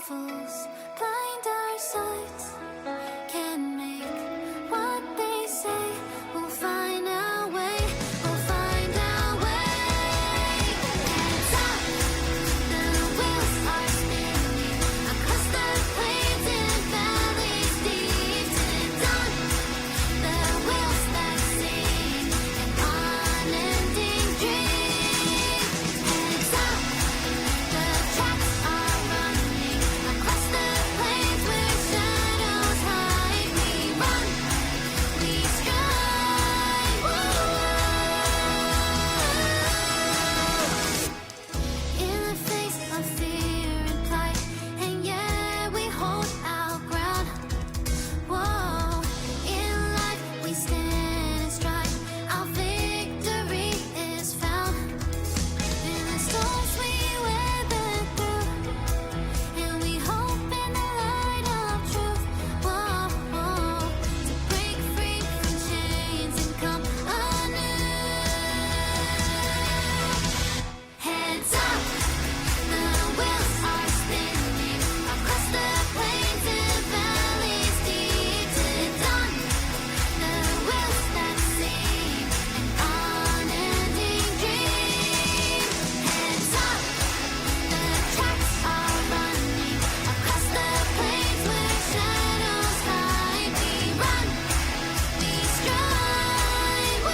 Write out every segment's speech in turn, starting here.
fools blind our sights, can make what they say. We'll find our way, we'll find our way. Hands up, the wheels are spinning across the plains and valleys deep to dawn. The wheels that sing an unending dream. Hands up, the tracks are running across the plains where shadows hide. We run, we stride. In the face of fear and plight, and yeah, we hold our ground. Whoa, in life we stand and stride. Our victory is found. In the storms we weather through, and we hope in the light of truth. Whoa, to break free from chains and come anew. Hands up, the wheels are spinning across the plains and valleys deep to dawn. The wheels that sing an unending dream. Hands up, the tracks are running across the plains where shadows hide. We run, we stride.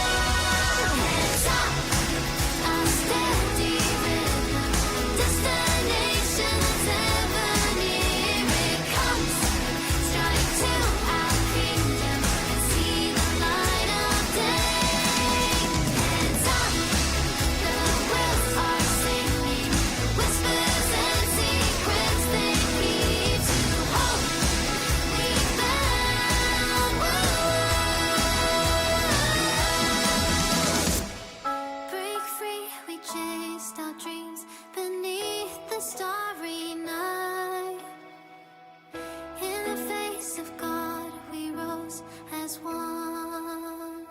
Hands up, a steady rhythm, destination that's ever near. It comes, stride to our kingdom and see the light of day. Hands up, the wheels are singing, whispers and secrets they keep to hope we found. Break free, we chased our dreams beneath the starry night. In the face of God, we rose as one.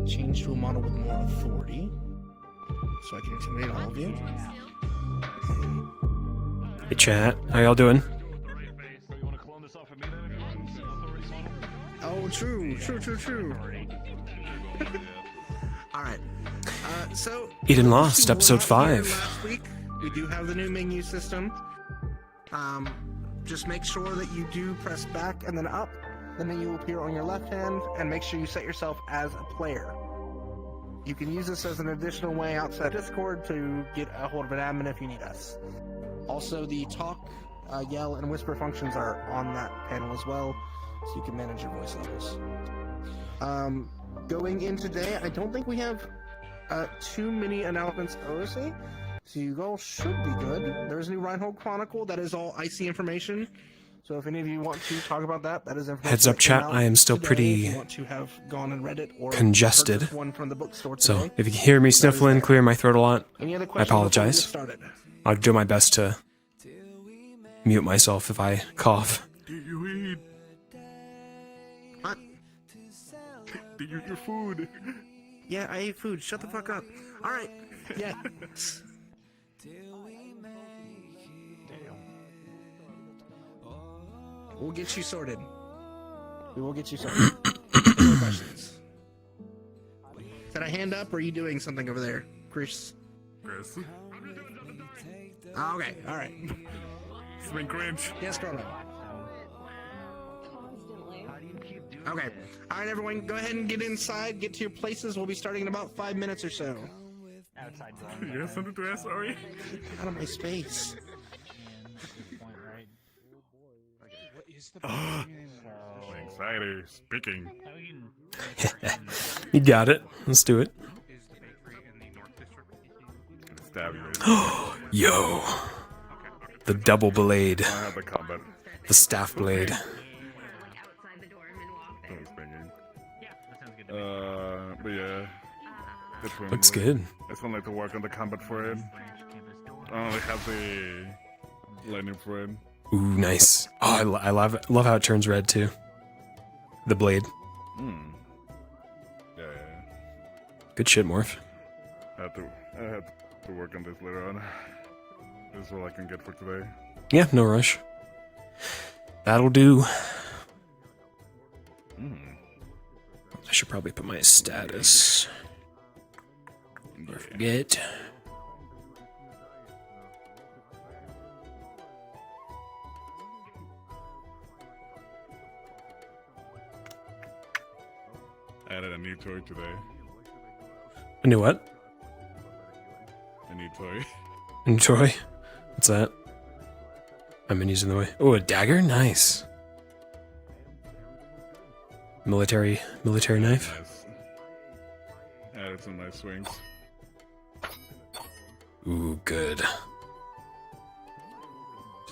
Change to a model with more authority, so I can intimidate all of you. Hey chat, how y'all doing? Oh, true. All right. So Eden Lost, we were episode not here 5. Last week, we do have the new menu system. Just make sure that you do press back and then up. The menu will appear on your left hand, and make sure you set yourself as a player. You can use this as an additional way outside Discord to get a hold of an admin if you need us. Also, the talk, yell, and whisper functions are on that panel as well, so you can manage your voice levels. Going in today, I don't think we have too many announcements OSA, so you all should be good. There's a new Reinhold Chronicle that is all icy information. So if any of you want to talk about that, that is information. Heads up that came chat, out I am still today, pretty if you want to have gone and read it or congested. purchased one from the bookstore So today. if you can hear me That is sniffling, there. clear my throat a lot, Any other I questions before we get apologize. started? I'll do my best to mute myself if I cough. Did you eat? What? Did you eat your food? Yeah, I ate food. Shut the fuck up. All right. Yeah. We'll get you sorted. We will get you sorted. Any more questions? Did I hand up, or are you doing something over there, Chris? Chris. Oh, okay, all right. Swing cringe. Yes, Chrono. Okay. All right, everyone, go ahead and get inside. Get to your places. We'll be starting in about 5 minutes or so. Outside dorm. You have something to ask, Ari? Get out of my space. Anxiety speaking. You got it. Let's do it. Stab you. Yo. The double blade. I have the combat. The staff blade. Don't speaking. But yeah. This one Looks good. This one like to work on the combat for it. I only have the lightning for it. Ooh, nice. Oh, I love how it turns red too. The blade. Yeah. Good shit, Morph. I had to work on this later on. This is all I can get for today. Yeah, no rush. That'll do. I should probably put my status. Or forget. I added a new toy today. A new what? A new toy. Enjoy. What's that? My menu's in the way. Oh, a dagger? Nice. Military knife? Nice. Added some nice swings. Ooh, good. Did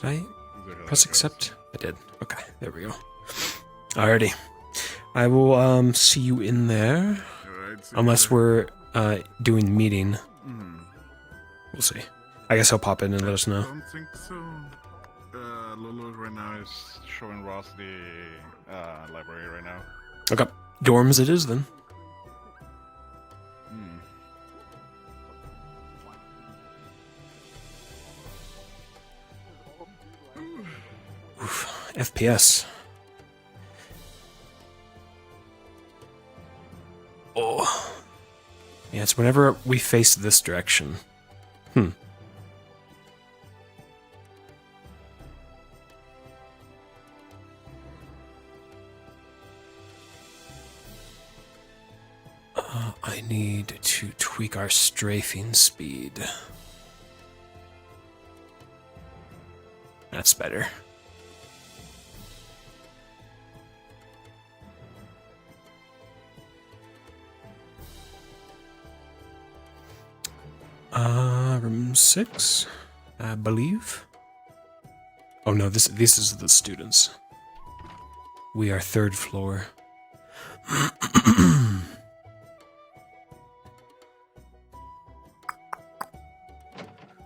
I press accept? I did. Okay, there we go. Alrighty. I will see you in there. Alright, so Unless we're doing meeting. Mhm. We'll see. I guess he'll pop in and let us I know. don't think so. Lulu right now is showing Ross the library right now. Okay. Dorms it is then. Oof. FPS. Oh. Yeah, it's whenever we face this direction. I need to tweak our strafing speed. That's better. Room 6, I believe. Oh no, this is the students. We are third floor.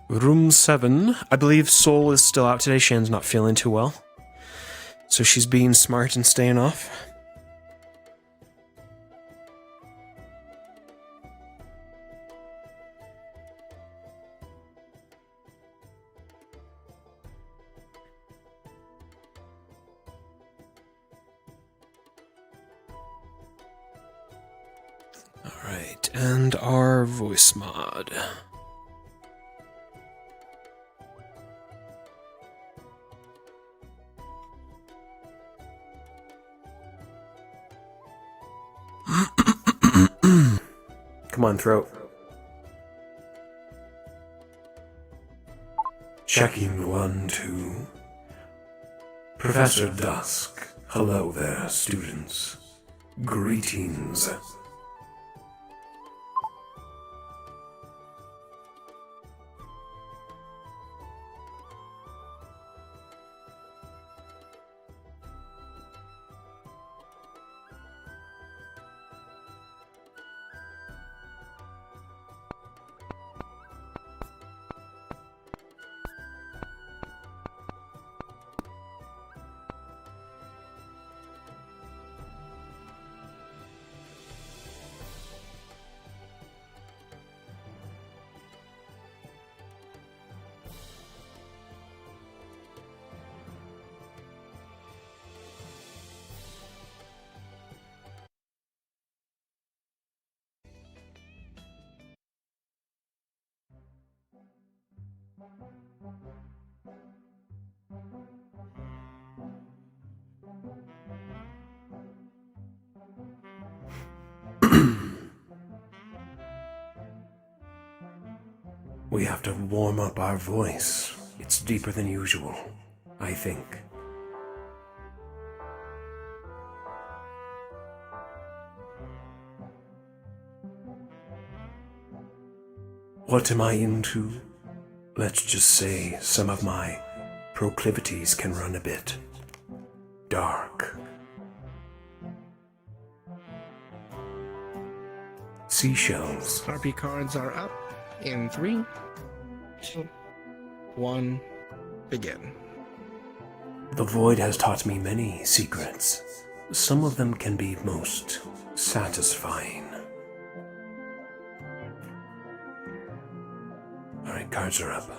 Room 7. I believe Soul is still out today. Shan's not feeling too well. So she's being smart and staying off. Alright, and our voice mod. Come on, throat. Checking 1, 2. Professor Dusk. Hello there, students. Greetings. We have to warm up our voice. It's deeper than usual, I think. What am I into? Let's just say some of my proclivities can run a bit dark. Seashells. RP cards are up in 3, 2, 1, begin. The void has taught me many secrets. Some of them can be most satisfying. Alright, cards are up.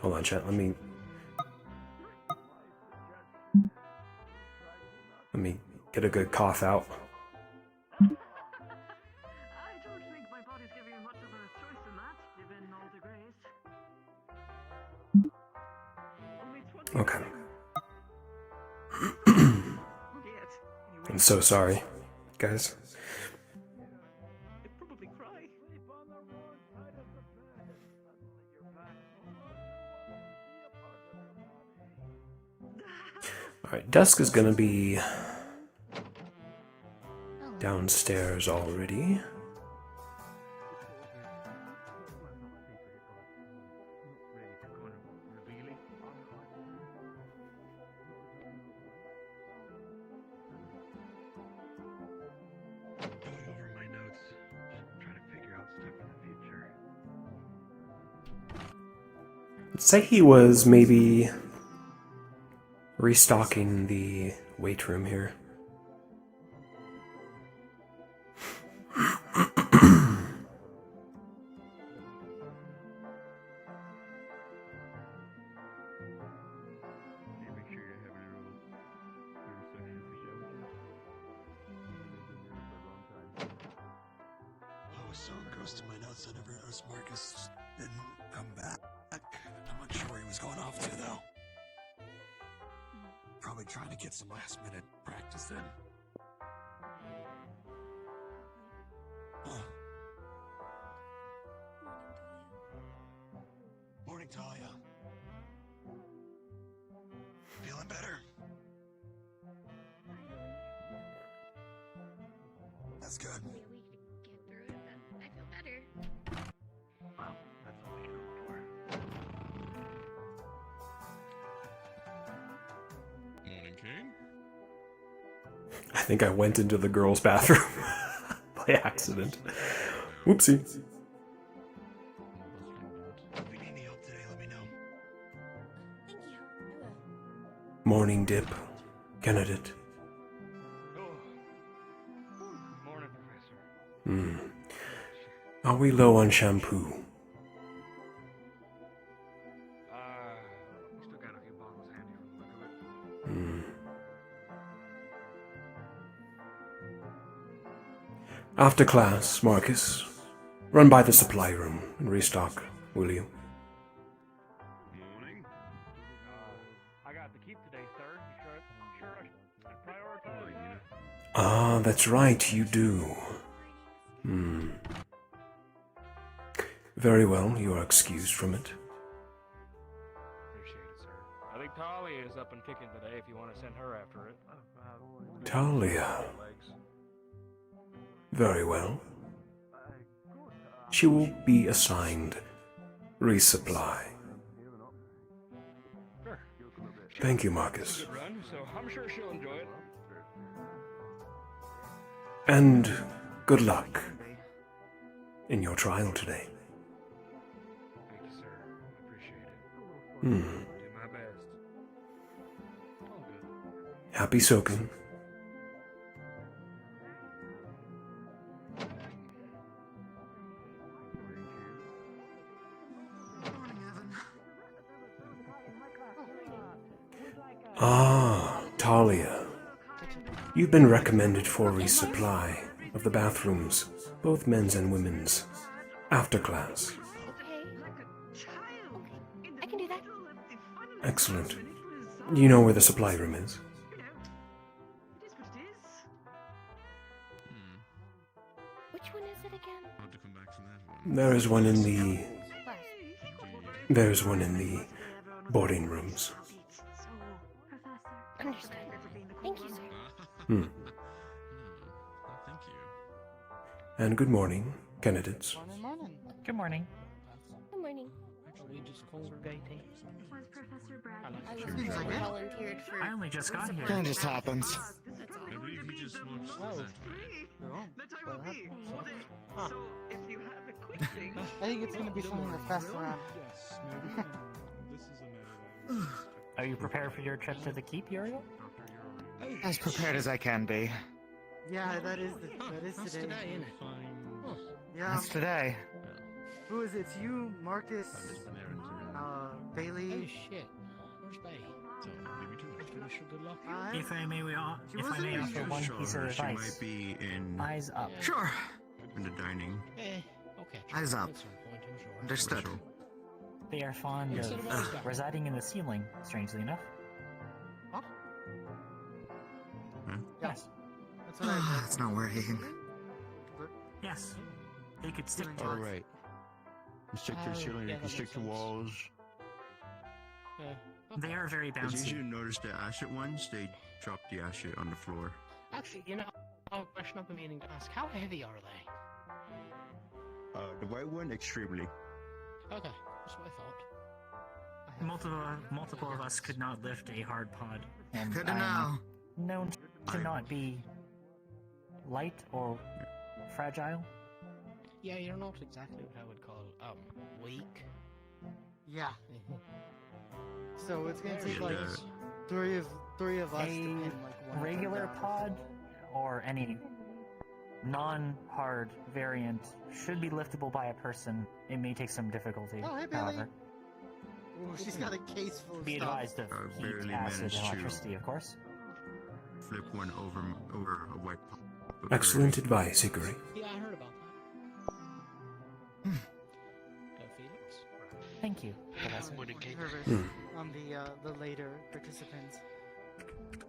Hold on, chat. Let me get a good cough out. I don't think my body's giving much of a choice in that, given all the grace. Only 20. Okay. Yet. I'm so sorry, guys. I'd probably cry. Alright, Dusk is gonna be downstairs already. Going over my notes, trying to figure out stuff in the future. Let's say he was maybe restocking the weight room here. Can you make sure you're having a real clear section for sandwiches? I was so engrossed in my notes I never noticed Marcus didn't come back. I'm not sure where he was going off to, though. Probably trying to get some last-minute practice in. Huh. Morning, Talia. Feeling better? That's good. We can get through it. I feel better. Well, that's all we can hope for. Morning, Kane. I think I went into the girls' bathroom by accident. Whoopsie. If you need any help today, let me know. Thank you. I will. Morning dip. Candidate. Morning, Professor. Are we low on shampoo? We still got a few bottles handy from the look of it. After class, Marcus, run by the supply room and restock, will you? Morning. I got the keep today, sir. You sure I should prioritize that? Ah, that's right, you do. Very well, you are excused from it. Appreciate it, sir. I think Talia is up and kicking today if you want to send her after it. Talia. Legs. Very well. She will be assigned resupply. Sure. Thank you, Marcus. Good run, so I'm sure she'll enjoy it. And good luck in your trial today. Thank you, sir. I appreciate it. Hmm. Do my best. All good. Happy soaking. Morning, Evan. Ah, Talia. You've been recommended for resupply of the bathrooms, both men's and women's, after class. Okay. I can do that. Excellent. You know where the supply room is? Which one is it again? I'll have to come back to that one. There's one in the... Class. There's one in the boarding rooms. Understood. Thank you, sir. Hmm. Oh, thank you. And good morning, candidates. Good morning. Good morning. Actually, just congregating. Was Professor Brad? I volunteered for. I only just got here. Kind of just happens. That's all. I believe you just watched Oh. that. So, if you have a quick thing, I think it's gonna be something to pass around. Are you prepared for your trip to the keep, Uriel? As prepared as I can be. Yeah, that is today. Yeah. That's today. Who is it? It's you, Marcus, Bailey. shit. Where's Bay? So, leave me to it. Wish her good luck. I- If I may, She if I wasn't may offer here. one Show piece her. of She advice. might be in Eyes up. Sure. the dining. Okay. Eyes up. Understood. Rachel. They are fond of residing in the ceiling, strangely enough. Huh? Huh? Yes. That's what I heard. That's not working. Yes. They could stick to All it. right. You stick to the ceiling. You can stick to walls. They are very As you bouncy. should notice, the asset ones, they drop the asset on the floor. Actually, you know, a question I've been meaning to ask: how heavy are they? The white one, extremely. Okay, that's what I thought. Multiple of us could not lift a hard pod. And Good to I'm know. known to not be light or fragile. Yeah, you're not exactly what I would call weak. Yeah. So it's gonna take Yeah. like three of us to A pin like one regular down. pod or any non-hard variant should be liftable by a person. It may take some difficulty, Oh, hey, Bailey. however. Ooh, she's got a case full of Be stuff. advised of I heat, barely acid, and managed to- electricity, of course. Flip one over a white pot. Excellent advice, Hickory. Yeah, I heard about that. Felix? Thank you, Professor. Nervous on the later participants.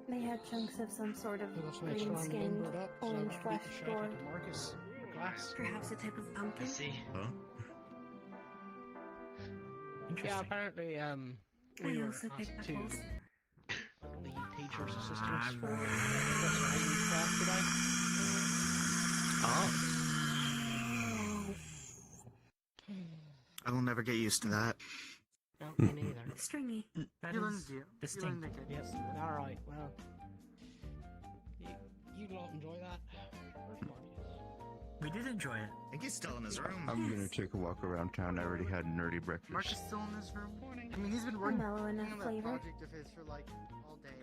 They had chunks of some sort of Let us make sure I'm green-skinned, numbered up. So orange I flesh can shout stored. out to Marcus. Glass. Perhaps a type of pumpkin. Huh? Yeah, Interesting. apparently, I we were also picked asked to apples. the teacher's assistants for Professor Hayden's class today. Oh. I will never get used to that. No, me neither. Stringy. That You learn is to do. You distinct. learn to get Yes, used to it. alright, well. You lot enjoy that? Where's Marcus? We did enjoy it. I think he's still in his room. I'm gonna take a walk around town. I already had an early breakfast. Mark is still in his room. I mean, he's been A working mellow on enough that flavor. project of his for like all day.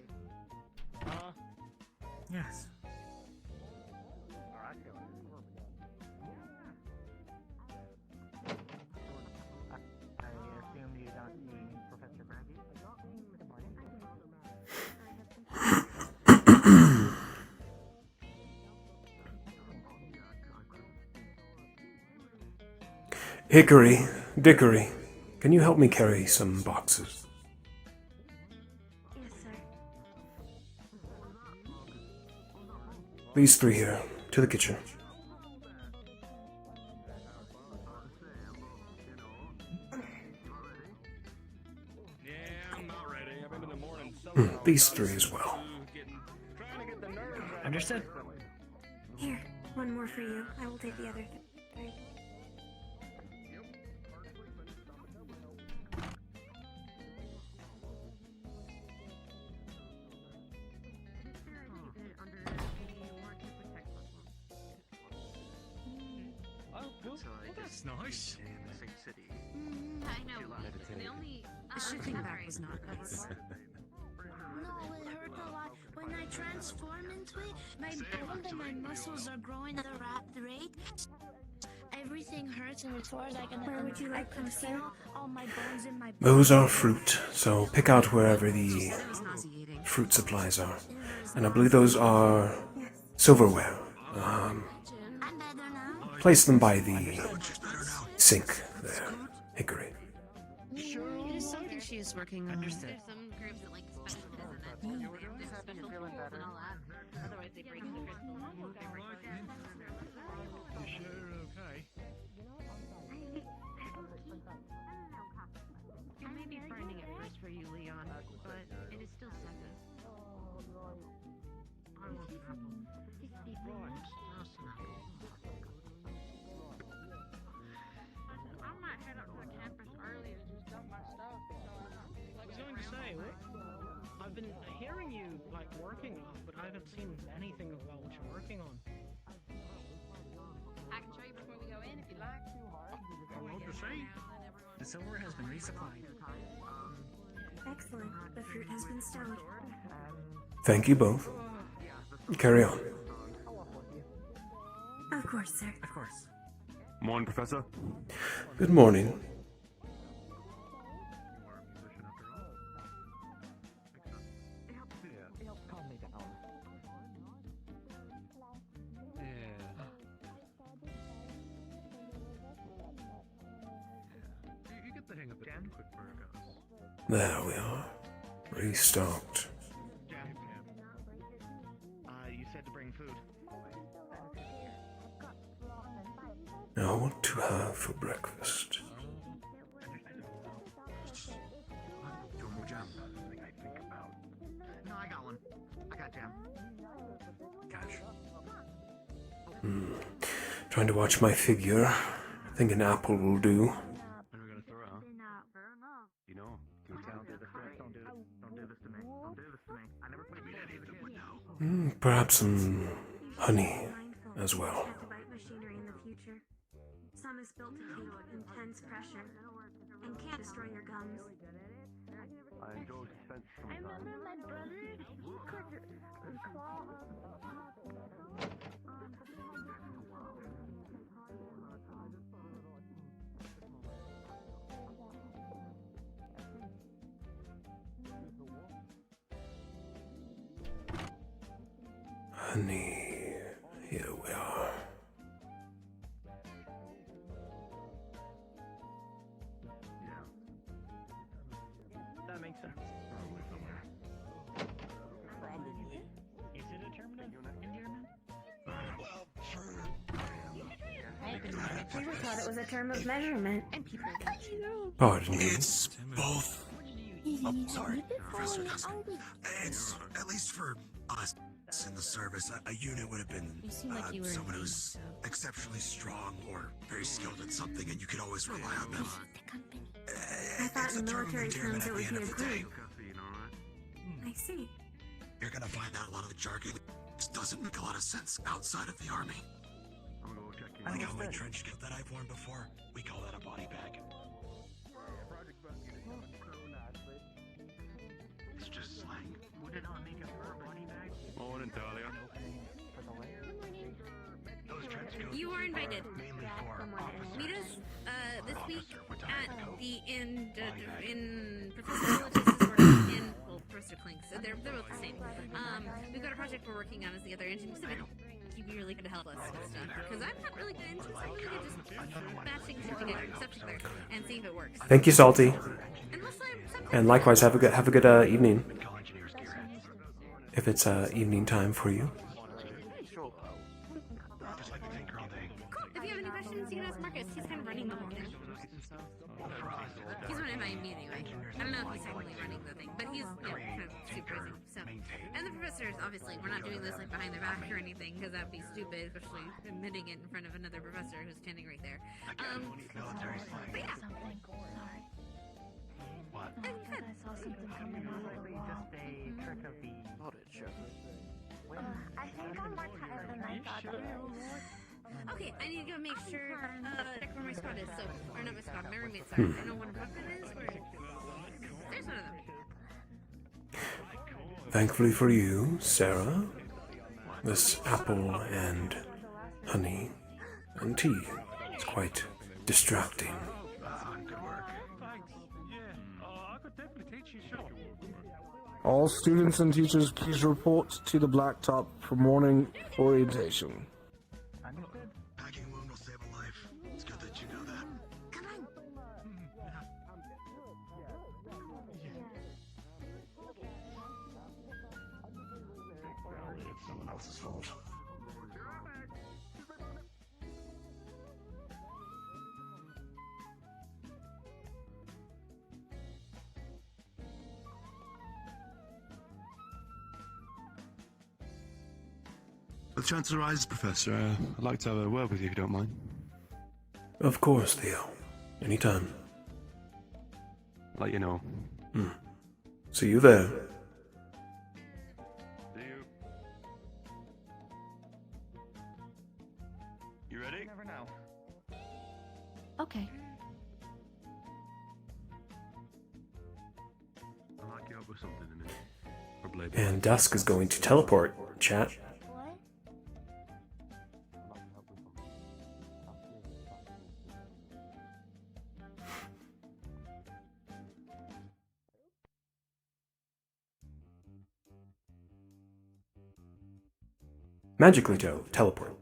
Yes. I assume you don't see Professor Brady? Good morning. Hickory, Dickory, can you help me carry some boxes? Yes, sir. These three here, to the kitchen. These three as well. Understood. Here, one more for you. I will take the other three. That's nice. I know. The only shipping back was not nice. No, it hurt a lot. When I transform into it, my bones and my muscles are growing at a rapid rate. Everything hurts and as far as I can. Where would you like I can them, sir? feel all my bones in my Those are fruit, so pick out wherever the That was nauseating. fruit supplies are. And I believe those are silverware. Place them by the sink there, Hickory. It is something she is working on. There's some groups that like specialize in that. They have special tools and all that. Otherwise, they break the crystal. They break the crystal. You sure you're okay? It may be frightening at first for you, Leon, but it is still second. I want an apple. Right, that's an apple. I might head up to the campus early to just dump my stuff. I was going to say, I've been hearing you like working on, but I haven't seen anything about what you're working on. I can show you before we go in if you like. I love to see. The silver has been resupplied. Excellent. The fruit has been stowed. Thank you both. Carry on. Of course, sir. Of course. Morning, Professor. Good morning. You are a musician after all. Makes sense. It helps calm me down. You get the hang of it in quick burgers. There we are. Restocked. You said to bring food. Now, what to have for breakfast? Do more jam. I think about. No, I got one. I got jam. Cash. Trying to watch my figure. I think an apple will do. When are we gonna throw, huh? You know, too talented. Don't do this. Don't do this to me. Don't do this to me. I never played any of the kids. Perhaps some honey as well. Have to bite machinery in the future. Some is built to handle intense pressure and can't destroy your gums. I enjoy suspense sometimes. my brother. He could claw Honey, here we are. That makes sense. Probably. Is it a term of endearment? Well, We were taught it was a term of measurement. Pardon me. it's both. Oh, sorry, Professor Dusk. It's, at least for us in the service, a unit would have been someone who's exceptionally strong or very skilled at something, and you could always rely on them. I thought It's a in term of military endearment terms it at would the be end a of the day. group. I see. You're gonna find out a lot of the jargon just doesn't make a lot of sense outside of the army. I'm gonna go check in. Like how my trench coat that I've worn before, we call that a body bag. It's just slang. Would it not make a fur body bag? Morning, Talia. Those trench coats You are invited. mainly for officers. Meet us this week at the in Professor Willis's in Professor Klink's. So they're both the same. We've got a project we're working on as the other engine. So I don't think you'd be really good to help us with stuff because I'm not really good into something. You can just batching stuff together and see if it works. Thank you, Salty. Unless I'm And likewise, have a good evening. If it's evening time for you. Just like to tinker all day. If you have any questions, you can ask Marcus. He's kind of running the whole thing. He's running by me anyway. I don't know if he's technically running the thing, but he's kind of supervising. So, and the professors, obviously, we're not doing this like behind their back or anything because that'd be stupid, especially admitting it in front of another professor who's standing right there. Military slang. But yeah, Something. Sorry. What? and good. I saw something coming out of the Probably wall. just a trick of the audit show. I think I'm more tired than I thought I was. Okay, I need to go make sure check where my squad is. So, or not my squad, my roommates are. I don't know what a weapon is. There's one of them. Thankfully for you, Sarah, this apple and honey and tea is quite distracting. Good work. Thanks. Yeah. I could definitely teach you social work. All students and teachers, please report to the blacktop for morning orientation. Hacking wound will save a life. It's good that you know that. Come on. Apparently it's someone else's fault. With chance arises, Professor, I'd like to have a word with you if you don't mind. Of course, Theo. Anytime. Let you know. See you there. See you. You ready? Never know. Okay. I'll lock you up with something in a minute. Probably. And Dusk is going to teleport, chat. What? Magically teleport.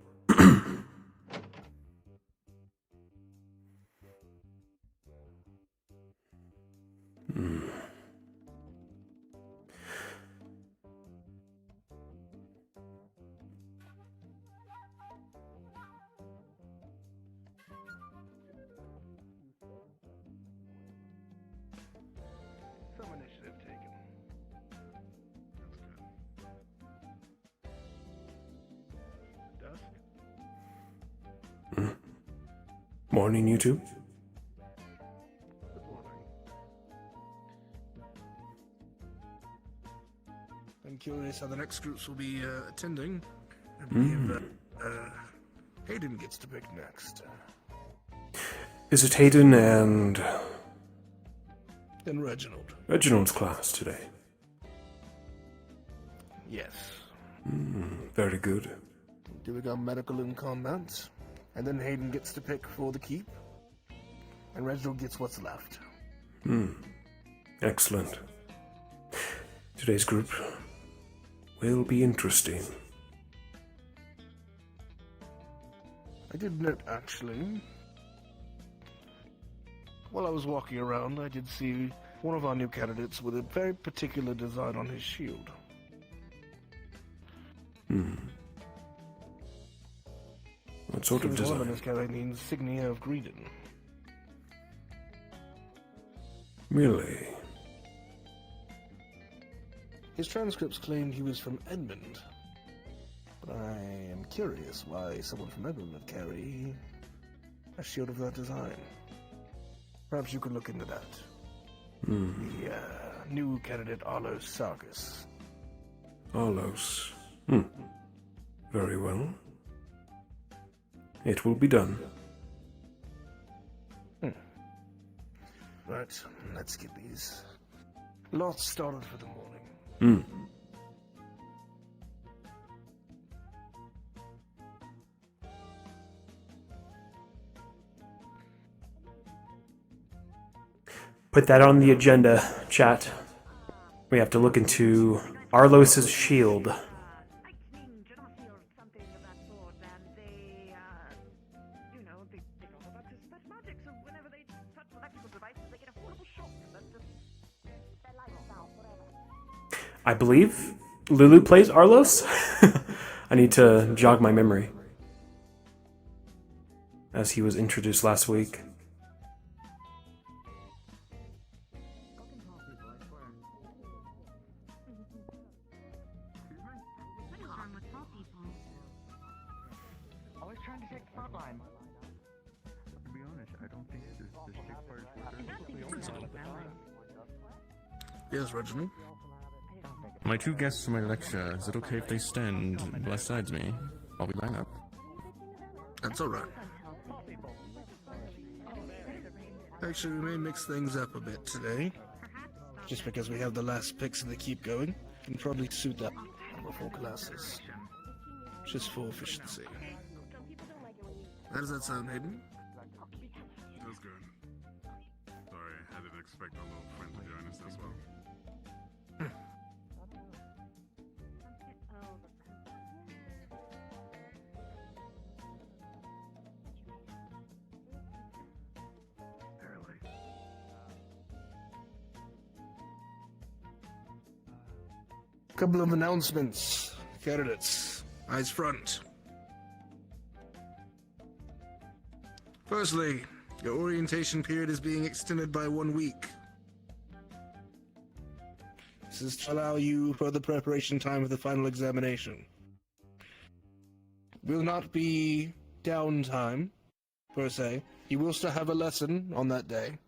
Some initiative taken. That's good. Dusk? Morning, you two. Good morning. I'm curious how the next groups will be attending. I believe Hayden gets to pick next. Is it Hayden and Then Reginald. Reginald's class today? Yes. Very good. Do we got medical and combat? And then Hayden gets to pick for the keep. And Reginald gets what's left. Excellent. Today's group will be interesting. I did note, actually, while I was walking around, I did see one of our new candidates with a very particular design on his shield. What sort of Seems one of them design? is carrying the insignia of Greedon. Really? His transcripts claimed he was from Edmund. But I am curious why someone from Edmund would carry a shield of that design. Perhaps you could look into that. The new candidate, Arlos Sarkis. Arlos. Very well. It will be done. Right, let's get these lots started for the morning. Put that on the agenda, chat. We have to look into Arlos's shield. Lightning, genasi, or something of that sort, and they know about this magic, so whenever they touch electrical devices, they get a horrible shock. That's just their lifestyle forever. I believe Lulu plays Arlos. I need to jog my memory. As he was introduced last week. What's wrong with tall people? Always trying to take the front line. To be honest, I don't think this stick part is Yes, Reginald. My two guests for my lecture, is it okay if they stand besides me? I'll be back up. That's alright. Actually, we may mix things up a bit today. Just because we have the last picks of the keep going. Can probably suit that before classes. Just for efficiency. How does that sound, Hayden? That's good. Sorry, I didn't expect our little friend to join us as well. Couple of announcements. Candidates, eyes front. Firstly, your orientation period is being extended by 1 week. This is to allow you further preparation time for the final examination. Will not be downtime, per se. You will still have a lesson on that day,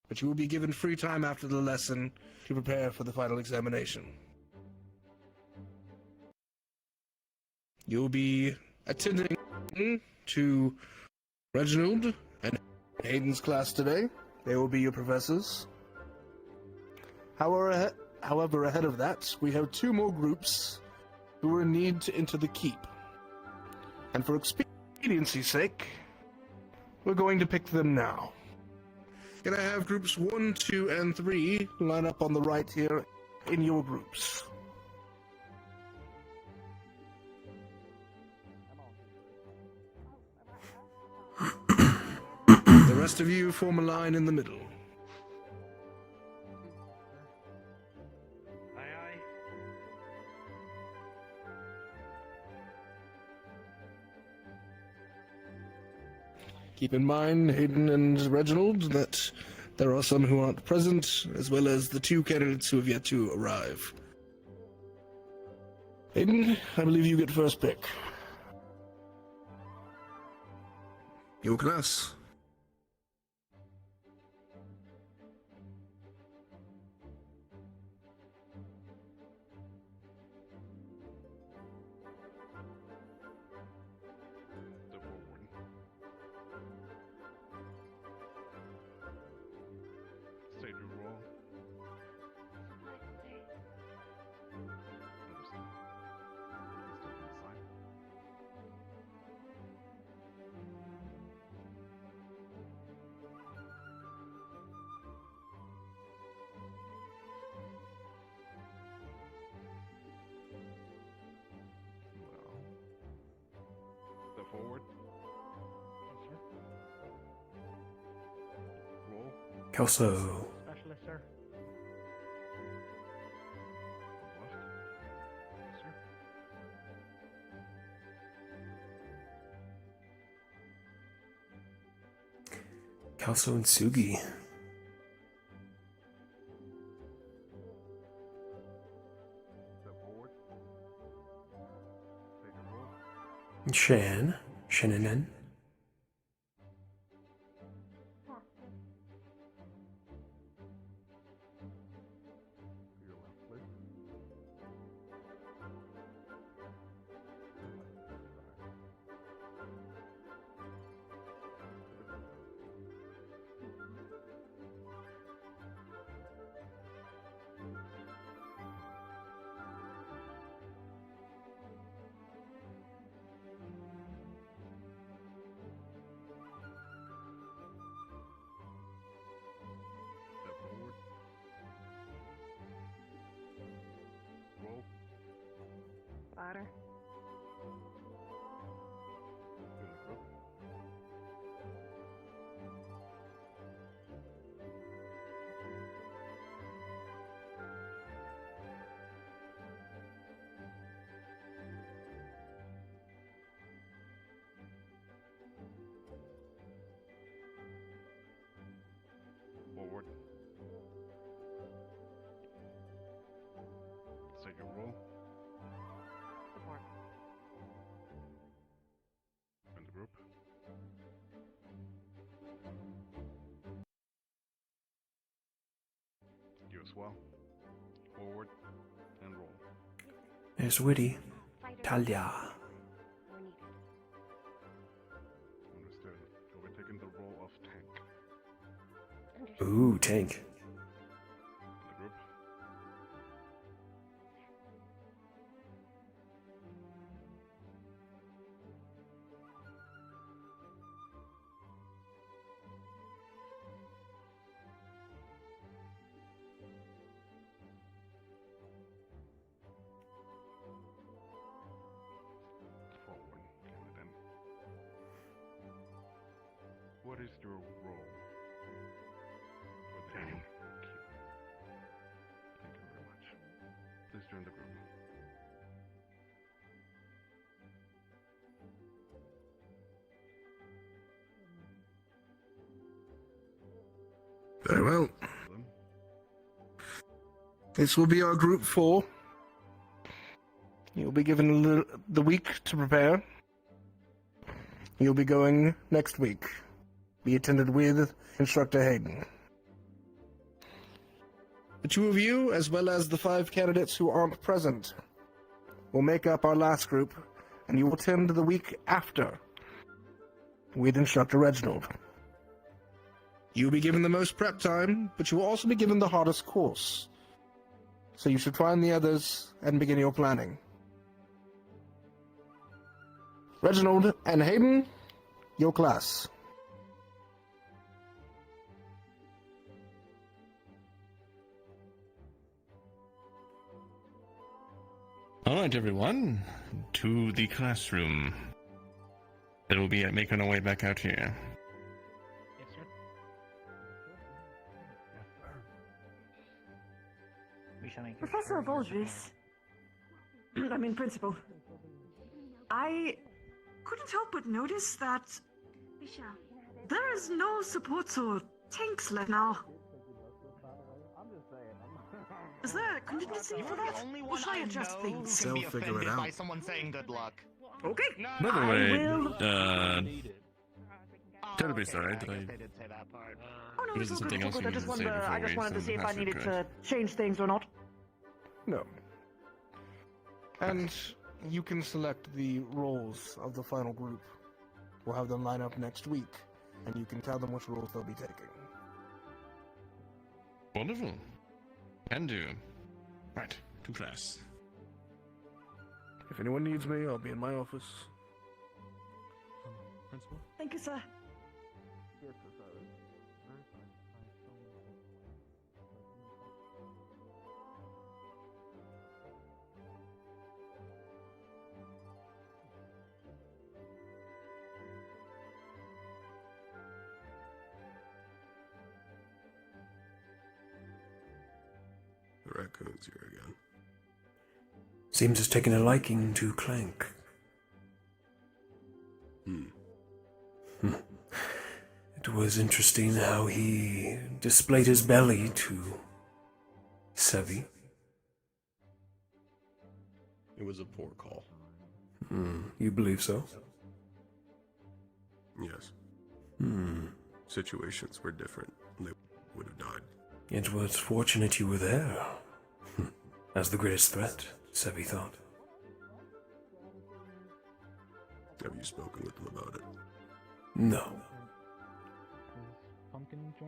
but you will be given free time after the lesson to prepare for the final examination. You'll be attending to Reginald and Hayden's class today. They will be your professors. However, ahead of that, we have 2 more groups who are in need to enter the keep. And for expediency's sake, we're going to pick them now. Can I have groups 1, 2, and 3 line up on the right here in your groups? The rest of you form a line in the middle. Keep in mind, Hayden and Reginald, that there are some who aren't present, as well as the 2 candidates who have yet to arrive. Hayden, I believe you get first pick. Your class. State your role. Step forward. Roll. Kelso. Specialist, sir. Left. Yes, sir. Kelso and Sugi. Step forward. Take your roll. Shan. Shannon. To your left, please. Step forward. Roll. Ladder. In the group. Forward. Take your roll. Support. In the group. You as well. Forward and roll. There's Witty. Talia. Understood. You'll be taking the role of tank. Ooh, tank. In the group. Forward, Canada. What is your role for the game? Thank you very much. Please join join the group. Very well. This will be our group 4. You'll be given the week to prepare. You'll be going next week. Be attended with Instructor Hayden. The 2 of you, as well as the 5 candidates who aren't present, will make up our last group, and you will attend the week after with Instructor Reginald. You'll be given the most prep time, but you will also be given the hardest course. So you should find the others and begin your planning. Reginald and Hayden, your class. Alright, everyone. To the classroom. Then we'll be making our way back out here. Yes, sir. Professor Baldris, I mean Principal, I couldn't help but notice that there is no supports or tanks left now. Is there a contingency for that? Or should I adjust things? They'll figure it out. By someone saying good luck. Okay. By the I way, will... tell me, sorry, did I... Oh no, Or it's is all there good, something it's all else good. you wanted to say before I just we wanted to send see if I Astrid needed to Crash? change things or not. No. And you can select the roles of the final group. We'll have them line up next week, and you can tell them which roles they'll be taking. Wonderful. Can do. Right, to class. If anyone needs me, I'll be in my office. Principal? Thank you, sir. The raccoon's here again. Seems has taken a liking to Clank. It was interesting how he displayed his belly to Sevi. It was a poor call. You believe so? Yes. Situations were different. They would have died. It was fortunate you were there. As the greatest threat, Sevi thought. Have you spoken with them about it? No.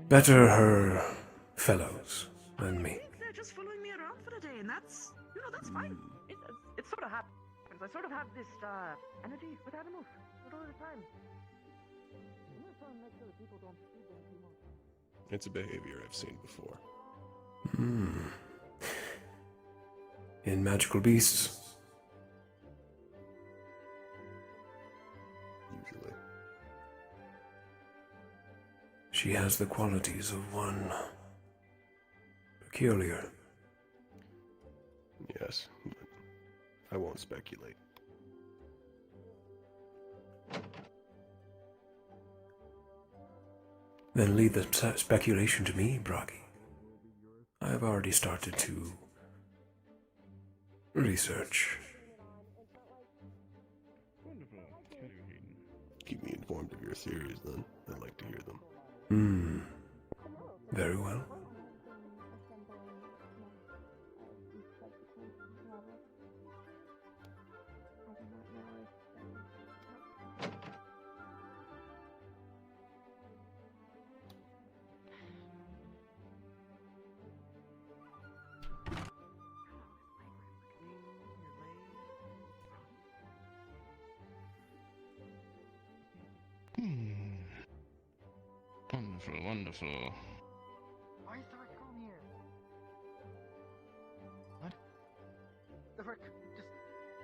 Better her fellows than me. They're just following me around for the day, and that's, that's fine. It sort of happens. I sort of have this, energy with animals all the time. I'm just trying to make sure that people don't feed them too much. It's a behavior I've seen before. In magical beasts. Usually. She has the qualities of one peculiar. Yes, but I won't speculate. Then leave the speculation to me, Bragi. I have already started to research. Wonderful. Can do, Hayden. Keep me informed of your theories, then. I'd like to hear them. Very well. Wonderful, wonderful. Why is the raccoon here? What? The raccoon just...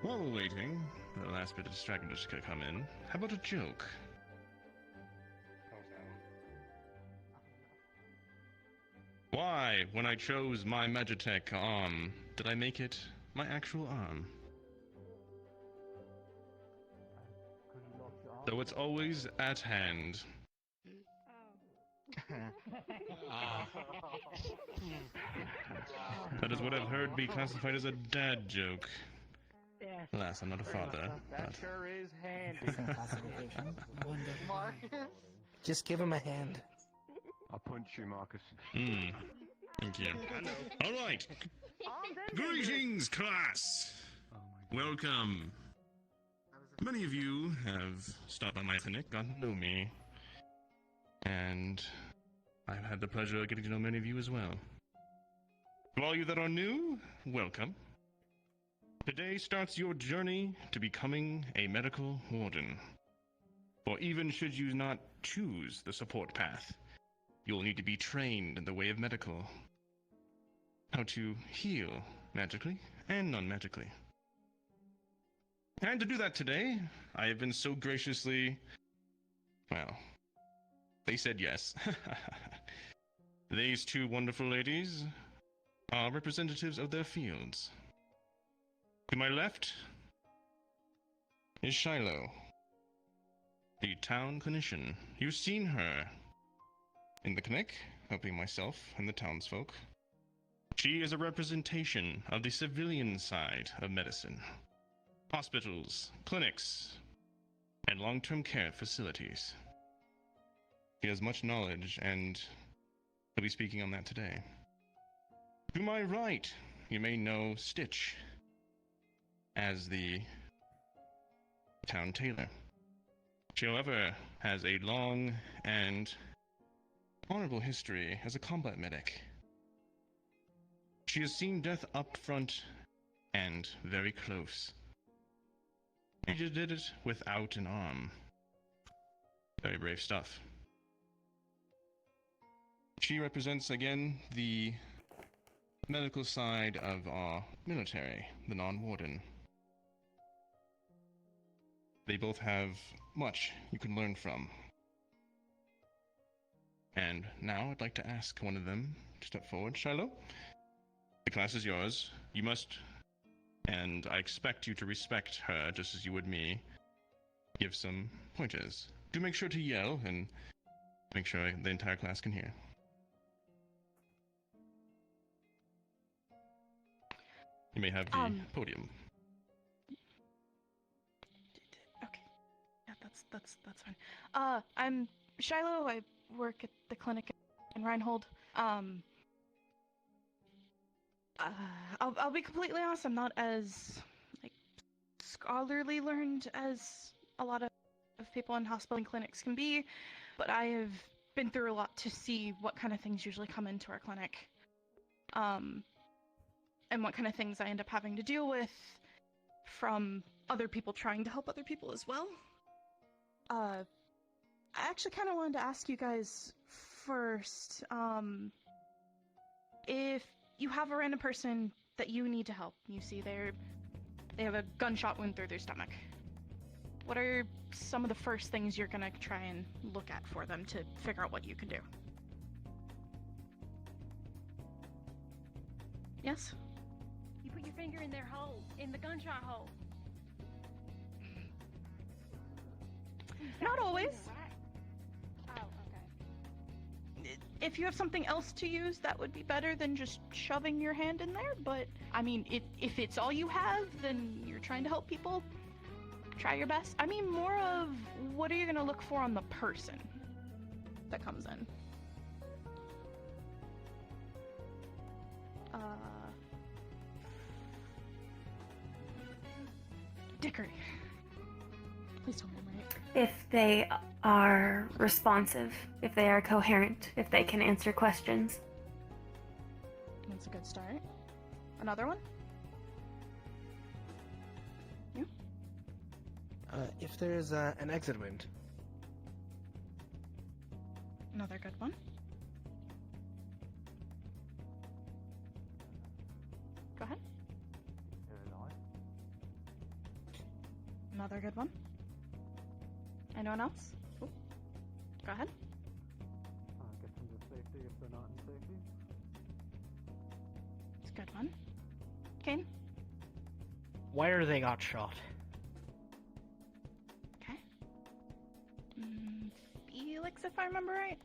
While we're waiting, the last bit of distraction just to come in. How about a joke? Why, when I chose my Magitech arm, did I make it my actual arm. Though it's always at hand. That is what I've heard be classified as a dad joke. Alas, I'm not a father. That But... sure is handy. Mark. Just give him a hand. I'll punch you, Marcus. Thank you. Alright. Greetings, class! Welcome. Many of you have stopped by my clinic, got to know me. And I've had the pleasure of getting to know many of you as well. For all you that are new, welcome. Today starts your journey to becoming a medical warden. For even should you not choose the support path, you'll need to be trained in the way of medical. How to heal magically and non-magically. And to do that today, I have been so graciously... well, they said yes. These two wonderful ladies are representatives of their fields. To my left is Shiloh, the town clinician. You've seen her in the clinic, helping myself and the townsfolk. She is a representation of the civilian side of medicine. Hospitals, clinics, and long-term care facilities. She has much knowledge, and will be speaking on that today. To my right, you may know Stitch as the town tailor. She, however, has a long and honorable history as a combat medic. She has seen death up front and very close. She did it without an arm. Very brave stuff. She represents, again, the medical side of our military, the non-warden. They both have much you can learn from. And now I'd like to ask one of them to step forward. Shiloh, the class is yours. You must, and I expect you to respect her just as you would me, give some pointers. Do make sure to yell and make sure the entire class can hear. You may have the podium. Okay. Yeah, that's fine. I'm Shiloh. I work at the clinic in Reinhold. I'll be completely honest, I'm not as scholarly learned as a lot of people in hospital and clinics can be, but I have been through a lot to see what kind of things usually come into our clinic. And what kind of things I end up having to deal with from other people trying to help other people as well. I actually kind of wanted to ask you guys first, if you have a random person that you need to help, you see they have a gunshot wound through their stomach, what are some of the first things you're gonna try and look at for them to figure out what you can do? Yes? You put your finger in their hole, in the gunshot hole. Not always. Oh, okay. If you have something else to use, that would be better than just shoving your hand in there, but, I mean, if it's all you have, then you're trying to help people, try your best. I mean, more of, what are you gonna look for on the person that comes in? Dickery. Please tell me I'm right. If they are responsive, if they are coherent, if they can answer questions. That's a good start. Another one? You? If there's an exit wound. Another good one. Go ahead. Another good one. Anyone else? Ooh. Go ahead. Get them to safety if they're not in safety. It's a good one. Kane? where they got shot. Okay. Felix, if I remember right.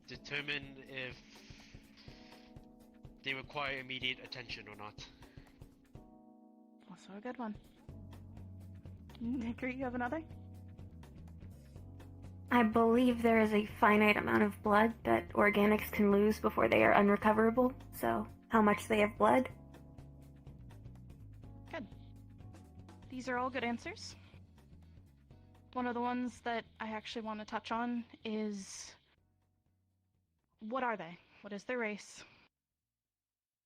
Determine if they require immediate attention or not. Also a good one. Hickory, you have another? I believe there is a finite amount of blood that organics can lose before they are unrecoverable, so how much they have bled? Good. These are all good answers. One of the ones that I actually want to touch on is... what are they? What is their race?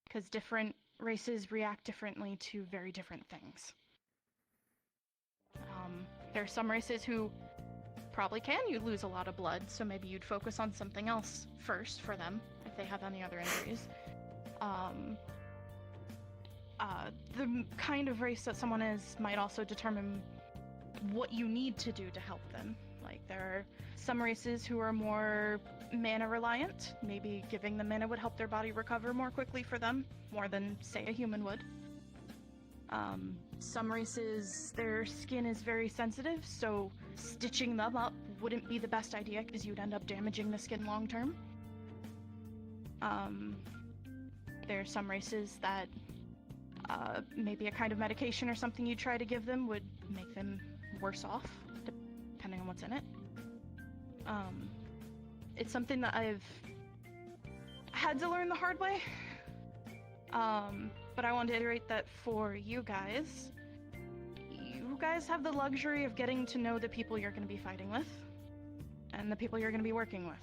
Because different races react differently to very different things. There are some races who probably can you lose a lot of blood, so maybe you'd focus on something else first for them if they have any other injuries. The kind of race that someone is might also determine what you need to do to help them. Like, there are some races who are more mana reliant. Maybe giving them mana would help their body recover more quickly for them, more than, say, a human would. Some races, their skin is very sensitive, so stitching them up wouldn't be the best idea because you'd end up damaging the skin long term. There are some races that maybe a kind of medication or something you try to give them would make them worse off, depending on what's in it. It's something that I've had to learn the hard way. But I want to iterate that for you guys have the luxury of getting to know the people you're going to be fighting with, and the people you're going to be working with.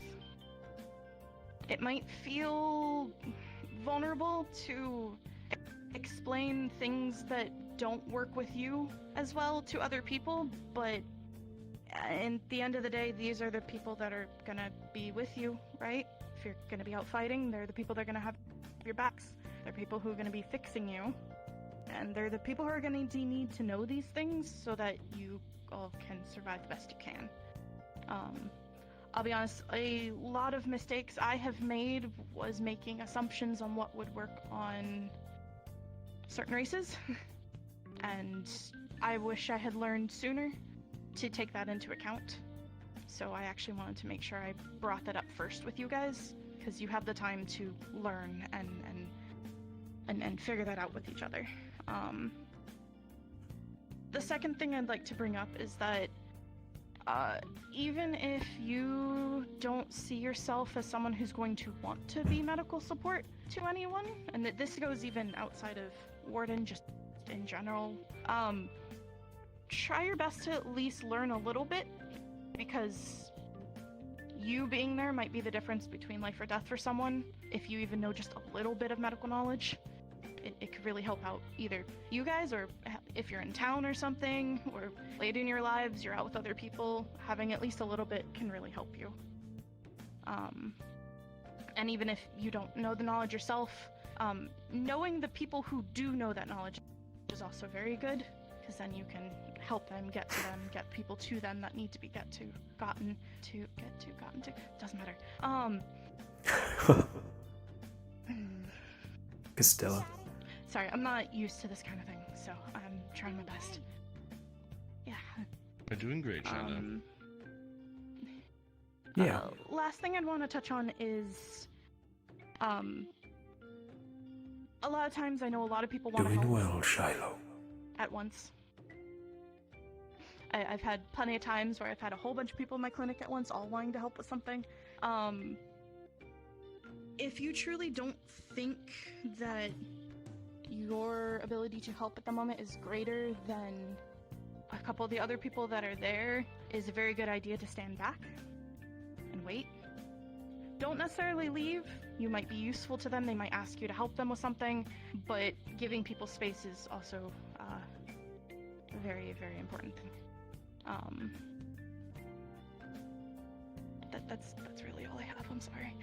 It might feel vulnerable to explain things that don't work with you as well to other people, but at the end of the day, these are the people that are going to be with you, right? If you're going to be out fighting, they're the people that are going to have your backs. They're people who are going to be fixing you, and they're the people who are going to need to know these things so that you all can survive the best you can. I'll be honest, a lot of mistakes I have made was making assumptions on what would work on certain races, and I wish I had learned sooner to take that into account. So I actually wanted to make sure I brought that up first with you guys, because you have the time to learn and figure that out with each other. The second thing I'd like to bring up is that even if you don't see yourself as someone who's going to want to be medical support to anyone, and that this goes even outside of Warden, just in general, try your best to at least learn a little bit, because you being there might be the difference between life or death for someone. If you even know just a little bit of medical knowledge, it could really help out either you guys, or if you're in town or something, or late in your lives, you're out with other people, having at least a little bit can really help you. And even if you don't know the knowledge yourself, knowing the people who do know that knowledge is also very good, because then you can help them, get to them, get people to them that need to be gotten to, doesn't matter. Castella. Sorry, I'm not used to this kind of thing, so I'm trying my best. Yeah. We're doing great, Shanna. Yeah. Last thing I'd want to touch on is, a lot of times I know a lot of people want to help. Doing well, Shiloh. At once. I've had plenty of times where I've had a whole bunch of people in my clinic at once, all wanting to help with something. If you truly don't think that your ability to help at the moment is greater than a couple of the other people that are there, is a very good idea to stand back and wait. Don't necessarily leave. You might be useful to them, they might ask you to help them with something, but giving people space is also a very, very important thing. That's really all I have, I'm sorry.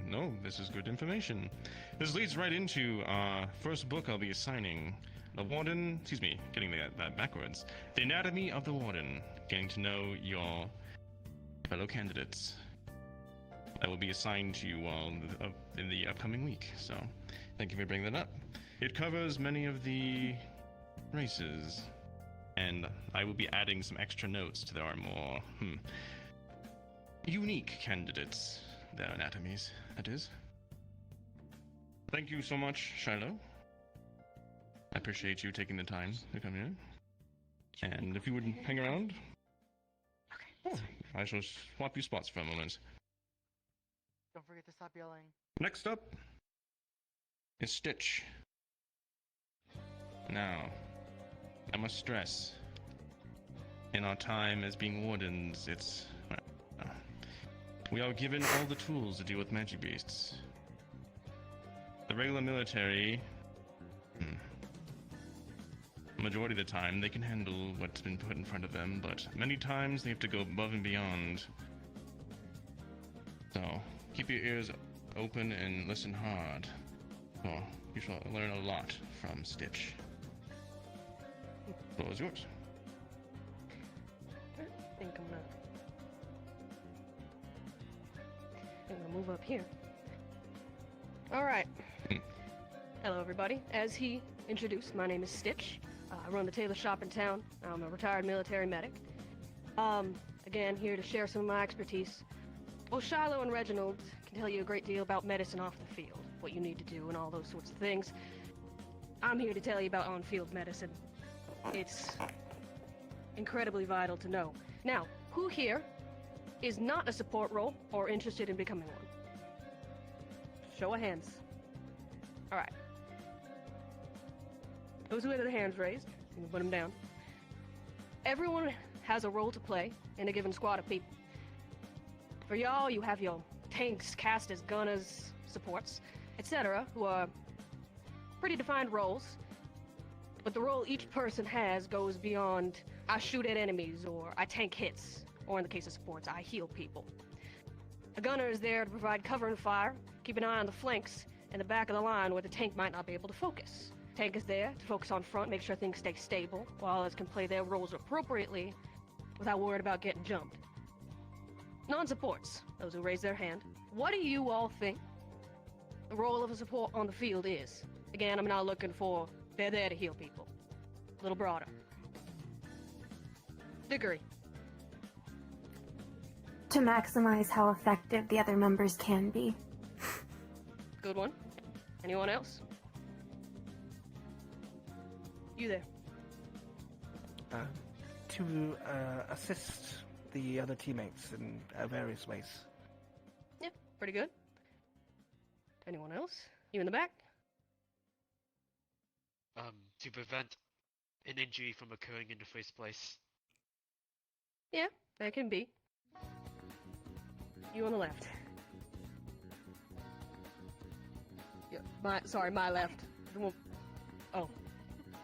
No, this is good information. This leads right into our first book I'll be assigning. The Warden, getting that backwards. The Anatomy of the Warden. Getting to know your fellow candidates. that will be assigned to you all in the upcoming week. So, thank you for bringing that up. It covers many of the races, and I will be adding some extra notes to our more unique candidates, their anatomies, that is. Thank you so much, Shiloh. I appreciate you taking the time to come here. And if you would hang around, I shall swap you spots for a moment. Don't forget to stop yelling. Next up is Stitch. Now, I must stress, in our time as being wardens, we are given all the tools to deal with magic beasts. The regular military, majority of the time, they can handle what's been put in front of them, but many times they have to go above and beyond. So, keep your ears open and listen hard. Oh, you shall learn a lot from Stitch. The floor is yours. I think I'm gonna move up here. Alright. Hello, everybody. As he introduced, my name is Stitch. I run the tailor shop in town. I'm a retired military medic. Again, here to share some of my expertise. Well, Shiloh and Reginald can tell you a great deal about medicine off the field, what you need to do and all those sorts of things. I'm here to tell you about on-field medicine. It's incredibly vital to know. Now, who here is not a support role or interested in becoming one? Show of hands. Alright. Those with their hands raised, you can put them down. Everyone has a role to play in a given squad of people. For y'all, you have your tanks, casters, gunners, supports, etc., who are pretty defined roles. But the role each person has goes beyond, I shoot at enemies, or I tank hits, or in the case of supports, I heal people. A gunner is there to provide cover and fire, keep an eye on the flanks, and the back of the line where the tank might not be able to focus. Tank is there to focus on front, make sure things stay stable, while others can play their roles appropriately without worried about getting jumped. Non-supports, those who raise their hand. What do you all think the role of a support on the field is? Again, I'm not looking for, they're there to heal people. A little broader. Dickory. To maximize how effective the other members can be. Good one. Anyone else? You there. To assist the other teammates in various ways. Yeah, pretty good. Anyone else? You in the back? To prevent an injury from occurring in the first place. Yeah, that can be. You on the left. Yeah, my left. Oh.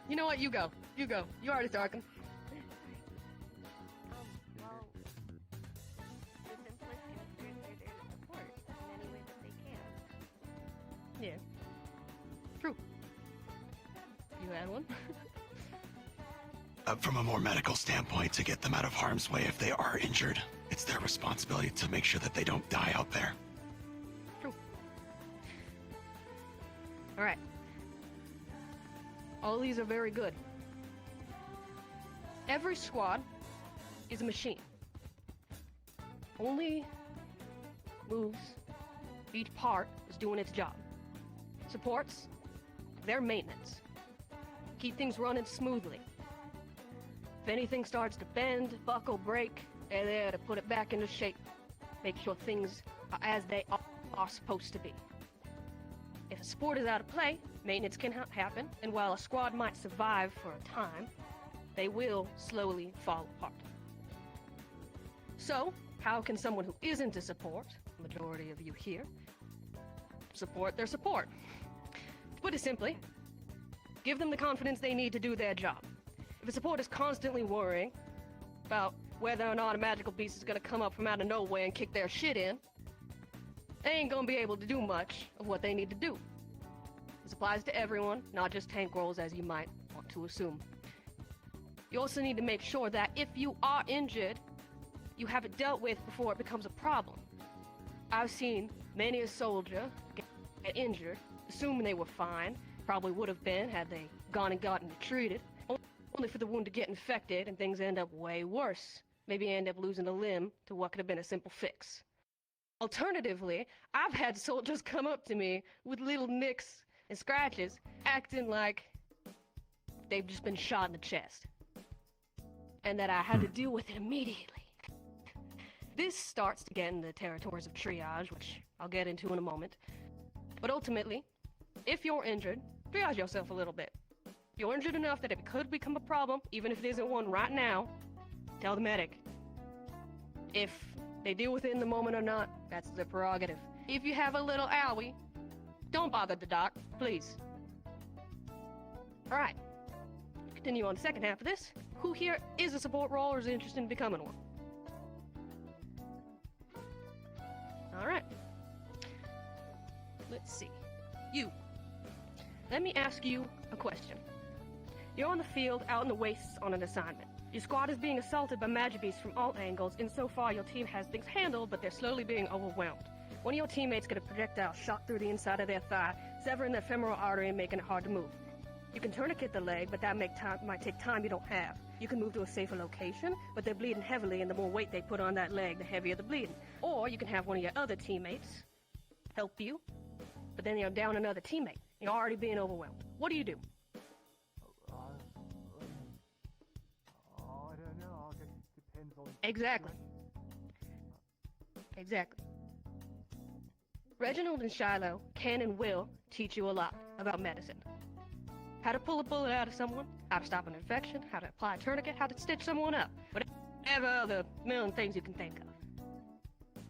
You know what? You go. You go. You already talking. Yeah. True. You had one? From a more medical standpoint, to get them out of harm's way if they are injured, it's their responsibility to make sure that they don't die out there. True. Alright. All these are very good. Every squad is a machine. Only moves, each part is doing its job. Supports, they're maintenance. Keep things running smoothly. If anything starts to bend, buckle, break, they're there to put it back into shape. Make sure things are as they are supposed to be. If a sport is out of play, maintenance can happen, and while a squad might survive for a time, they will slowly fall apart. So, how can someone who isn't a support, the majority of you here, support their support? To put it simply, give them the confidence they need to do their job. If a support is constantly worrying about whether or not a magical beast is gonna come up from out of nowhere and kick their shit in, they ain't gonna be able to do much of what they need to do. This applies to everyone, not just tank roles as you might want to assume. You also need to make sure that if you are injured, you have it dealt with before it becomes a problem. I've seen many a soldier get injured, assuming they were fine, probably would have been had they gone and gotten treated, only for the wound to get infected and things end up way worse. Maybe end up losing a limb to what could have been a simple fix. Alternatively, I've had soldiers come up to me with little nicks and scratches, acting like they've just been shot in the chest, and that I had to deal with it immediately. This starts to get in the territories of triage, which I'll get into in a moment. But ultimately, if you're injured, triage yourself a little bit. If you're injured enough that it could become a problem, even if it isn't one right now, tell the medic. If they deal with it in the moment or not, that's their prerogative. If you have a little owie, don't bother the doc, please. Alright, continue on the second half of this. Who here is a support role or is interested in becoming one? Alright. Let's see. You. Let me ask you a question. You're on the field, out in the wastes on an assignment. Your squad is being assaulted by magic beasts from all angles. Insofar, your team has things handled, but they're slowly being overwhelmed. One of your teammates get a projectile shot through the inside of their thigh, severing the femoral artery and making it hard to move. You can tourniquet the leg, but that might take time you don't have. You can move to a safer location, but they're bleeding heavily, and the more weight they put on that leg, the heavier the bleeding. Or you can have one of your other teammates help you, but then you're down another teammate. You're already being overwhelmed. What do you do? I don't know. It depends on. Exactly. Reginald and Shiloh can and will teach you a lot about medicine. How to pull a bullet out of someone, how to stop an infection, how to apply a tourniquet, how to stitch someone up. Whatever other million things you can think of.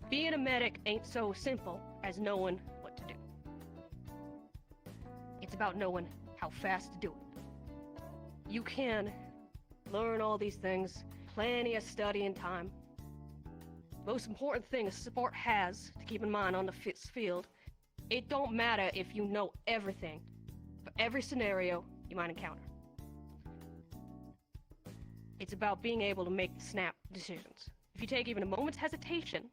Being a medic ain't so simple as knowing what to do. It's about knowing how fast to do it. You can learn all these things, plenty of studying time. Most important thing a support has to keep in mind on the field, it don't matter if you know everything for every scenario you might encounter. It's about being able to make snap decisions. If you take even a moment's hesitation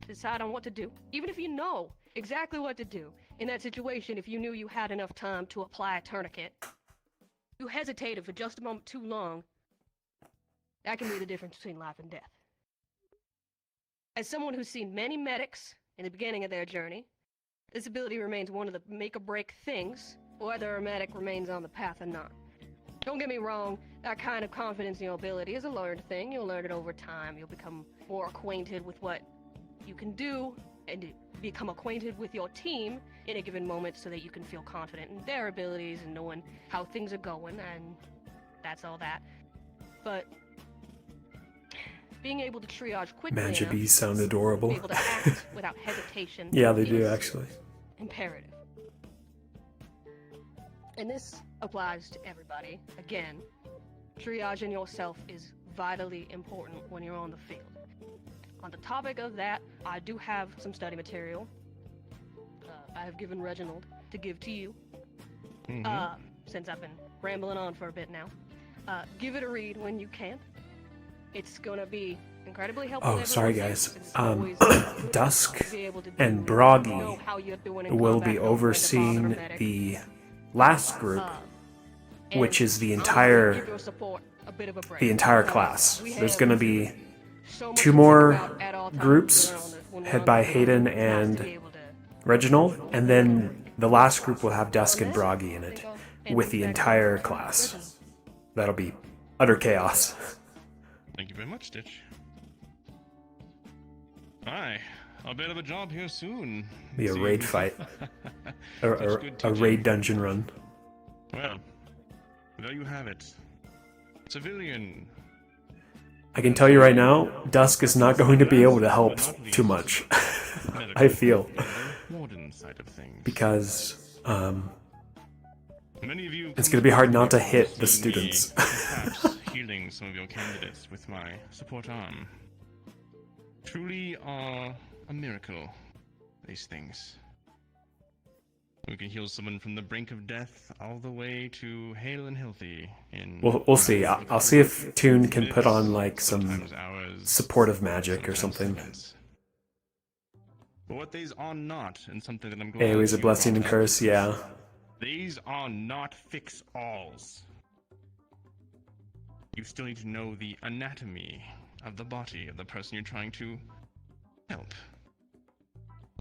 to decide on what to do, even if you know exactly what to do, in that situation, if you knew you had enough time to apply a tourniquet, you hesitated for just a moment too long, that can be the difference between life and death. As someone who's seen many medics in the beginning of their journey, this ability remains one of the make-or-break things, whether a medic remains on the path or not. Don't get me wrong, that kind of confidence in your ability is a learned thing. You'll learn it over time. You'll become more acquainted with what you can do and become acquainted with your team in a given moment so that you can feel confident in their abilities and knowing how things are going, and that's all that. But being able to triage quickly Magic enough, bees sound adorable. be able to act without hesitation. Yeah, they do is actually. imperative. And this applies to everybody. Again, triaging yourself is vitally important when you're on the field. On the topic of that, I do have some study material I have given Reginald to give to you. Since I've been rambling on for a bit now. Give it a read when you can. It's gonna be incredibly helpful. Oh, sorry guys. Dusk and Broggy will be overseeing the last group, which is the entire class. There's gonna be 2 more groups, head by Hayden and Reginald, and then the last group will have Dusk and Broggy in it, with the entire class. That'll be utter chaos. Thank you very much, Stitch. Aye, I'll be out of a job here soon. Be a raid fight. or a raid dungeon run. Well, there you have it. Civilian. I can tell you right now, Dusk is not going to be able to help too much. I feel. Warden side of things. Because, many of you it's going to be hard not to hit the students. Perhaps healing some of your candidates with my support arm. Truly are a miracle, these things. We can heal someone from the brink of death all the way to hale and healthy. We'll see. I'll see if Toon can put on like some supportive magic or something. But what these are not, and something that I'm going Always a to blessing and brought up, curse, yeah. these are not fix-alls. You still need to know the anatomy of the body of the person you're trying to help.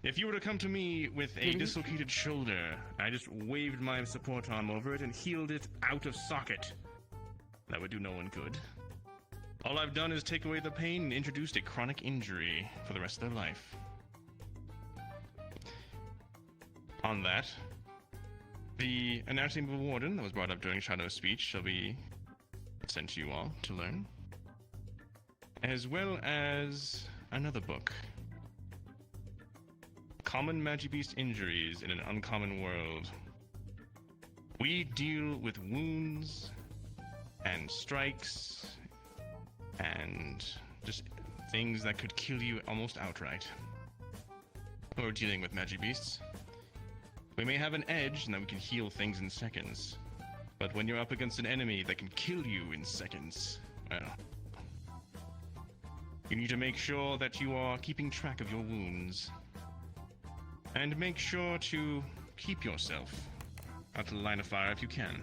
If you were to come to me with a dislocated shoulder, I just waved my support arm over it and healed it out of socket. That would do no one good. All I've done is take away the pain and introduced a chronic injury for the rest of their life. On that, the anatomy of a warden that was brought up during Shadow's speech shall be sent to you all to learn, as well as another book, Common Magibeast Injuries in an Uncommon World. We deal with wounds and strikes and just things that could kill you almost outright. We're dealing with Magibeasts. We may have an edge in that we can heal things in seconds, but when you're up against an enemy that can kill you in seconds, well, you need to make sure that you are keeping track of your wounds. And make sure to keep yourself out of the line of fire if you can.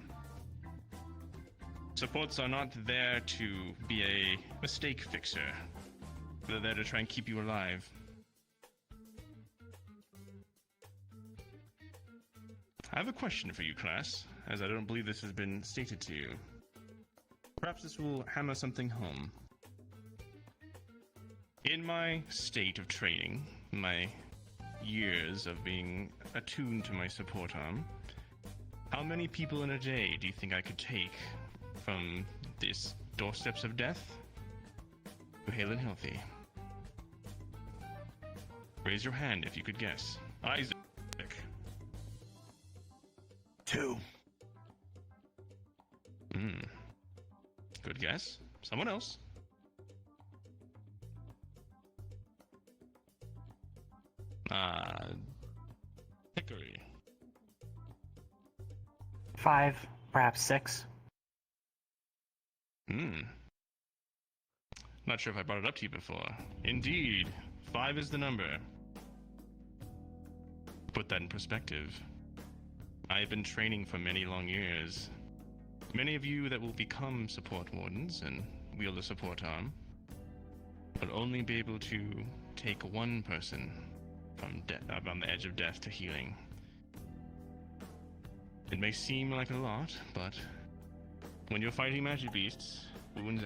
Supports are not there to be a mistake fixer. They're there to try and keep you alive. I have a question for you, class, as I don't believe this has been stated to you. Perhaps this will hammer something home. In my state of training, my years of being attuned to my support arm, how many people in a day do you think I could take from these doorsteps of death to hale and healthy? Raise your hand if you could guess. Isaac. 2. Good guess. Someone else. Hickory. 5, perhaps 6. Not sure if I brought it up to you before. Indeed, 5 is the number. Put that in perspective. I have been training for many long years. Many of you that will become support wardens and wield a support arm will only be able to take one person from on the edge of death to healing. It may seem like a lot, but when you're fighting Magibeasts, wounds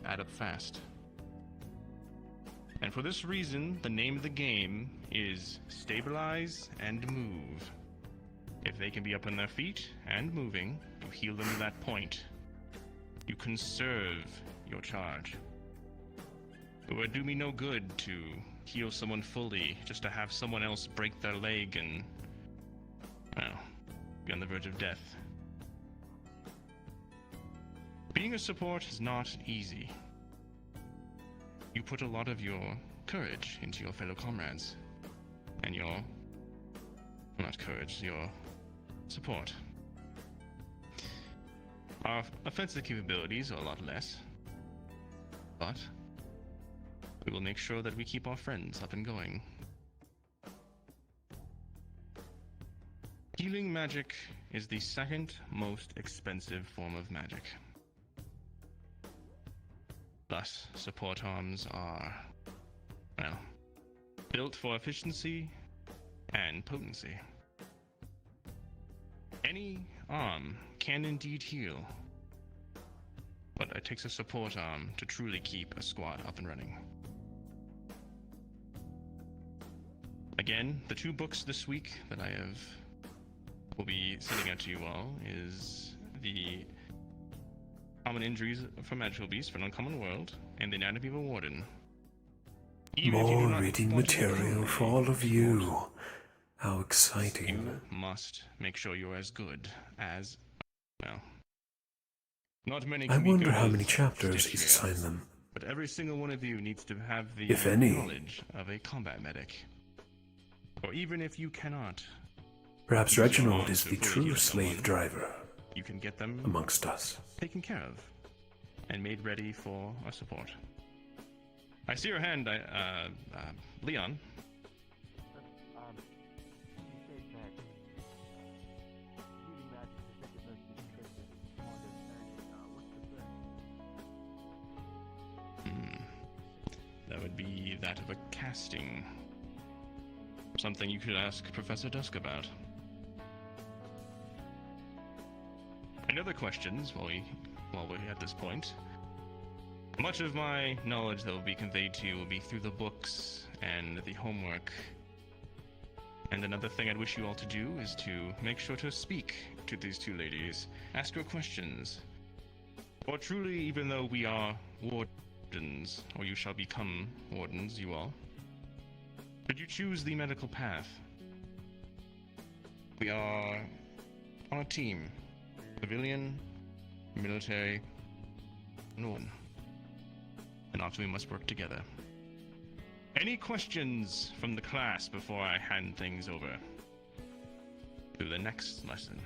add up fast. And for this reason, the name of the game is Stabilize and Move. If they can be up on their feet and moving, you heal them to that point. You conserve your charge. It would do me no good to heal someone fully just to have someone else break their leg and, well, be on the verge of death. Being a support is not easy. You put a lot of your courage into your fellow comrades and your, not courage, your support. Our offensive capabilities are a lot less, but we will make sure that we keep our friends up and going. Healing magic is the second most expensive form of magic. Thus, support arms are, well, built for efficiency and potency. Any arm can indeed heal, but it takes a support arm to truly keep a squad up and running. Again, the 2 books this week that will be sending out to you all is the Common Injuries from Magical Beasts for an Uncommon World and the Anatomy of a Warden. More reading material for all of you. How exciting. You must make sure you're as good as, well, not many I can be wonder good how as many chapters Stitch he's here, assigned them. but every single one of you needs to have the If any. knowledge of a combat medic. Or even if you cannot, Perhaps use your Reginald arm is to the fully true heal slave someone. driver You can get them amongst us. taken care of and made ready for our support. I see your hand, Leon. that of a casting. Something you could ask Professor Dusk about. Any other questions while we're at this point? Much of my knowledge that will be conveyed to you will be through the books and the homework. And another thing I'd wish you all to do is to make sure to speak to these two ladies. Ask your questions. For truly, even though we are wardens, or you shall become wardens, you all, should you choose the medical path, we are on a team. Civilian, military, no one. And often we must work together. Any questions from the class before I hand things over to the next lesson?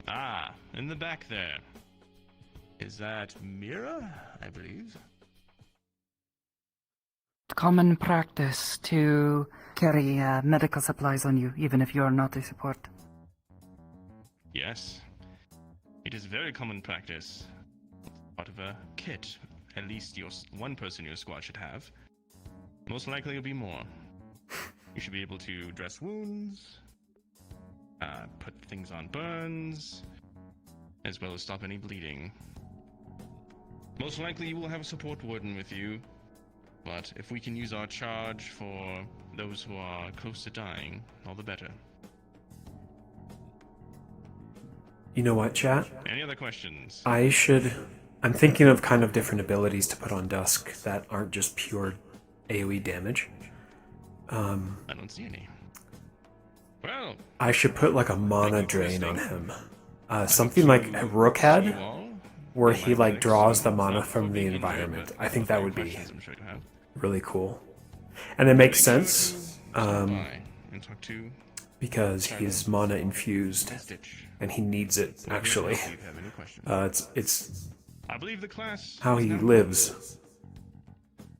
Ah, in the back there. Is that Mira, I believe? Common practice to carry medical supplies on you, even if you are not a support. Yes. It is very common practice. Part of a kit. At least one person in your squad should have. Most likely it'll be more. You should be able to dress wounds, put things on burns, as well as stop any bleeding. Most likely you will have a support warden with you, but if we can use our charge for those who are close to dying, all the better. You know what, chat? Any other questions? I'm thinking of kind of different abilities to put on Dusk that aren't just pure AoE damage. I don't see any. Well, I should put like a mana drain on him. Something like Rook had, where he like draws the mana from the environment. I think that would be really cool. And it makes sense, because he's mana infused, and he needs it, actually. It's I believe the class how he lives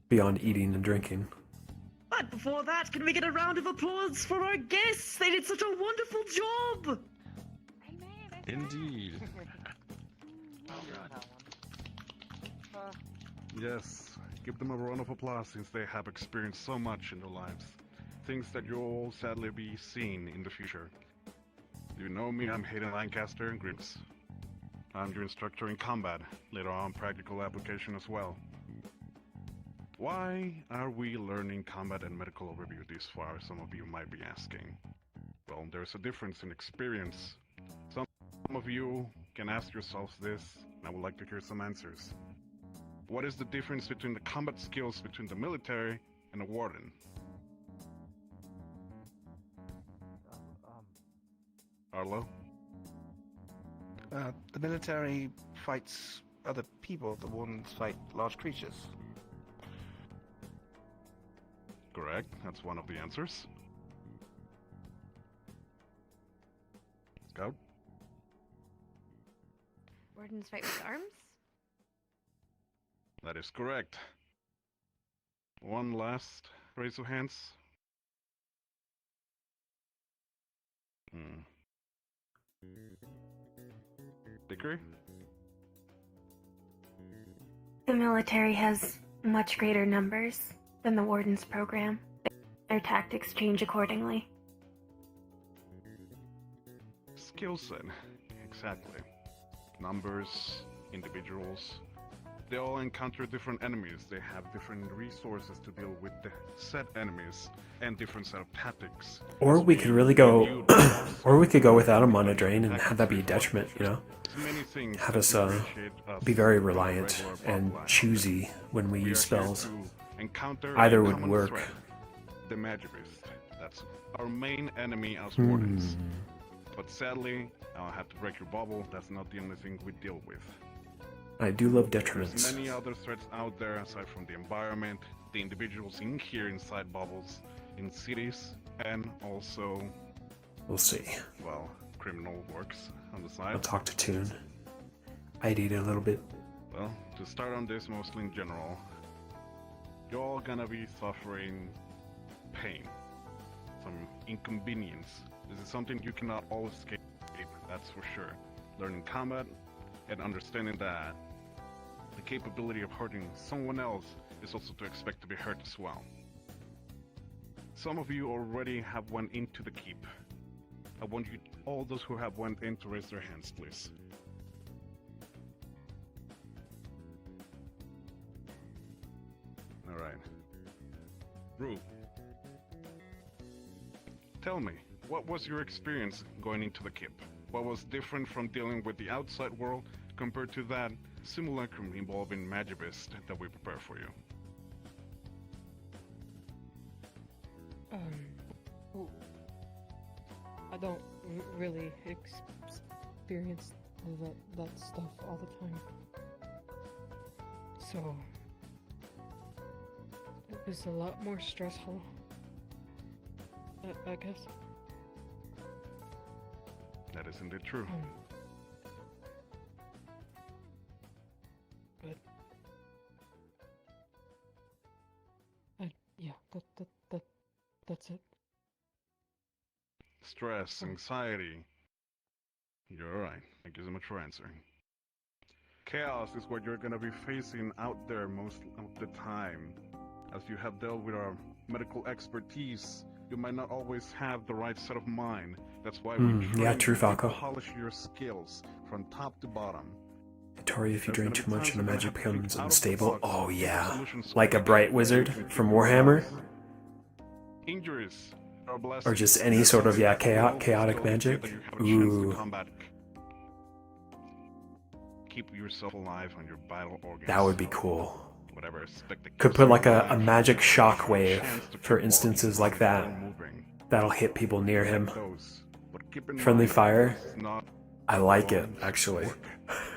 beyond eating and drinking. But before that, can we get a round of applause for our guests? They did such a wonderful job! Indeed. Yes, give them a round of applause since they have experienced so much in their lives. Things that you'll sadly be seeing in the future. You know me, I'm Hayden Lancaster in Grims. I'm your instructor in combat, later on practical application as well. Why are we learning combat and medical overview this far, some of you might be asking? Well, there's a difference in experience. Some of you can ask yourselves this, and I would like to hear some answers. What is the difference between the combat skills between the military and a warden? Arlo? The military fights other people, the wardens fight large creatures. Correct, that's one of the answers. Scout? Wardens fight with arms? That is correct. One last raise of hands. Dickory? The military has much greater numbers than the Warden's program. Their tactics change accordingly. Skill set, exactly. Numbers, individuals. They all encounter different enemies. They have different resources to deal with the set enemies and different set of tactics. Or we could really go, or we could go without a mana drain and have that be a detriment, you know? Have us be very reliant and choosy when we use spells. Either would work. The Magivist. That's our main enemy as wardens. But sadly, I'll have to break your bubble. That's not the only thing we deal with. I do love There's detriments. many other threats out there aside from the environment, the individuals in here inside bubbles, in cities, and also... We'll see. Well, criminal works on the side. I'll talk to Toon. I'd eat it a little bit. Well, to start on this mostly in general, you're all gonna be suffering pain, some inconvenience. This is something you cannot all escape, that's for sure. Learning combat, and understanding that the capability of hurting someone else is also to expect to be hurt as well. Some of you already have went into the keep. I want you, all those who have went in, to raise their hands, please. All right. Rue, tell me, what was your experience going into the keep? What was different from dealing with the outside world compared to that simulacrum involving Magibus that we prepare for you? Well, I don't really experience that stuff all the time. So it was a lot more stressful, I guess. That is indeed true. But yeah, that's it. Stress, anxiety. You're right. Thank you so much for answering. Chaos is what you're gonna be facing out there most of the time. As you have dealt with our medical expertise, you might not always have the right set of mind. That's why we yeah, true, try to Falco. polish your skills from top to bottom. Tori, if you drink too much and the magic becomes unstable, oh yeah, like a bright wizard from Warhammer, Injuries are blessings. or just any sort of chaotic magic. Ooh, keep yourself alive on your vital organs. that would be cool. Whatever Could put like a magic shockwave for instances like that. That'll hit people near him. Friendly fire. I like it, actually.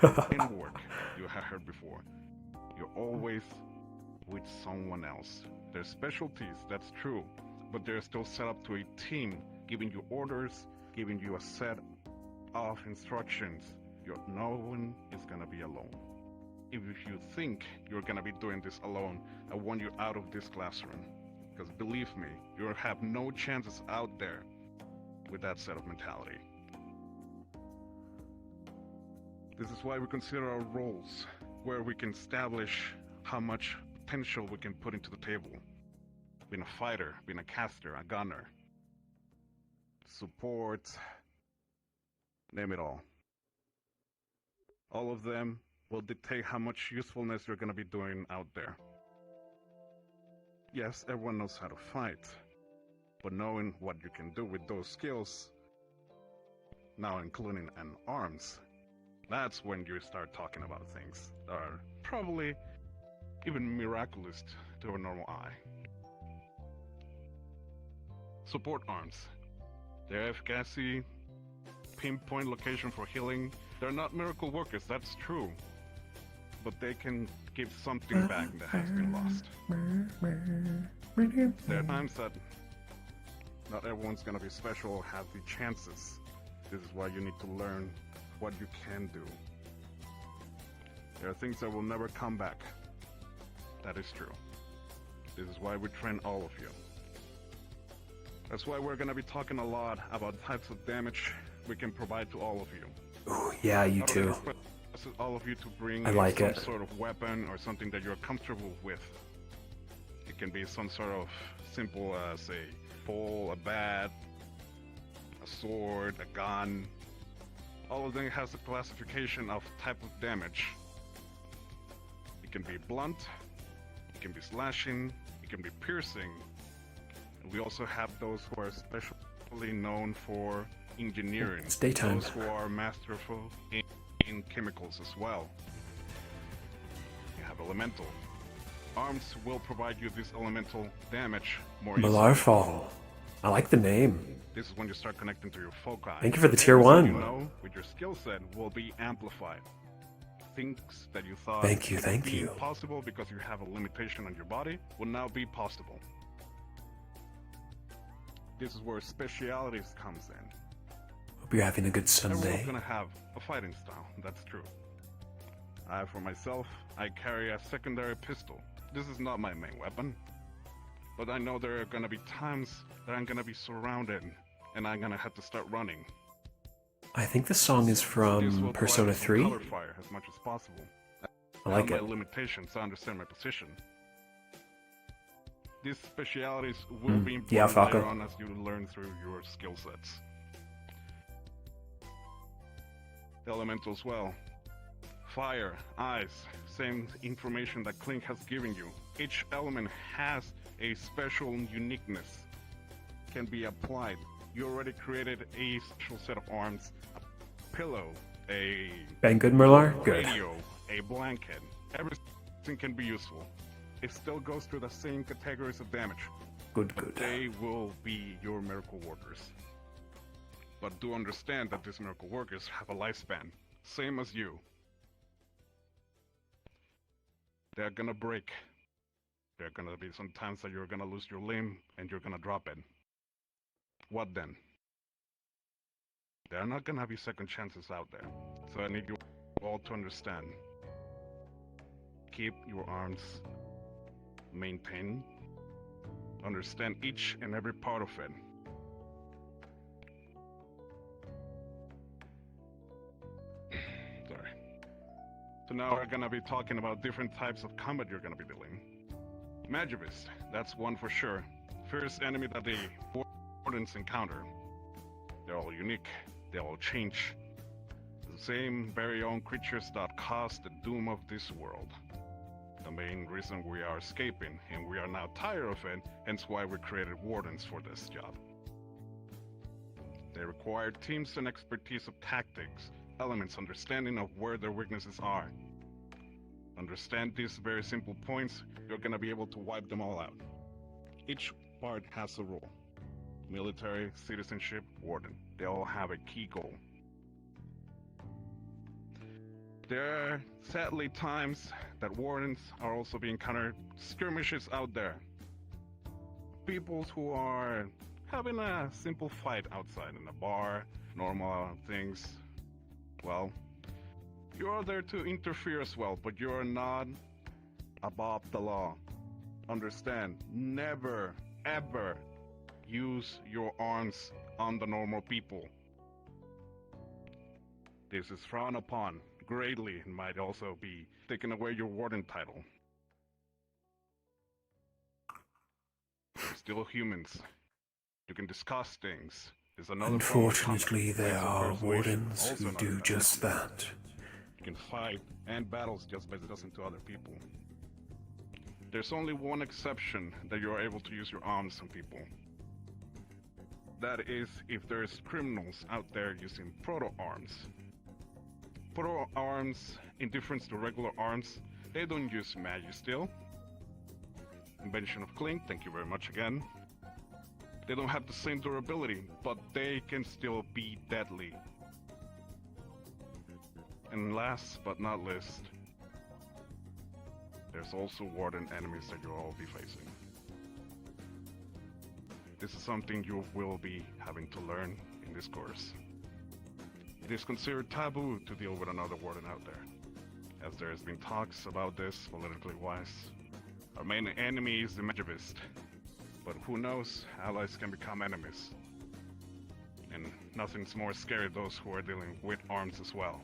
In work, you have heard before. You're always with someone else. There's specialties, that's true, but they're still set up to a team, giving you orders, giving you a set of instructions. No one is gonna be alone. If you think you're gonna be doing this alone, I want you out of this classroom. Because believe me, you have no chances out there with that set of mentality. This is why we consider our roles, where we can establish how much potential we can put into the table. Being a fighter, being a caster, a gunner, support, name it all. All of them will dictate how much usefulness you're going to be doing out there. Yes, everyone knows how to fight, but knowing what you can do with those skills, now including an arms, that's when you start talking about things that are probably even miraculous to a normal eye. Support arms. Their efficacy, pinpoint location for healing. They're not miracle workers, that's true. But they can give something back that has been lost. There are times that not everyone's gonna be special or have the chances. This is why you need to learn what you can do. There are things that will never come back. That is true. This is why we train all of you. That's why we're gonna be talking a lot about types of damage we can provide to all of you. Ooh, yeah, you too. All of you to bring I like some sort of weapon or something that you're comfortable with. It can be some sort of simple, say, pole, a bat, a sword, a gun. All of them has a classification of type of damage. It can be blunt, it can be slashing, it can be piercing. And we also have those who are especially known for engineering. It's daytime. Those who are masterful in chemicals as well. You have elemental. Arms will provide you this elemental damage more easily. Malarfall. I like the name. This is when you start connecting to your foci. Thank you for the tier Everything 1. You know, with your skill set will be amplified. Things that you thought Thank you. possible because you have a limitation on your body will now be possible. This is where specialities comes in. Hope you're having a good Sunday. Everyone's gonna have a fighting style, that's true. For myself, I carry a secondary pistol. This is not my main weapon, but I know there are gonna be times that I'm gonna be surrounded and I'm gonna have to start running. I think the song is This from will Persona provide some 3. color fire as much as possible. I like my it. limitations, I understand my position. These specialities will be Yeah, important later Falco. on as you learn through your skill sets. Elementals, well. Fire, ice, same information that Clink has given you. Each element has a special uniqueness, can be applied. You already created a special set of arms, a pillow, a Been good, Merlar? Good. radio, a blanket. Everything can be useful. It still goes through the same categories of damage. Good. They will be your miracle workers. But do understand that these miracle workers have a lifespan, same as you. They're gonna break. There are gonna be some times that you're gonna lose your limb and you're gonna drop it. What then? There are not gonna be second chances out there. So I need you all to understand. Keep your arms maintained. Understand each and every part of it. Sorry. So now we're gonna be talking about different types of combat you're gonna be dealing. Magivist, that's one for sure. First enemy that the Wardens encounter. They're all unique, they all change. The same very own creatures that cause the doom of this world. The main reason we are escaping, and we are now tired of it, hence why we created Wardens for this job. They require teams and expertise of tactics, elements, understanding of where their weaknesses are. Understand these very simple points, you're gonna be able to wipe them all out. Each part has a role. Military, citizenship, warden. They all have a key goal. There are sadly times that wardens are also being encountered skirmishes out there. People who are having a simple fight outside in a bar, normal things. Well, you are there to interfere as well, but you are not above the law. Understand, never, ever use your arms on the normal people. This is frowned upon greatly and might also be taking away your warden title. They're still humans. You can discuss things. There's another form of combat. Unfortunately, there Ways of are persuasion, wardens also who another do method. just that. You can fight and battles just by listening to other people. There's only one exception that you are able to use your arms on people. That is if there's criminals out there using proto-arms. Proto-arms, in difference to regular arms, they don't use magic still. Invention of Clink, thank you very much again. They don't have the same durability, but they can still be deadly. And last but not least, there's also warden enemies that you'll all be facing. This is something you will be having to learn in this course. It is considered taboo to deal with another warden out there, as there has been talks about this politically wise. Our main enemy is the Magivist, but who knows, allies can become enemies. And nothing's more scary than those who are dealing with arms as well.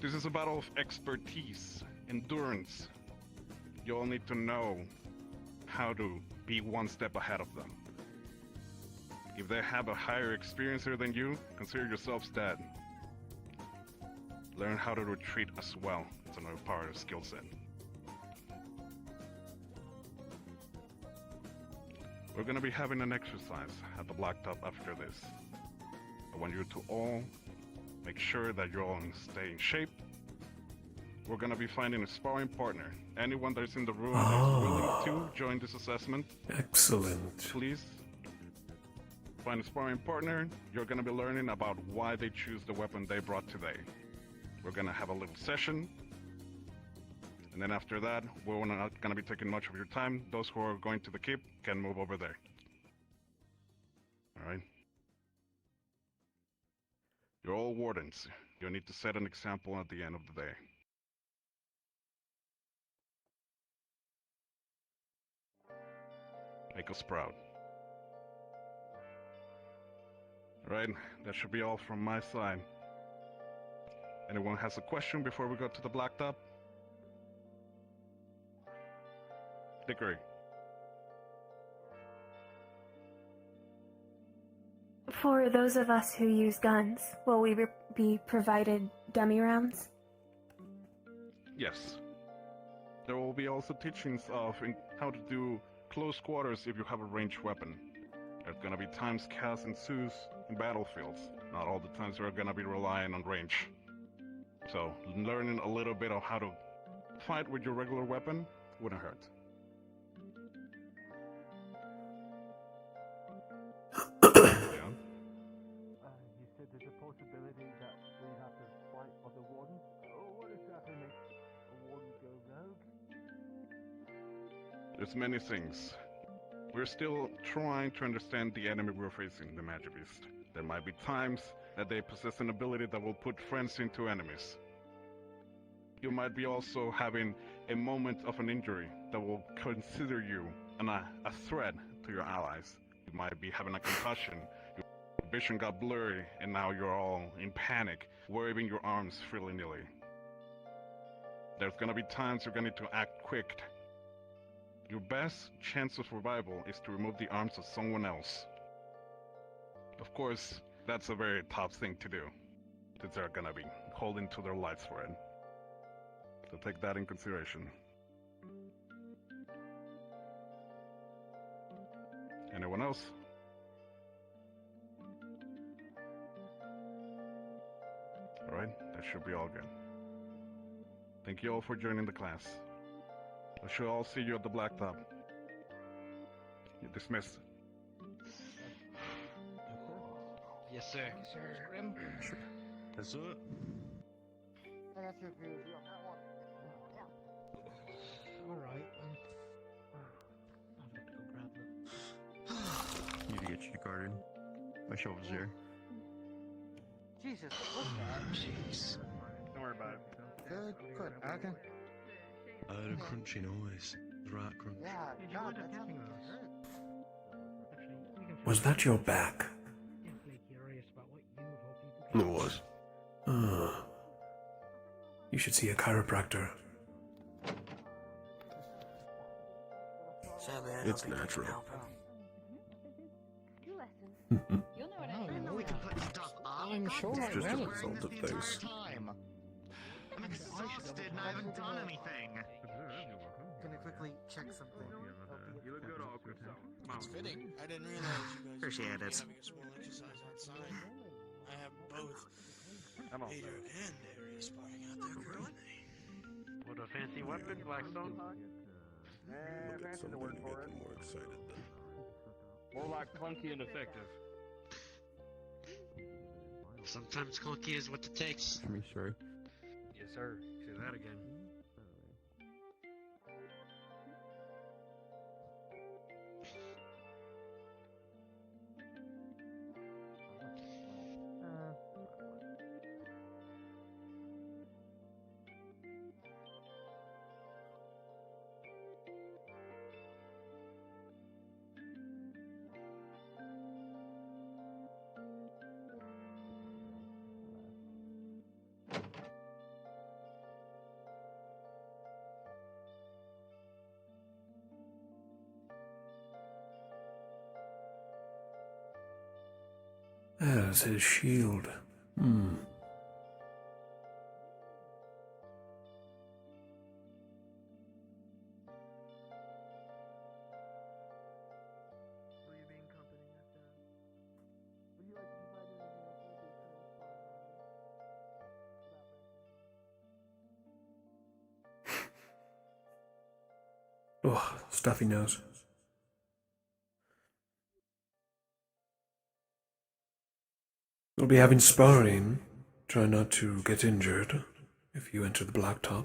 This is a battle of expertise, endurance. You all need to know how to be one step ahead of them. If they have a higher experience than you, consider yourselves dead. Learn how to retreat as well. It's another part of skill set. We're gonna be having an exercise at the blacktop after this. I want you to all make sure that you're all stay in shape. We're gonna be finding a sparring partner. Anyone that is in the room that is willing to join this assessment, Excellent. please find a sparring partner. You're gonna be learning about why they choose the weapon they brought today. We're gonna have a little session, and then after that, we're not gonna be taking much of your time. Those who are going to the keep can move over there. All right. You're all wardens. You need to set an example at the end of the day. Make us proud. Right, that should be all from my side. Anyone has a question before we go to the blacktop? Dickory. For those of us who use guns, will we be provided dummy rounds? Yes. There will be also teachings of how to do close quarters if you have a ranged weapon. There's gonna be times chaos ensues in battlefields. Not all the times we're gonna be relying on range. So, learning a little bit of how to fight with your regular weapon wouldn't hurt. Yeah. You said there's a possibility that we have to fight other wardens. Oh, what exactly makes a warden go rogue? There's many things. We're still trying to understand the enemy we're facing, the Magic Beast. There might be times that they possess an ability that will put friends into enemies. You might be also having a moment of an injury that will consider you a threat to your allies. You might be having a concussion, your vision got blurry, and now you're all in panic, waving your arms willy-nilly. There's gonna be times you're gonna need to act quick. Your best chance of survival is to remove the arms of someone else. Of course, that's a very tough thing to do, since they're gonna be holding to their lives for it. So take that in consideration. Anyone else? Alright, that should be all good. Thank you all for joining the class. I shall all see you at the blacktop. You're dismissed. Yes, sir. Yes, sir. Grim. Sure. That's it. I have to agree with you on that one. Alright. I'm gonna go grab them. Need to get you guarded. My shovel's there. Jesus, what's that? Jeez. Don't worry about it. Good. Okay. I heard a crunchy noise. Rat crunch. Yeah, Did you God, end up that's getting hurt. those? Actually, we can Was that your back? definitely curious about what you of all people It was. You should see a chiropractor. It's natural. You'll know what I mean. We can put stuff up. I'm sure It's I just a will. result of things. Time. I'm exhausted and I haven't done anything. Gonna quickly check something. You look good, Awkward. It's fitting. I didn't realize you guys Appreciate were it. having a small exercise outside. I have both Peter and Aries sparring out there currently. What a fancy weapon, Blackstone. Fancy's the word for it. More excited than. More like clunky and effective. Sometimes clunky is what it takes. Me, sorry. Yes, sir. Say that again. There's his shield. Oh, stuffy nose. We'll be having sparring. Try not to get injured if you enter the blacktop.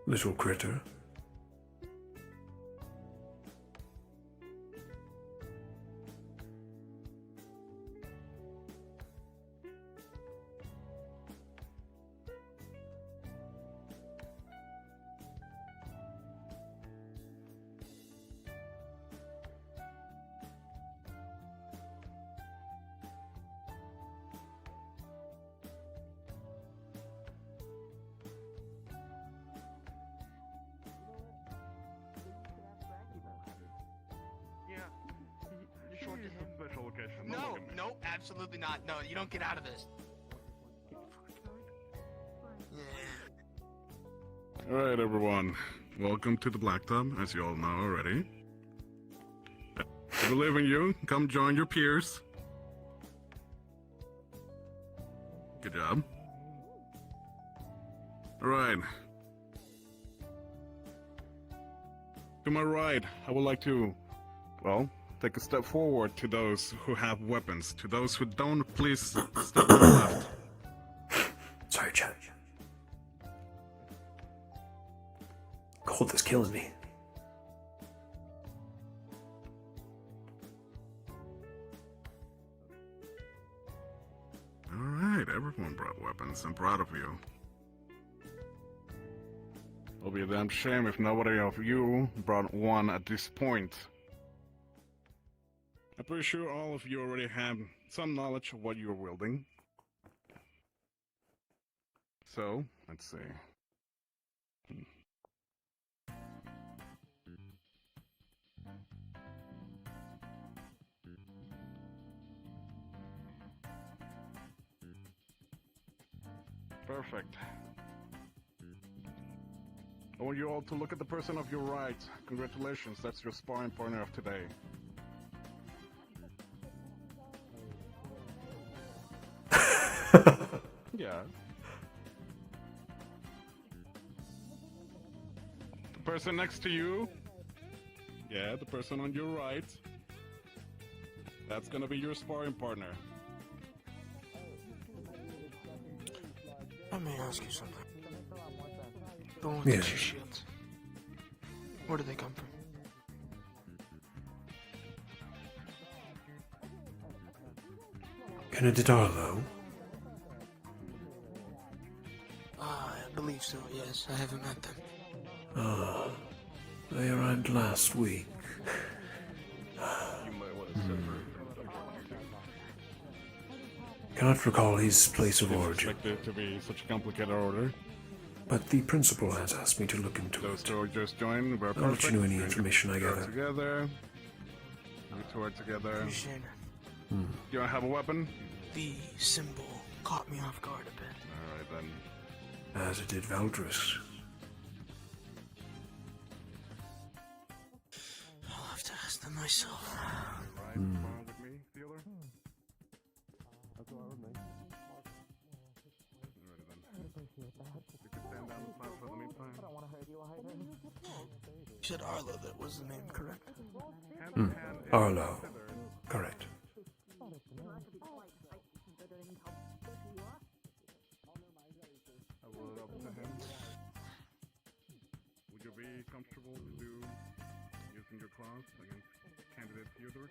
Little critter. official location. Don't No, look at me. no, absolutely not. No, you don't get out of this. Alright, everyone. Welcome to the Blacktop, as you all know already. I believe in you. Come join your peers. Good job. Alright. To my right, I would like to, well, take a step forward to those who have weapons. To those who don't, please step to the left. Sorry, Chad. Cold is killing me. Alright, everyone brought weapons. I'm proud of you. It'll be a damn shame if nobody of you brought one at this point. I'm pretty sure all of you already have some knowledge of what you're wielding. So, let's see. Perfect. I want you all to look at the person of your right. Congratulations, that's your sparring partner of today. Yeah. The person next to you. Yeah, the person on your right. That's gonna be your sparring partner. Let me ask you something. The one with Yeah. the two shields. Where do they come from? Canadidarlo? I believe so, yes. I haven't met them. Ah, they arrived last week. Cannot recall his place of origin, Expect it to be such a complicated order. but the principal has asked me to look into Those it. two just joined. We're I'll let you know any perfect. information I We're gather. together. We two are together. Appreciate it. You have a weapon? The symbol caught me off guard a bit. Alright then. As it did Valdris. I'll have to ask them myself. Right, along with me, Theodore? That's all right with me. Alright then. You can stand down the side for the meantime. I don't want to hurt you either. You said Arlo, that was the name, correct? Arlo. Correct. I will it up to him. Would you be comfortable to do using your claws against candidate Theodore?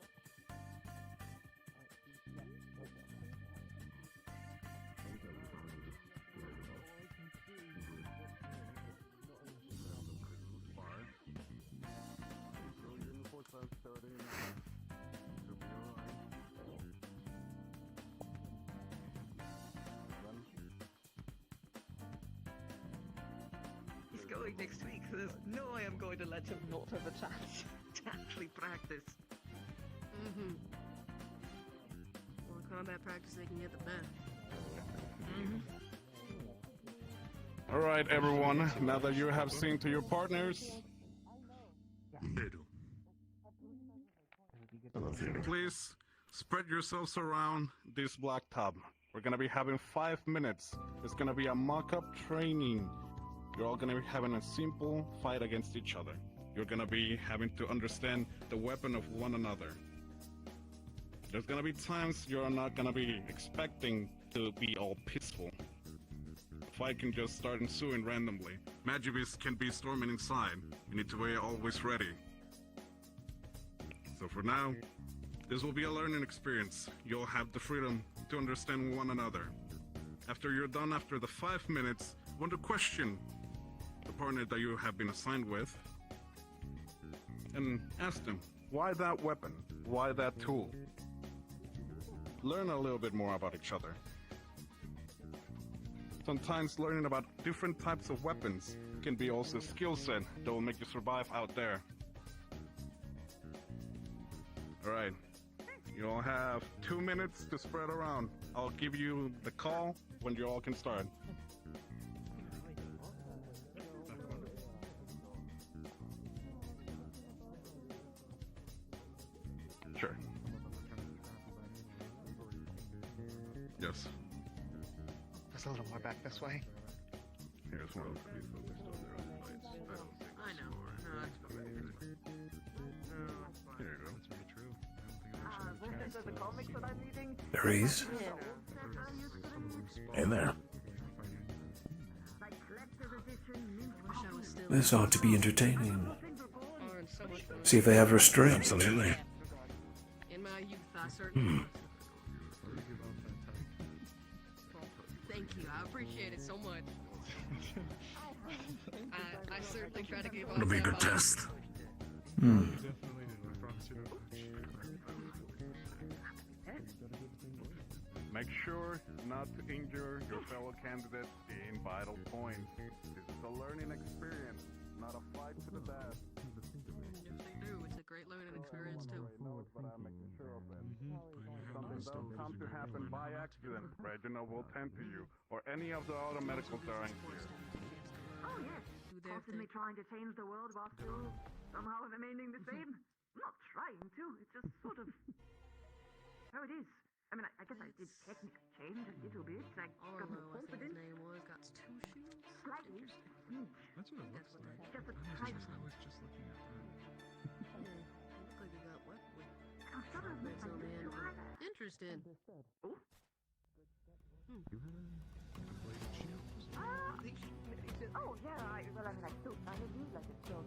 He's going next week. There's no way I'm going to let him not have a chance to actually practice. Mm-hmm. More combat practice they can get, the better. Alright, everyone. Now that you have seen to your partners, please spread yourselves around this blacktop. We're gonna be having 5 minutes. It's gonna be a mock-up training. You're all gonna be having a simple fight against each other. You're gonna be having to understand the weapon of one another. There's gonna be times you're not gonna be expecting to be all peaceful. The fight can just start ensuing randomly. Magibis can be storming inside. You need to be always ready. So for now, this will be a learning experience. You'll have the freedom to understand one another. After you're done after the 5 minutes, I want to question the partner that you have been assigned with and ask them, why that weapon? Why that tool? Learn a little bit more about each other. Sometimes learning about different types of weapons can be also a skill set that will make you survive out there. Alright, You'll have 2 minutes to spread around. I'll give you the call when you all can start. Sure. Yes. Just a little more back this way. Here's one of these folks still there on lights. I know. No, that's fine. Here you go. That's very true. There's a comics that I'm reading. There he is. Hey there. This ought to be entertaining. See if they have restraint. Absolutely. In my youth, I certainly. Thank you. I appreciate it so much. I certainly try to give. It'll be a good test. Make sure not to injure your fellow candidates in vital points. This is a learning experience, not a fight to the death. Yes, they do. It's a great learning experience too. But I'm making sure of it. Something does come to happen by accident. Reginald will tend to you, or any of the other medicals that are in here. Oh yes, constantly trying to change the world while still somehow remaining the same. I'm not trying to, it's just sort of how it is. I mean, I guess I did technically change a little bit. I got more confident. His name was got 2 shoes. Slightly. That's what it looks like. Just a I tiny. was just looking at that. Look like he got wet with. I'm sort of That's like so this man. either. Interesting. Oh. Oh yeah, well I mean I still kind of use like it so.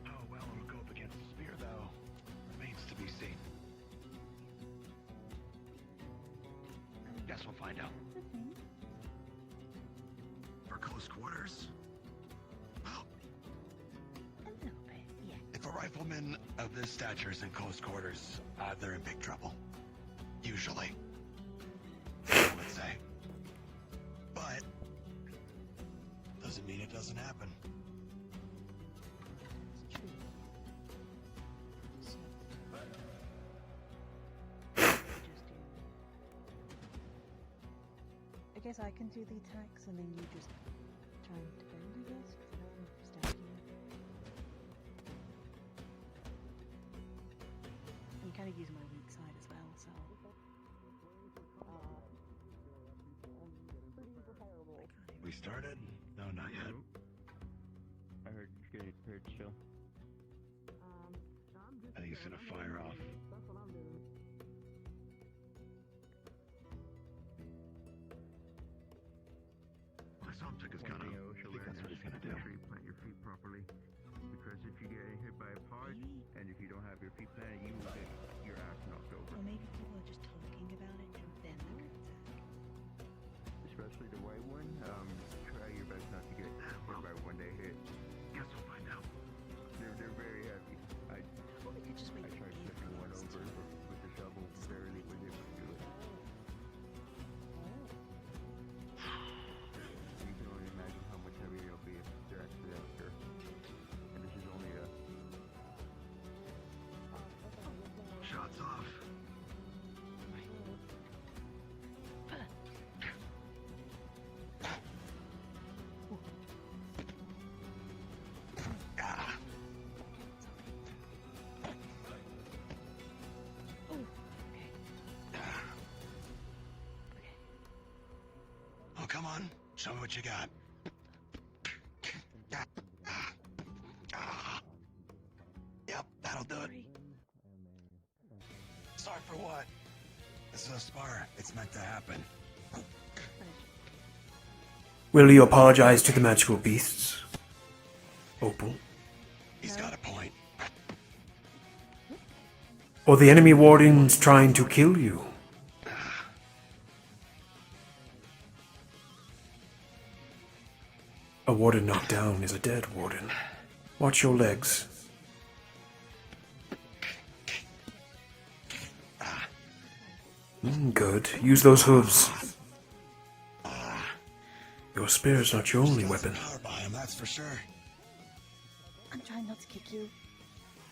How well it'll go up against the spear, though, remains to be seen. Guess we'll find out. For close quarters? Well, A little bit, yeah. if a rifleman of this stature is in close quarters, they're in big trouble. Usually. I would say. But doesn't mean it doesn't happen. I guess I can do the attacks and then you just try and defend, I guess, because I don't want to stab you. I'm kind of using my weak side as well, so. We started? No, not yet. I heard you're getting prepared to chill. I think he's gonna fire off. I saw him took his gun out. I think that's what he's gonna do. Make sure you plant your feet properly. Because if you get hit by a part, and if you don't have your feet planted, you will get your ass knocked over. Or maybe people are just talking about it and then they're gonna attack. Especially the white one. Try your best not to get hit by when they hit. Guess we'll find out. They're very heavy. I tried flipping one over with the shovel. Barely was able to do it. You can only imagine how much heavier it'll be if they're actually out there. And this is only a... Shots off. Ah. Oh, come on. Show me what you got. Yep, that'll do it. Sorry for what? This is a spar. It's meant to happen. Will you apologize to the magical beasts? Opal? He's got a point. Or the enemy wardens trying to kill you? A warden knocked down is a dead warden. Watch your legs. Good. Use those hooves. Your spear's not your only weapon. Power by him, that's for sure. I'm trying not to kick you.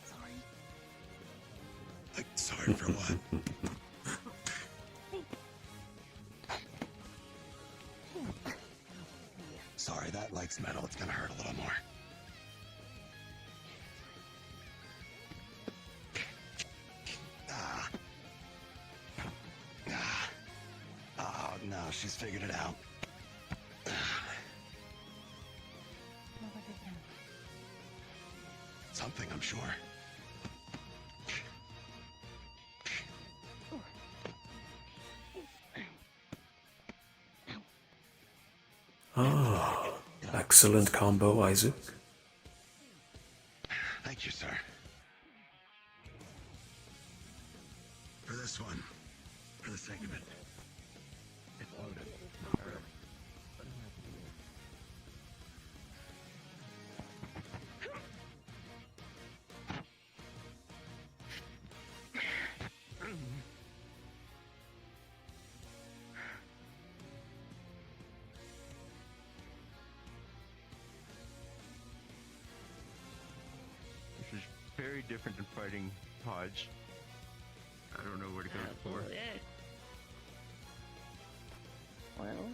Sorry. Like, sorry for what? Sorry, that likes metal. It's gonna hurt a little more. Oh, no, she's figured it out. Something, I'm sure. Ah, excellent combo, Isaac. Thank you, sir. For this one, for the sake of it. It's loaded. This is very different than fighting Hodge. I don't know where to go for. Well,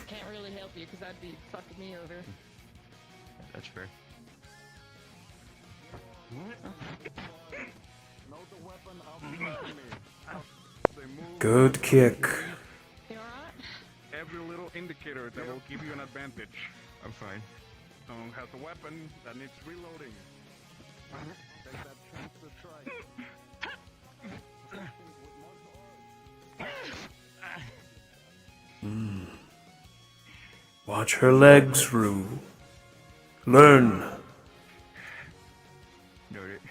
can't really help you because that'd be fucking me over. That's fair. Good kick. Every little indicator that will give you an advantage. I'm fine. Someone has a weapon that needs reloading. Take that chance to try. Watch her legs, Rue. Learn. Noted.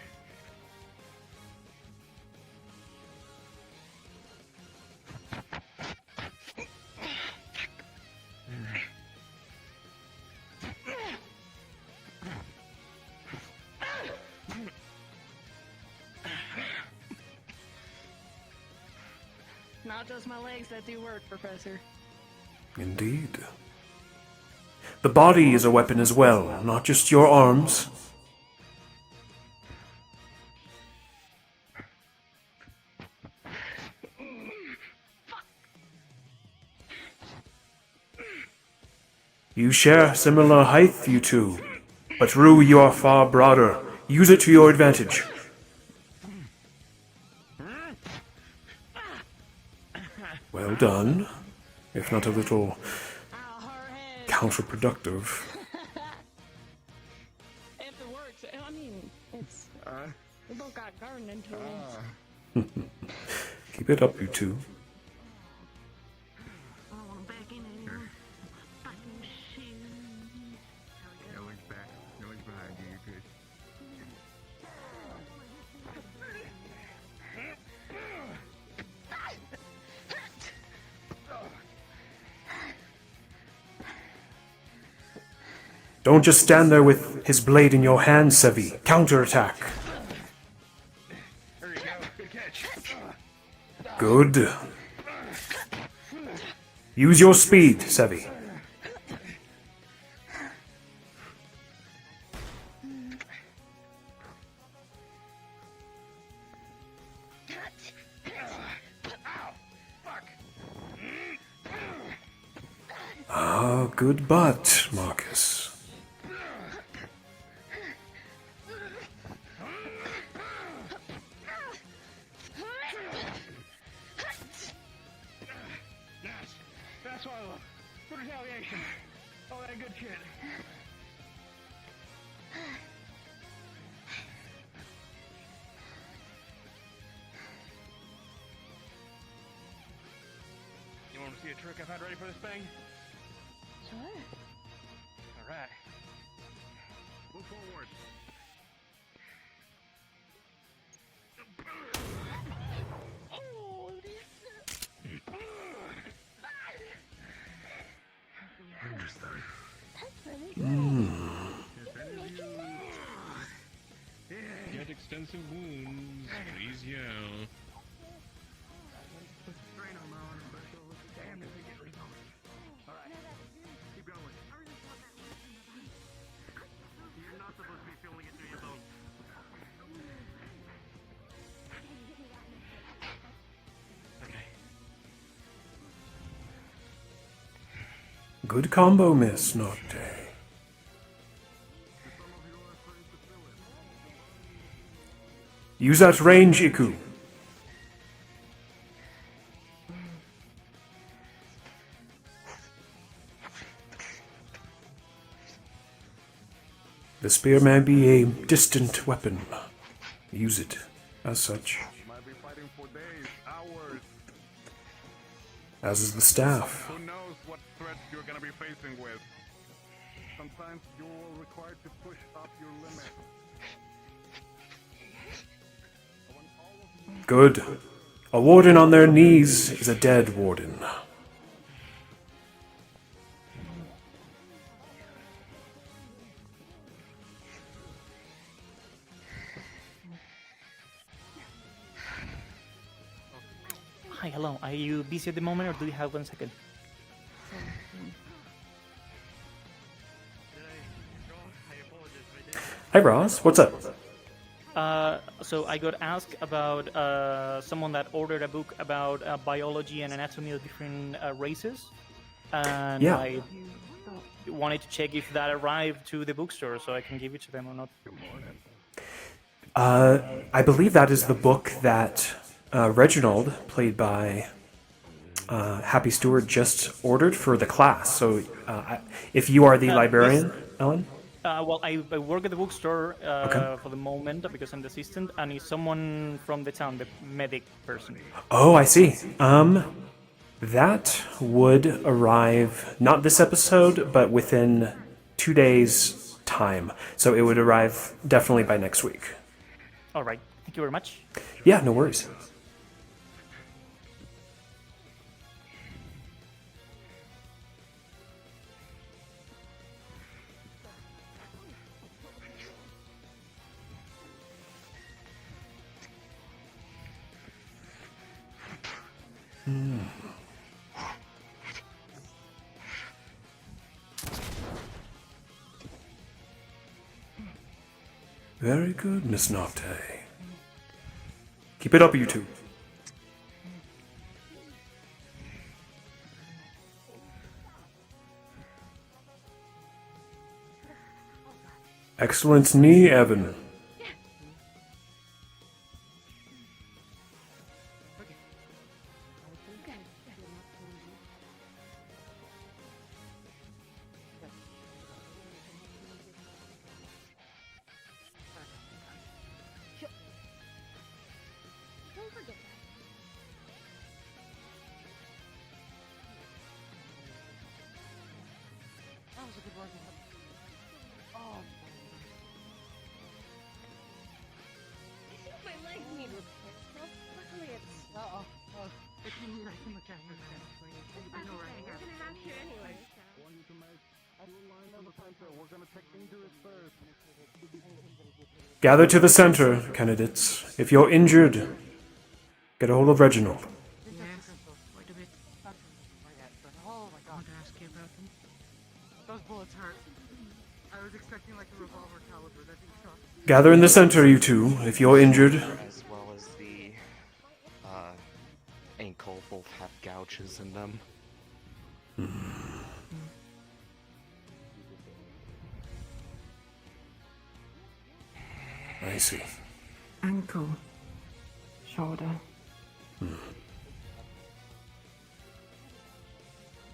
Not just my legs that do work, Professor. Indeed. The body is a weapon as well, not just your arms. You share similar height, you two. But Rue, you are far broader. Use it to your advantage. Well done. If not a little counterproductive. If it works, I mean, it's... we both got gardening tools. Keep it up, you two. No one's back. No one's behind you. You're good. Don't just stand there with his blade in your hand, Sevi. Counterattack. There you go. Good catch. Good. Use your speed, Sevi. Ah, good butt, Marcus. That's what I love. For retaliation. All that good shit. You want to see a trick I've had ready for this thing? Sure. Alright. Move forward. Holy extensive wounds, please yell. Alright, keep going. You're not supposed to be feeling it through your bones. Okay. Good combo, Miss Nocte. Use that range, Iku. The spear may be a distant weapon. Use it as such. Might be fighting for days, hours. As is the staff. Who knows what threats you're gonna be facing with. Sometimes you will require to push up your limit. Good. A warden on their knees is a dead warden. Hi, hello. Are you busy at the moment, or do you have 1 second? Hi, Ross. What's up? So I got asked about someone that ordered a book about biology and anatomy of different races, and Yeah. I wanted to check if that arrived to the bookstore so I can give it to them or not. I believe that is the book that Reginald, played by Happy Stewart, just ordered for the class. So if you are the librarian, Ellen? Well, I work at the bookstore Okay. for the moment because I'm the assistant, and it's someone from the town, the medic person. Oh, I see. That would arrive, not this episode, but within 2 days' time. So it would arrive definitely by next week. All right. Thank you very much. Yeah, no worries. Very good, Miss Nocte. Keep it up, you two. Excellent knee, Evan. Don't forget that. That was a good working one. Oh. I think my legs need repair. Well, luckily it's. Uh-oh. If you need, I can look at your hands for you. I know where I We're gonna have to anyway. Gather to the center, candidates. If you're injured, get a hold of Reginald. Yes. Wait a bit. Oh my god. I want to ask you about them. Those bullets hurt. I was expecting like a revolver caliber. That thing shot. Gather in the center, you two, if you're injured. As well as the ankle both have gouges in them. I see. Ankle. Shoulder.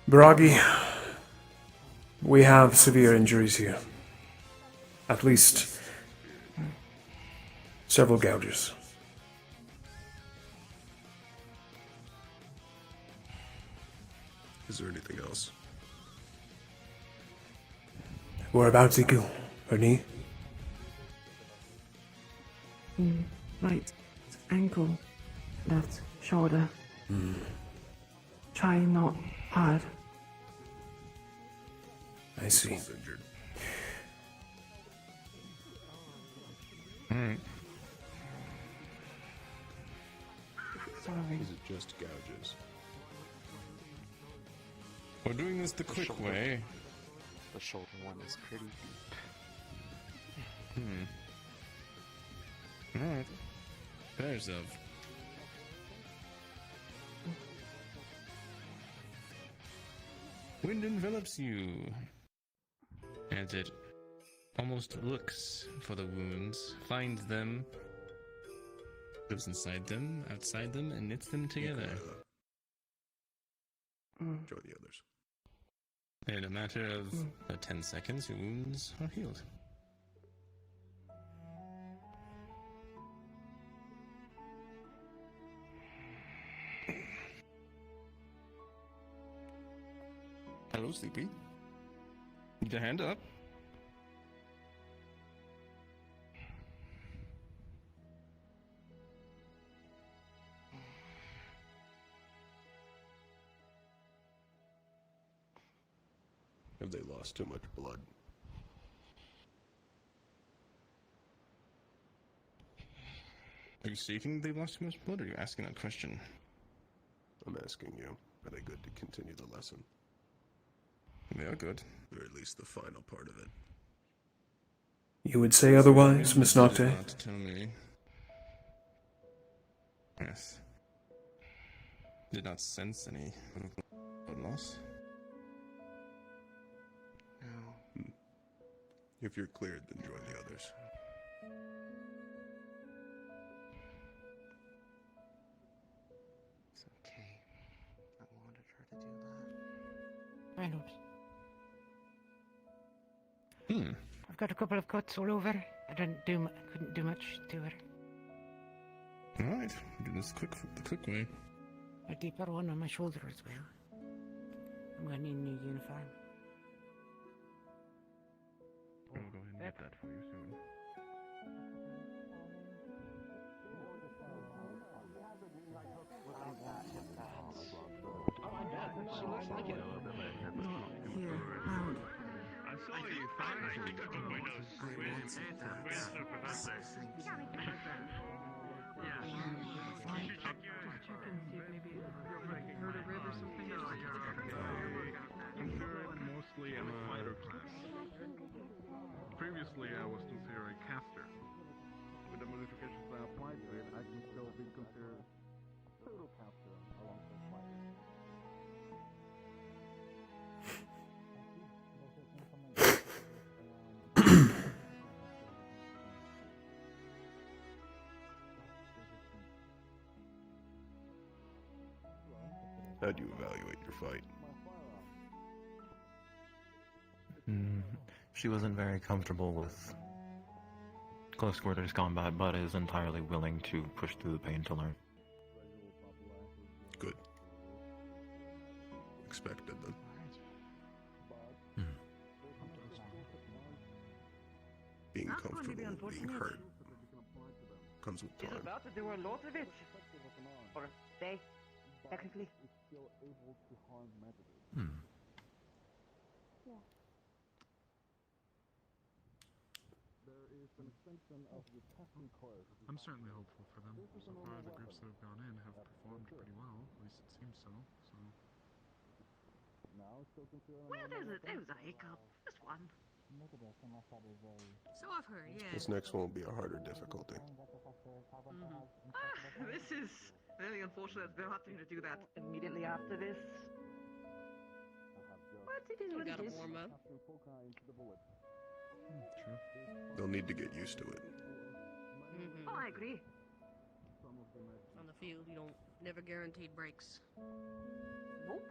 Bragi, we have severe injuries here. At least several gouges. Is there anything else? Whereabouts, Iku? Her knee? Right ankle. Left shoulder. Try not hard. I see. Alright. Is it just gouges? We're doing this the quick shoulder. way. The shoulder one is pretty deep. Alright. Prepare yourself. Wind envelops you as it almost looks for the wounds, finds them, lives inside them, outside them, and knits them together. Join the others. In a matter of 10 seconds, your wounds are healed. Hello, Sleepy. Need a hand up? Have they lost too much blood? Are you stating they've lost too much blood, or are you asking that question? I'm asking you. Are they good to continue the lesson? They are good. Or at least the final part of it. You would say otherwise, Miss You Nocte? did not tell me. Yes. Did not sense any blood loss. No. If you're cleared, then join the others. It's okay. I wanted her to do that. I don't. Hmm. I've got a couple of cuts all over. I couldn't do much to her. Alright, do this the quick way. A deeper one on my shoulder as well. I'm gonna need a new uniform. I'll go ahead and get that for you soon. She looks like it. I saw you finally got the windows. Professor. Yeah. You should check your... Check and see if maybe you've heard a rib or something. I'm sure mostly in a fighter class. Previously, I was considered a caster. With the modifications I applied to it, I can still be considered pseudo caster alongside fighter. How do you evaluate your fight? She wasn't very comfortable with close quarters combat, but is entirely willing to push through the pain to learn. Good. Expected then. Being That's going to be comfortable with being unfortunate. hurt comes with She's time. about to do a lot of it. Or they, technically. I'm certainly hopeful for them. So far, the groups that have gone in have performed pretty well. At least it seems so. Well, there's a hiccup. Just one. So I've heard, yeah. This next one will be a harder difficulty. This is really unfortunate. They'll have to do that immediately after this. But it is what it is. Warm up. True. They'll need to get used to it. Oh, I agree. On the field, you don't never guaranteed breaks. Nope.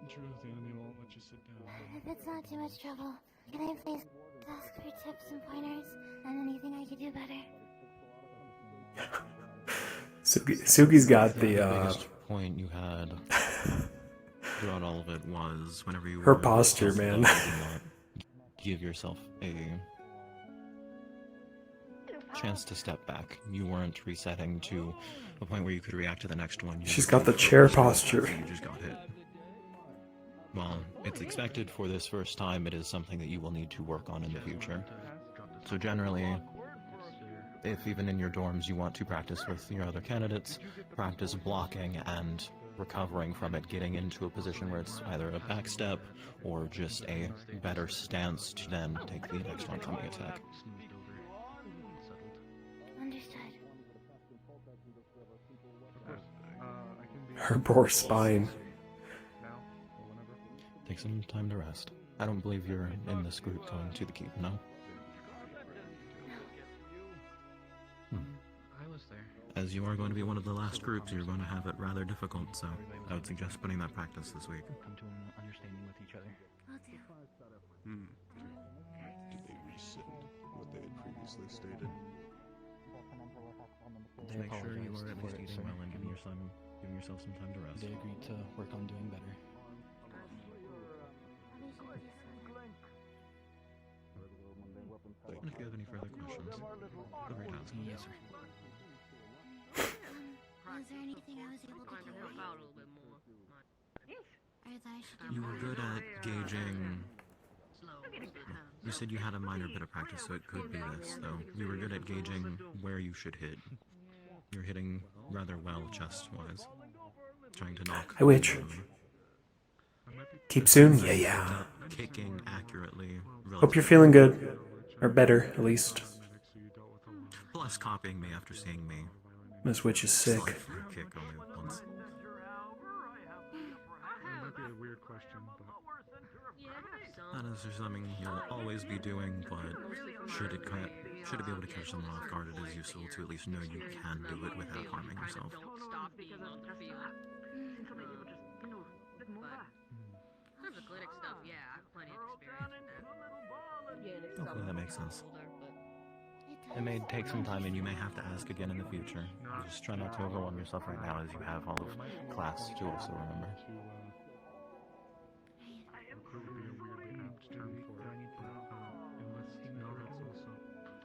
True, the enemy won't let you sit down. If it's not too much trouble, can I please ask for tips and pointers and anything I could do better? Sugi's got the biggest point you had throughout all of it was whenever you her were posture, tossed man. up, you did not give yourself a chance to step back. You weren't resetting to a point where you could react to the next one. You She's were got the just chair focused on posture. You just got hit. Well, it's expected for this first time. It is something that you will need to work on in the future. So generally, if even in your dorms you want to practice with your other candidates, practice blocking and recovering from it, getting into a position where it's either a backstep or just a better stance to then take the next oncoming attack. Understood. Her poor spine. Take some time to rest. I don't believe you're in this group going to the keep, no? I was there. As you are going to be one of the last groups, you're going to have it rather difficult, so I would suggest putting that practice this week. Come to an understanding with each other. Did they rescind what they had previously stated? Make sure you are at least eating well and giving yourself some time to rest. They agreed to work on doing better. And if you have any further questions, feel free to ask. Yes, sir. Was there anything I was able to do? Help out a little bit more. Or that I should do You were more? good at gauging. Slow. You said you had a minor bit of practice, so it could be this, though. You were good at gauging where you should hit. You're hitting rather well chest-wise. Trying to knock. Hi, Witch. Keep soon? Yeah. Kicking accurately. Hope you're feeling good. Or better, at least. Plus copying me after seeing me. This witch is sick. Kick only once. That might be a weird question, but Not necessarily something you'll always be doing, but should it be able to catch someone off guard, it is useful to at least know you can do it without harming yourself. Don't stop being on the field. In terms of clinic stuff, yeah, I have plenty of experience with that. Hopefully that makes sense. It may take some time and you may have to ask again in the future. Just try not to overwhelm yourself right now as you have all of class to also remember.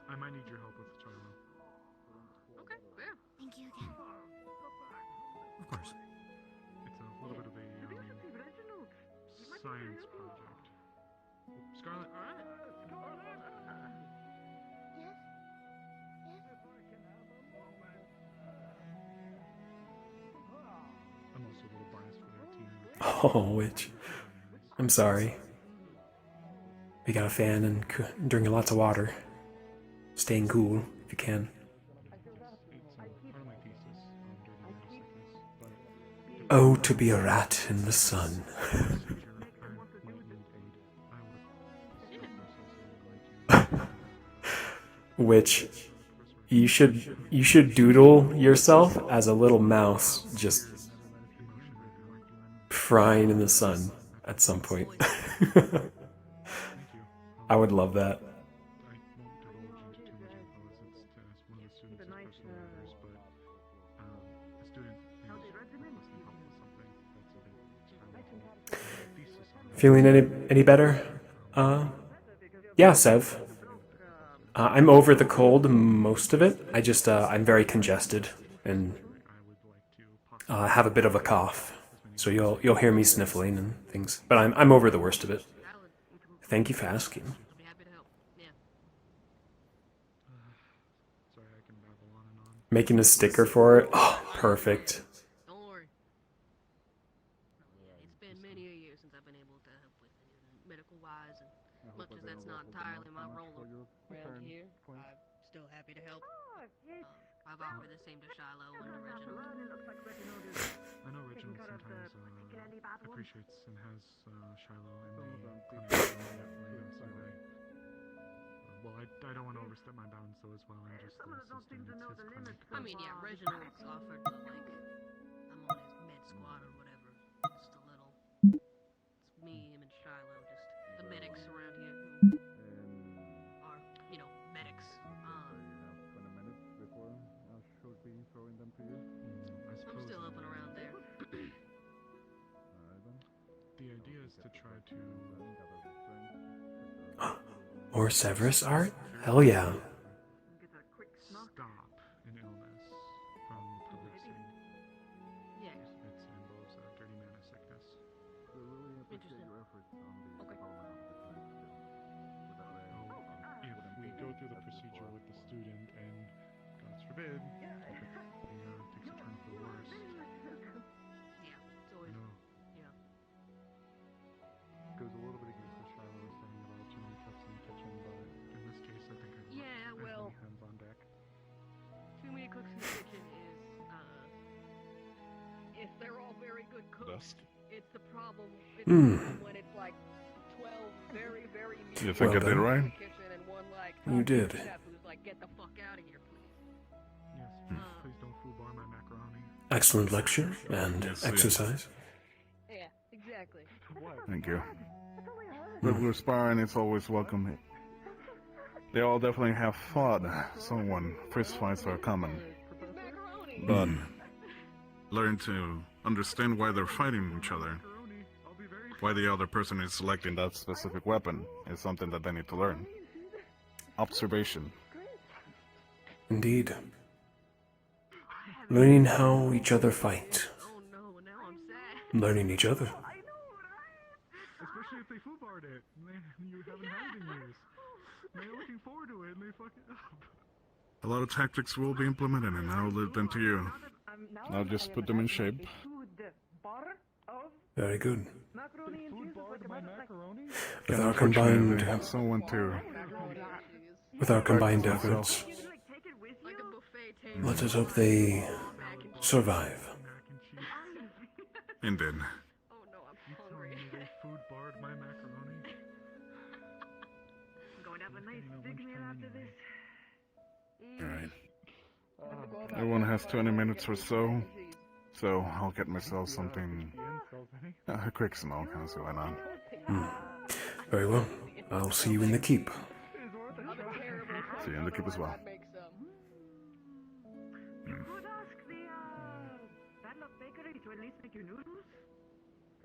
I might need your help with Charlo. Okay, yeah. Thank you again. Of course. It's a little bit of a science project. Scarlet. I'm also a little biased for their team. Oh, Witch. I'm sorry. We got a fan and drinking lots of water. Staying cool, if you can. Oh, to be a rat in the sun. Which you should doodle yourself as a little mouse just frying in the sun at some point. I would love that. Feeling any better? Yeah, Sev. I'm over the cold most of it. I'm very congested and have a bit of a cough, so you'll hear me sniffling and things. But I'm over the worst of it. Thank you for asking. Making a sticker for it. Oh, perfect. Don't worry. It's been many a year since I've been able to help with it, medical-wise, and much as that's not entirely my role around here, I'm still happy to help. I've offered the same to Shiloh and Reginald. I know Reginald sometimes appreciates and has Shiloh in the clinic anyway. Well, I don't want to overstep my bounds though as well and just assist him. It's his clinic. I mean, yeah, Reginald's offered to, like, I'm on his med squad or whatever. Just a little. It's me, him, and Shiloh, just the medics around here. Are, medics. 20 minutes before I should be throwing them to you. I suppose. I'm still up and around there. Alright then. The idea is to try to. Or Severus art? Hell yeah. Stop an illness from progressing. Yeah. It involves dirty mana sickness. We really appreciate your efforts on the development of the clinic. If we go through the procedure with the student and forbid, takes a turn for the worse. Yeah, it's always. Yeah. Goes a little bit against what Shiloh was saying about too many cooks in the kitchen, but in this case, I think I'd Yeah, want well, as many hands on deck. too many cooks in the kitchen is, if they're all very good cooks, Dusk. it's the problem. It's Hmm. the problem when it's like 12 very, very You think I did done. right? in the kitchen and one like You did. chef who's like, get the fuck out of here, please. Yes, please don't foobar my macaroni. Excellent lecture and Yes, exercise. Yeah, exactly. Thank you. Regular sparring, it's always welcome. They all definitely have fought someone. Fist fights are common. But learn to understand why they're fighting each other. Why the other person is selecting that specific weapon is something that they need to learn. Observation. Indeed. Learning how each other fight. Learning each other. Especially if they foobarred it. You haven't had it in years. They're looking forward to it and they fuck it up. A lot of tactics will be implemented and I'll leave them to you. I'll just put them in shape. Very good. With our Unfortunately, combined, I have someone to with our combined practice efforts, myself. Like a buffet table. let us hope they survive. Indeed. Oh no, I'm hungry. They food barred my macaroni. I'm going to have a nice big meal after this. Alright. Everyone has 20 minutes or so, so I'll get myself something. A quick smoke, I'll see why not. Very well. I'll see you in the keep. See you in the keep as well. You could ask the Bad Luck Bakery to at least make your noodles.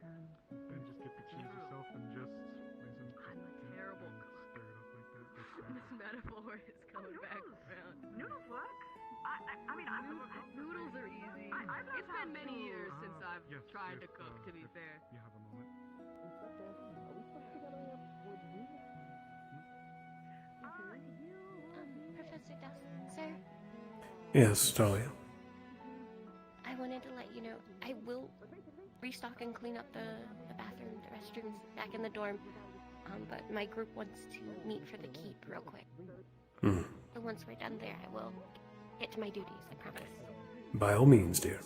Then just get the cheese yourself and just I'm a terrible cook. This metaphor is coming back around. Noodles work. I mean, Noodles are easy. It's been many years since I've tried to cook, to be fair. You have a moment. Professor Dusk, sir, Yes, Talia. I wanted to let you know I will restock and clean up the bathroom, the restrooms back in the dorm. But my group wants to meet for the keep real quick. So once we're done there, I will get to my duties, I promise. By all means, dear.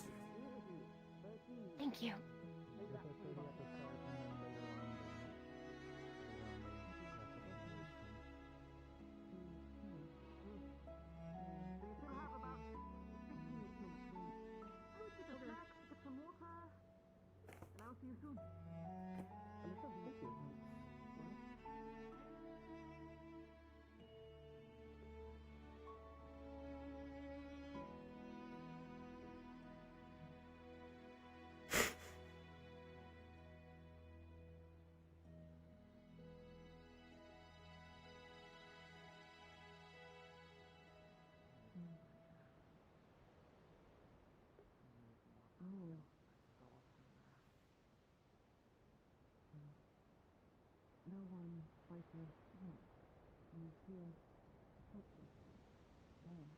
Thank you. I'll see you soon. No one like you. You feel helpless. Alone.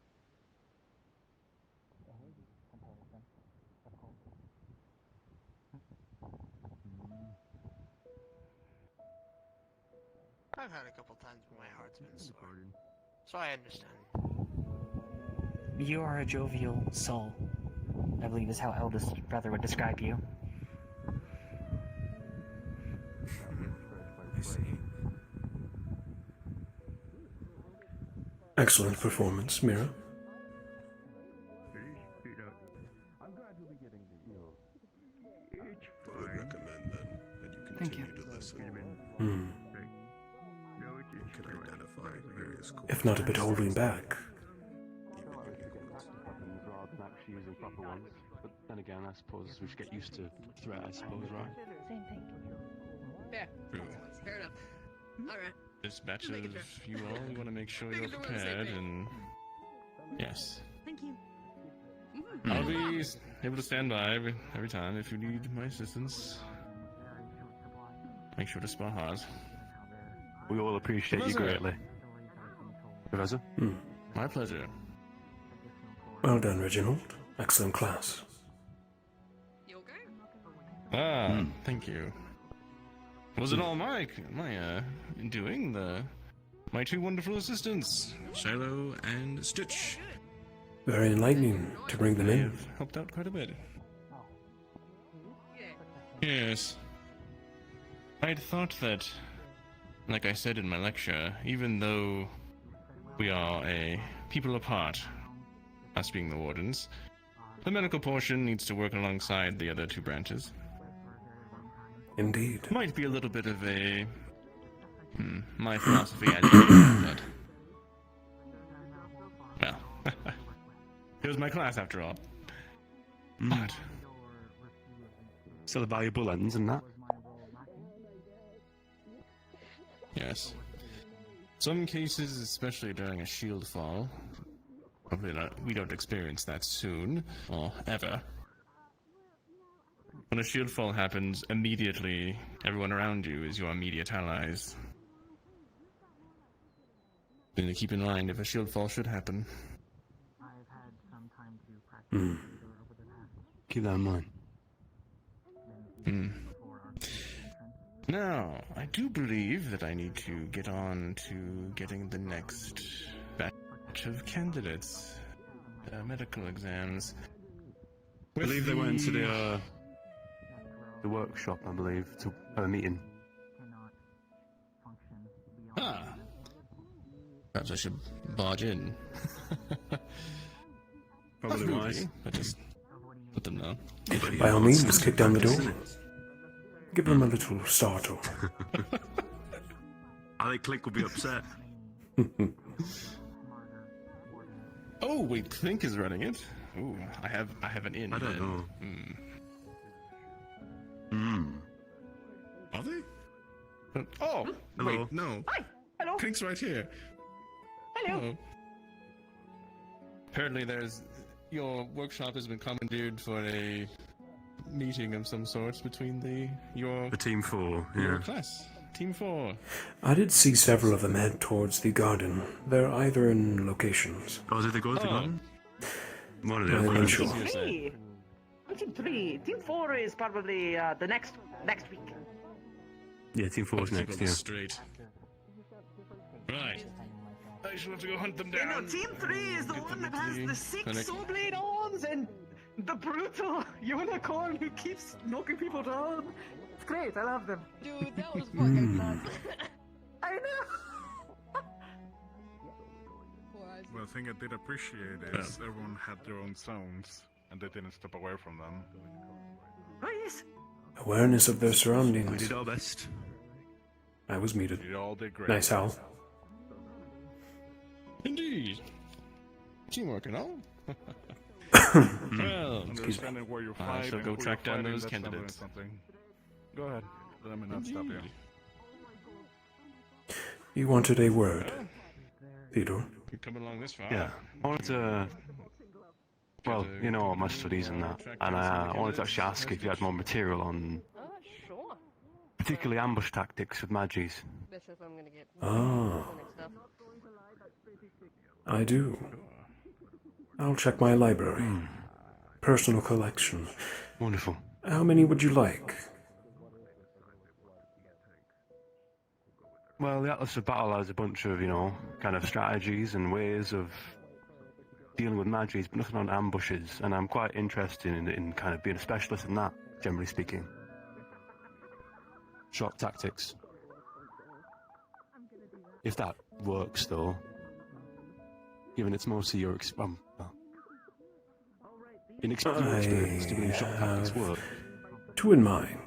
I've had a couple times when my heart's been sore, so I understand. You are a jovial soul, I believe is how eldest brother would describe you. I see. Excellent performance, Mira. I'm glad you'll be getting the I would recommend then that you Thank you. continue to listen. Hmm. You can identify various If not a bit holding back. Using proper ones, but then again, I suppose we should get used to threat, I suppose, right? Same thing. Yeah. True. Fair enough. Alright. This batch of Making you all, we want to make sure you're Making sure we're on the same prepared page. and... Yes. Thank you. I'll be able to stand by every time if you need my assistance. Make sure to spar hard. We all appreciate you Professor. greatly. Professor? My pleasure. Well done, Reginald. Excellent class. Thank you. Was it all my doing? My two wonderful assistants, Shiloh and Stitch. Very enlightening to bring them They in. have helped out quite a bit. Yes. I'd thought that, like I said in my lecture, even though we are a people apart, us being the wardens, the medical portion needs to work alongside the other two branches. Indeed. Might be a little bit of a... my philosophy I but... Well, it was my class after all. But... Still a valuable lens and that. Yes. Some cases, especially during a shield fall, hopefully we don't experience that soon, or ever. When a shield fall happens, immediately everyone around you is your immediate allies. Then to keep in mind if a shield fall should happen. Keep that in mind. Now, I do believe that I need to get on to getting the next batch of candidates. Medical exams. I believe they went into the workshop, I believe, to a meeting. Perhaps I should barge in. Probably wise. I just let them know. By all means, kick down the door. Give them a little startle. I think Click will be upset. Oh, wait, Clink is running it. Ooh, I have an in. I don't know. Are they? Oh, hello. Wait, no. Hi. Hello. Clink's right here. Hello. Apparently, your workshop has been commandeered for a meeting of some sort between your Team 4, your yeah. class. Team 4. I did see several of them head towards the garden. They're either in locations. Oh, did they go to the garden? One of I'm them. not sure. Three. Team 3. Team 4 is probably the next week. Yeah, Team 4 is next, yeah. Straight. Right. I shall have to go hunt them down. You know, Team 3 is the one that has the 6 soul blade arms and the brutal unicorn who keeps knocking people down. It's great, I love them. Dude, that was fucking nuts. I know. Well, the thing I did appreciate is everyone had their own zones, and they didn't step away from them. Nice. Awareness of their surroundings. We did our best. I was muted. You all did great. Nice, Hal. Indeed. Teamwork and all. Well, Understanding where you're I fighting, shall go who track you're down fighting, those that's not doing candidates. something. Go ahead. Let me not stop you. You wanted a word, Theodore? You're coming along this far. Yeah. I wanted to... Well, you know, my studies and that. And I wanted to actually ask if you had more material on... Sure. particularly ambush tactics with Magis. That's if I'm gonna get Ah. stuff. I do. I'll check my library. Personal collection. Wonderful. How many would you like? Well, the Atlas of Battle has a bunch of, you know, kind of strategies and ways of dealing with Magis, but nothing on ambushes, and I'm quite interested in kind of being a specialist in that, generally speaking. Shock tactics. If that works, though, given it's mostly your inexperience to believe shock tactics work. Two in mind.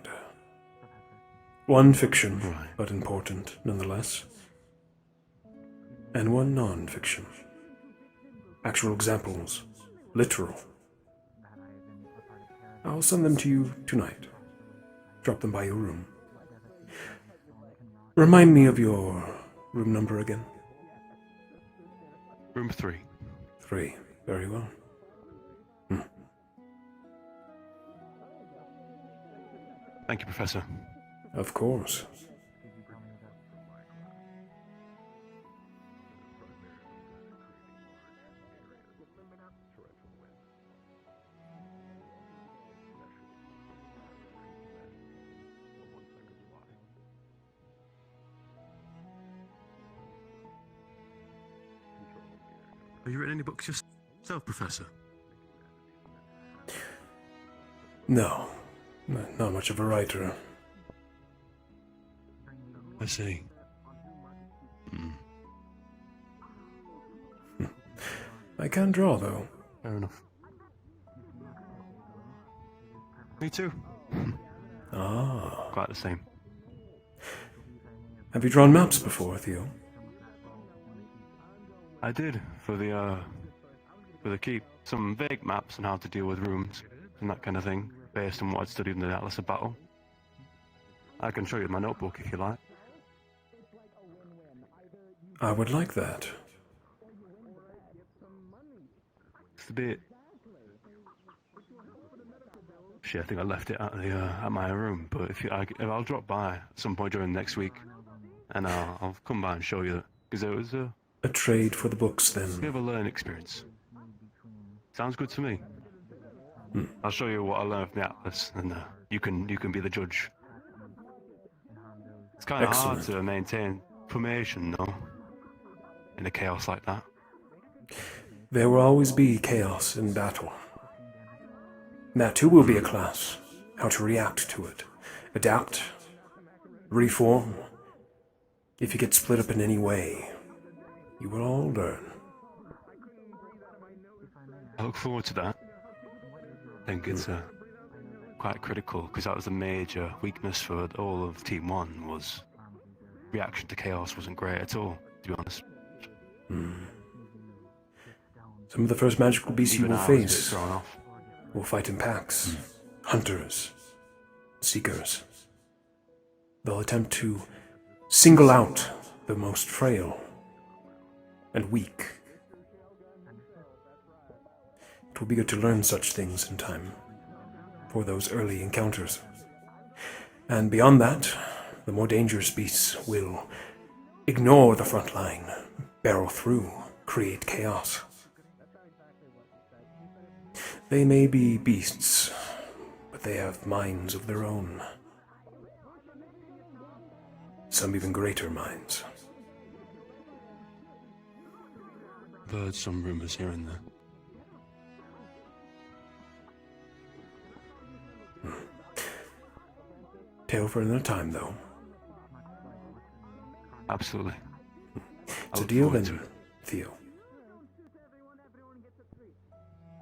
One fiction, but important nonetheless. And one non-fiction. Actual examples. Literal. I'll send them to you tonight. Drop them by your room. Remind me of your room number again. Room 3. 3. Very well. Thank you, Professor. Of course. Have you written any books yourself, Professor? No, not much of a writer. I see. I can draw, though. Fair enough. Me too. Ah. Quite the same. Have you drawn maps before, Theo? I did for the keep. Some vague maps on how to deal with rooms and that kind of thing, based on what I'd studied in the Atlas of Battle. I can show you my notebook if you like. I would like that. It's a bit... Shit, I think I left it at my room, but if I'll drop by at some point during next week, and I'll come by and show you, because it was a trade for the books, then. A bit of a learning experience. Sounds good to me. I'll show you what I learned from the Atlas, and you can be the judge. It's kind of hard to maintain formation, though, in a chaos like that. There will always be chaos in battle. That too will be a class. How to react to it. Adapt. Reform. If you get split up in any way, you will all learn. I look forward to that. I think it's quite critical, because that was a major weakness for all of Team 1, was reaction to chaos wasn't great at all, to be honest. Some of the first magical beasts Even you will I was a bit face thrown off. will fight in packs, hunters, seekers. They'll attempt to single out the most frail and weak. It will be good to learn such things in time for those early encounters. And beyond that, the more dangerous beasts will ignore the front line, barrel through, create chaos. They may be beasts, but they have minds of their own. Some even greater minds. I've heard some rumors here and there. Tale for another time, though. Absolutely. It's a deal then, Theo.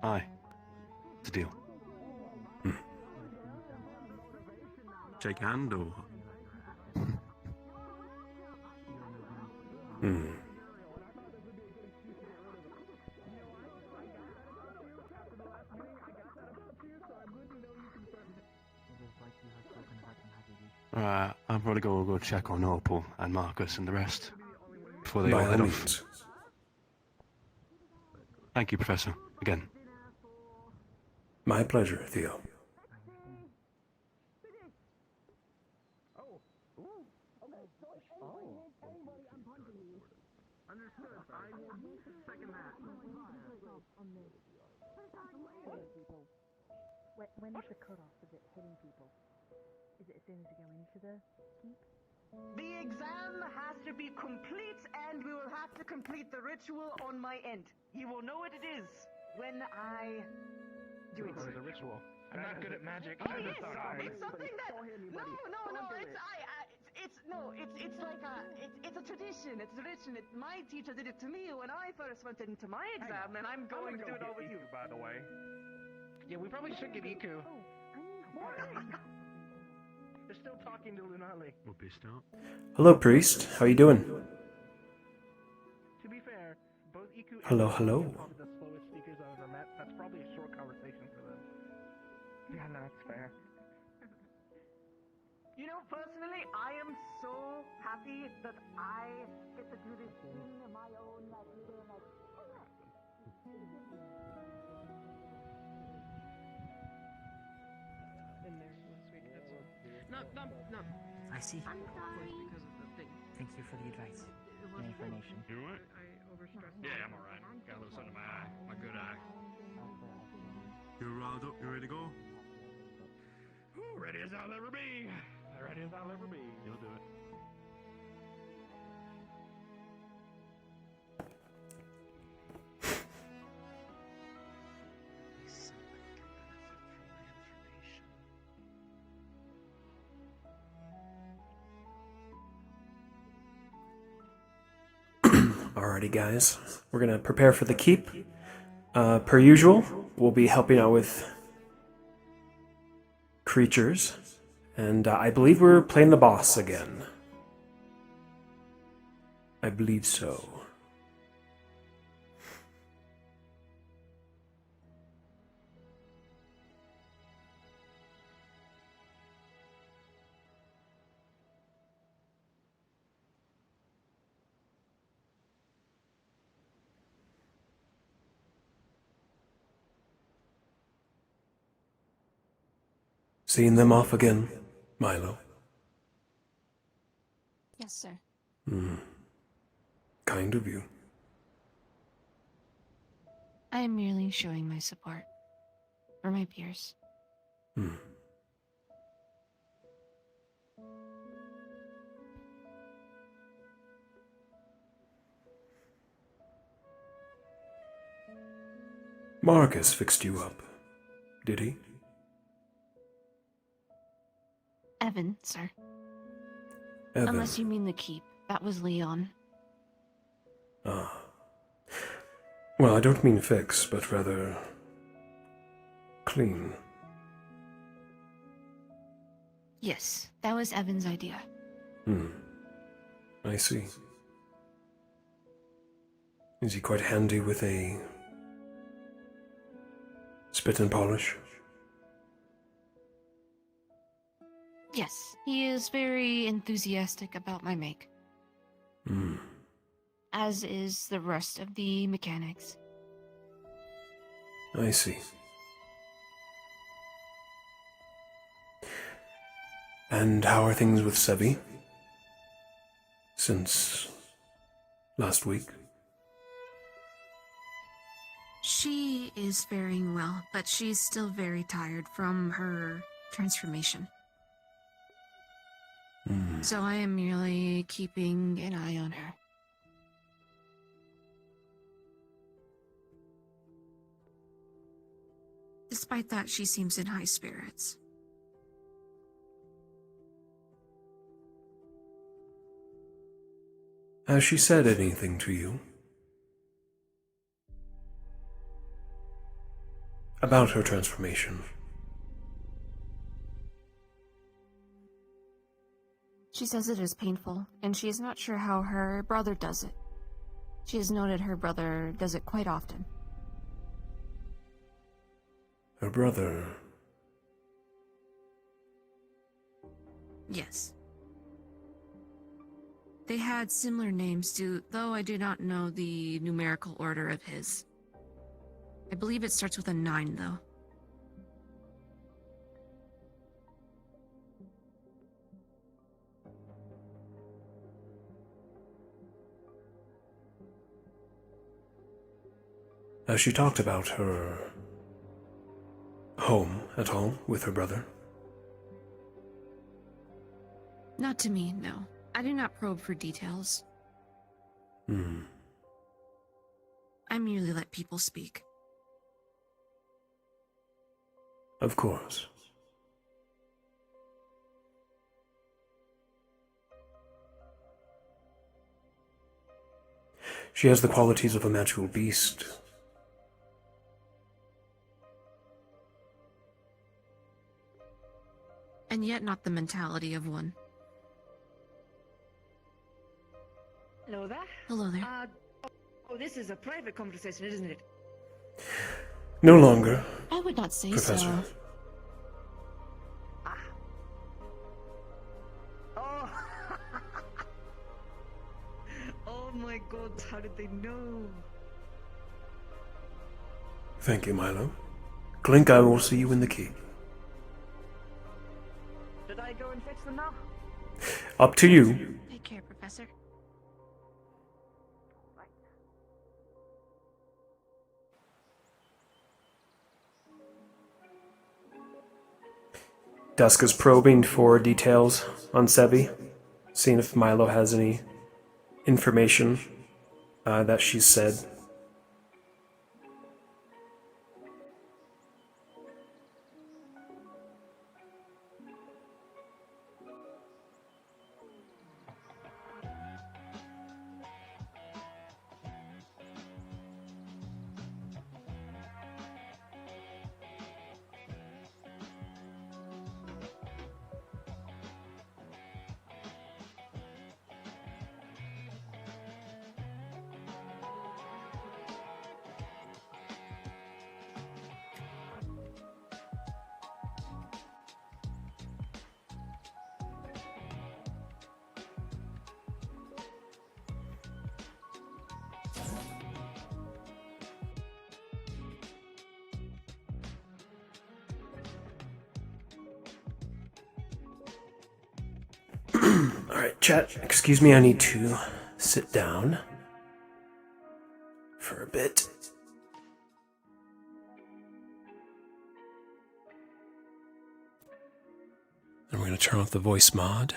Aye. It's a deal. Shake hand or... Alright, I'm probably going to go check on Opal and Marcus and the rest before they By all head all off. means. Thank you, Professor, again. My pleasure, Theo. When is the cutoff for hitting people? Is it as soon as you go into the keep? The exam has to be complete, and we will have to complete the ritual on my end. You will know what it is when I do it. The ritual. I'm not good at magic. Oh yes, it's something that. It's like it's a tradition. It's a tradition. My teacher did it to me when I first went into my exam, and I'm going to do it all with you. By the way. Yeah, we probably should get Iku. They're still talking to Lunali. We'll be still. Hello, priest. How you doing? To be fair, both Iku Hello, and hello. are probably the slowest speakers I've ever met. That's probably a short conversation for them. Yeah, no, that's fair. You know, personally, I am so happy that I get to do this in my own In there last week, that's all. No. I see. I'm sorry. Because of the thing. Thank you for the advice It and wasn't information. You alright? I overstressed. Yeah, I'm alright. Got a little something in my eye. My good eye. You're riled up, you ready to go? Ooh, ready as I'll ever be. Ready as I'll ever be. You'll do it. Alrighty, guys. We're gonna prepare for the keep. Per usual, we'll be helping out with creatures. And I believe we're playing the boss again. I believe so. Seeing them off again, Milo? Yes, sir. Kind of you. I am merely showing my support for my peers. Marcus fixed you up, did he? Evan, sir. Evan. Unless you mean the keep. That was Leon. Ah. Well, I don't mean fix, but rather clean. Yes, that was Evan's idea. I see. Is he quite handy with a spit and polish? Yes, he is very enthusiastic about my make. As is the rest of the mechanics. I see. And how are things with Sevi? Since last week? She is faring well, but she's still very tired from her transformation. So I am merely keeping an eye on her. Despite that, she seems in high spirits. Has she said anything to you? About her transformation? She says it is painful, and she is not sure how her brother does it. She has noted her brother does it quite often. Her brother? Yes. They had similar names too, though I do not know the numerical order of his. I believe it starts with a 9, though. Has she talked about her home at all with her brother? Not to me, no. I do not probe for details. I merely let people speak. Of course. She has the qualities of a magical beast. And yet not the mentality of one. Hello there. Hello there. Oh, this is a private conversation, isn't it? No longer. I would not say Professor. so. Oh. Oh my god, how did they know? Thank you, Milo. Clink, I will see you in the keep. Should I go and fetch them now? Up to you. Take care, Professor. Dusk is probing for details on Sevi, seeing if Milo has any information that she's said. Alright, chat, excuse me, I need to sit down for a bit. And we're going to turn off the voice mod.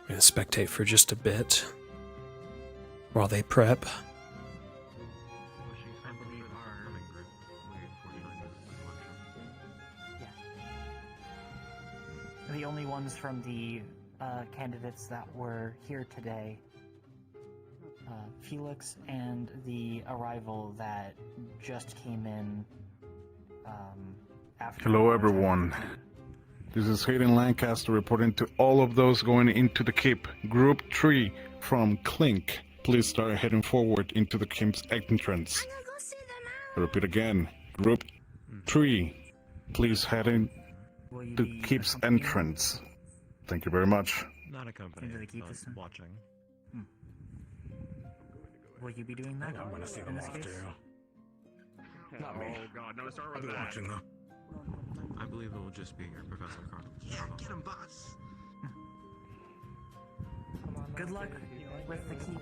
I'm going to spectate for just a bit while they prep. The only ones from the candidates that were here today, Felix and the arrival that just came in after. Hello, everyone. This is Hayden Lancaster reporting to all of those going into the keep. Group 3 from Clink. Please start heading forward into the keep's entrance. I repeat again. Group 3, please head in to keep's entrance. Thank you very much. Not accompanying, but watching. Will you be doing that? I'm gonna see in them this off case? too. Not me. Oh god, no, start with I'll be that. watching though. I believe it will just be your Professor Carlos. Yeah, get him, boss. Good luck with the keep.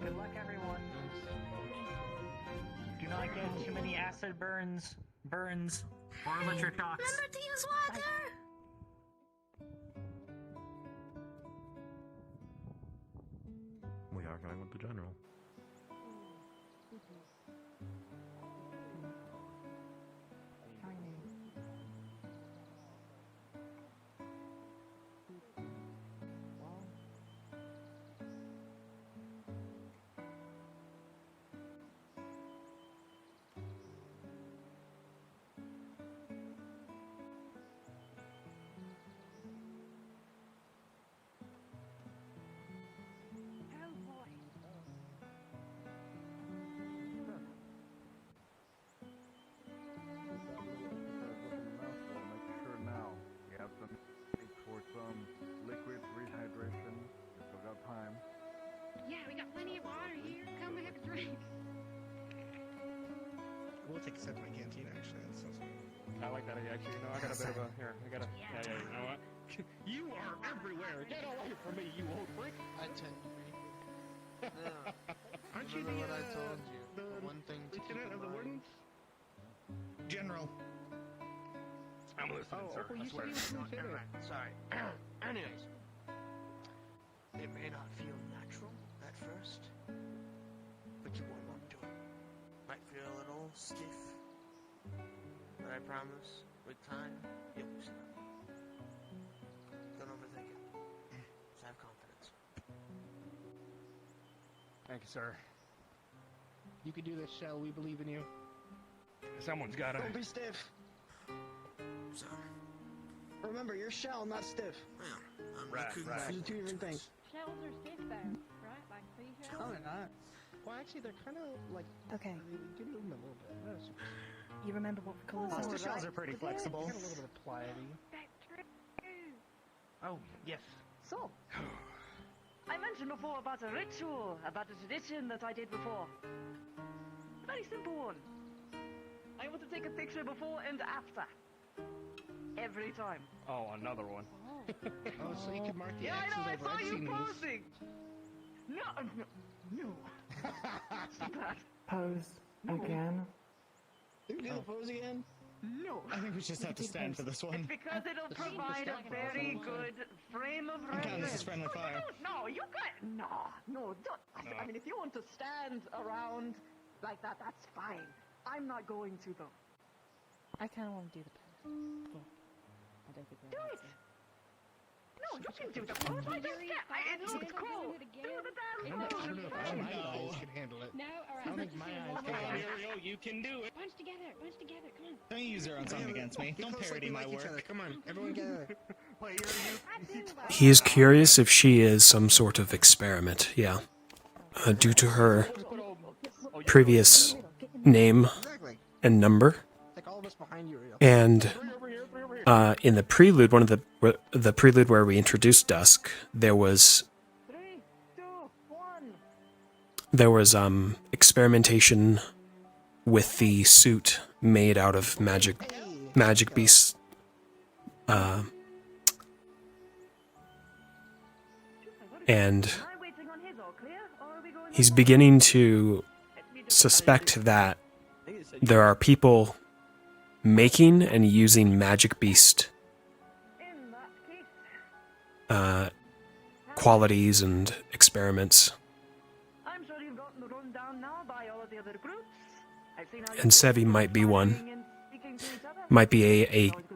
Good luck, everyone. Do not get too many acid burns, or electric shocks. Remember to use water! We are going with the general. Yeah, we got plenty of water here. Come have a drink. We'll take a sip of my canteen, actually. That sounds good. I like that, actually. You know, I got a bit of a... Here, I got a... Yeah, you know what? You are everywhere! Get away from me, you old freak! I tend to be. Aren't you Remember the, what I told you? the One thing to keep lieutenant in of the mind. wardens? General. I'm listening, sir. well, I you swear. said you were Never lieutenant. mind. Sorry. Anyways. It may not feel natural at first, but you warm up to it. Might feel a little stiff, but I promise, with time, you'll loosen up. Don't overthink it. Just have confidence. Thank you, sir. You can do this, Shell. We believe in you. Someone's gotta... Don't be stiff. Sorry. Remember, you're shell, not stiff. Yeah, I'm Right, looking right. for These are two different things. Shells are stiff though, right? Like seashells? No, they're not. Well, actually, they're kind of like... Okay. They give them a little bit. That's- You remember what the colours Most are? of shells are pretty flexible. Got a little bit of piety. Oh, yes. So, I mentioned before about a ritual, about a tradition that I did before. A very simple one. I want to take a picture before and after. Every time. Oh, another one. Oh, so you could mark the Yeah, I X's know, I over. saw I've you seen these. posing! No. Stop that. Pose again. Do the pose again? No. I think we just have to stand for this one. It's because it'll provide a very good frame of I'm counting this reference. as friendly fire. No, you can't. No, don't. I mean, if you want to stand around like that, that's fine. I'm not going to, though. I kind of want to do the pose. But I don't think Do it. No, you can do the pose. I just can't. It looks cool. Do the damn I pose. don't know if my eyes can handle it. No, I don't think my eyes can handle it. You can do it. Bunch together, come on. Don't use your own song against me. Don't parody my work. Come on, everyone together. He is curious if she is some sort of experiment, yeah. Due to her previous name and number. Like all of us behind you. And in the prelude, one of the prelude where we introduced Dusk, there was experimentation with the suit made out of magic beasts. And he's beginning to suspect that there are people making and using magic beast qualities and experiments. I'm sure you've gotten the rundown now by all of the other groups. I've seen how And Sevi might be one. Might be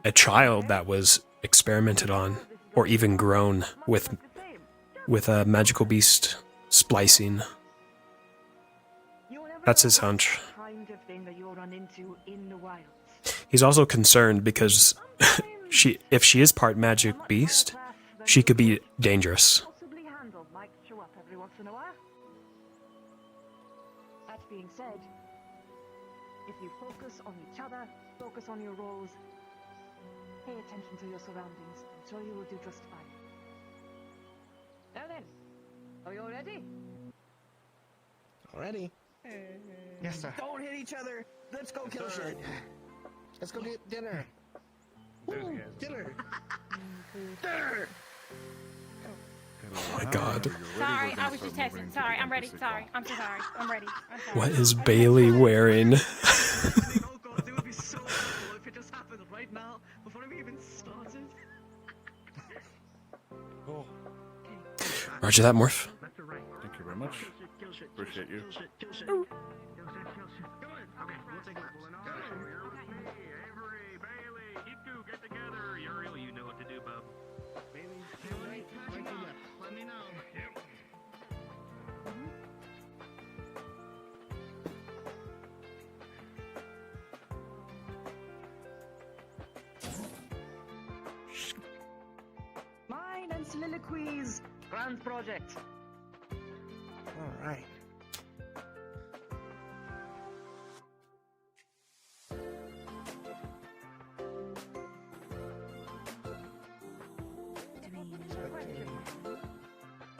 a child that was experimented on or even grown with a magical beast splicing. That's his hunch. kind of thing that you'll run into in the wild. He's also concerned because if she is part magic beast, she could be dangerous. Possibly handled might show up every once in a while. That being said, if you focus on each other, focus on your roles, pay attention to your surroundings, I'm sure you will do just fine. Now then, are you all ready? Already? Yes, sir. Don't hit each other. Let's go kill shit. Let's go get dinner. Dinner. Dinner. Oh my god. Sorry, I was just testing. Sorry, I'm ready. Sorry, I'm so sorry. I'm ready. I'm sorry. What is Bailey wearing? Oh god, it would be so cool if it just happened right now, before we even started. Oh. Roger that, Morph. Thank you very much. Appreciate you. Okay, we'll take laps. Avery, Bailey, you two get together. Uriel, you know what to do, bub. Bailey, let me know. Yep. Mine and Soliloquies Grand Project. All right.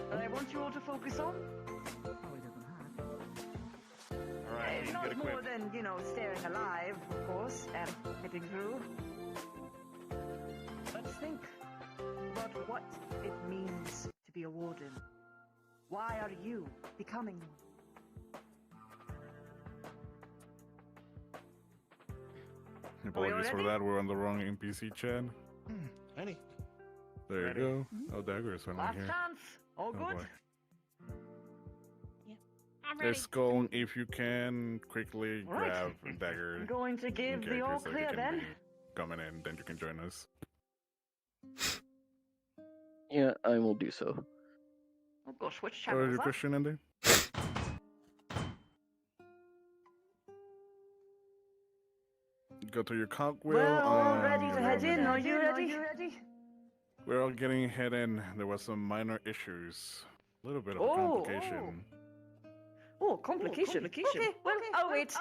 That I want you all to focus on. Alright, It's get not it more quick. than, staying alive, of course, and getting through. Let's think about what it means to be a warden. Why are you becoming one? Apologies for ready? that, we're on the wrong NPC chat. Ready? There Ready. you go. Oh, Dagger is finally Last here. chance. All Oh, good? boy. I'm ready. Let's go, if you can, quickly Right. grab Dagger. I'm going to give the all characters that clear can then. be coming in, then you can join us. Yeah, I will do so. Oh gosh, which What channel was is your that? question, Andy? Go to your cogwheel. We're all and ready to you're head rolling in. Are you ready? We're all getting head in. There was some minor issues. A little bit of a Oh, complication. Oh, complication. Okay, well, I'll wait.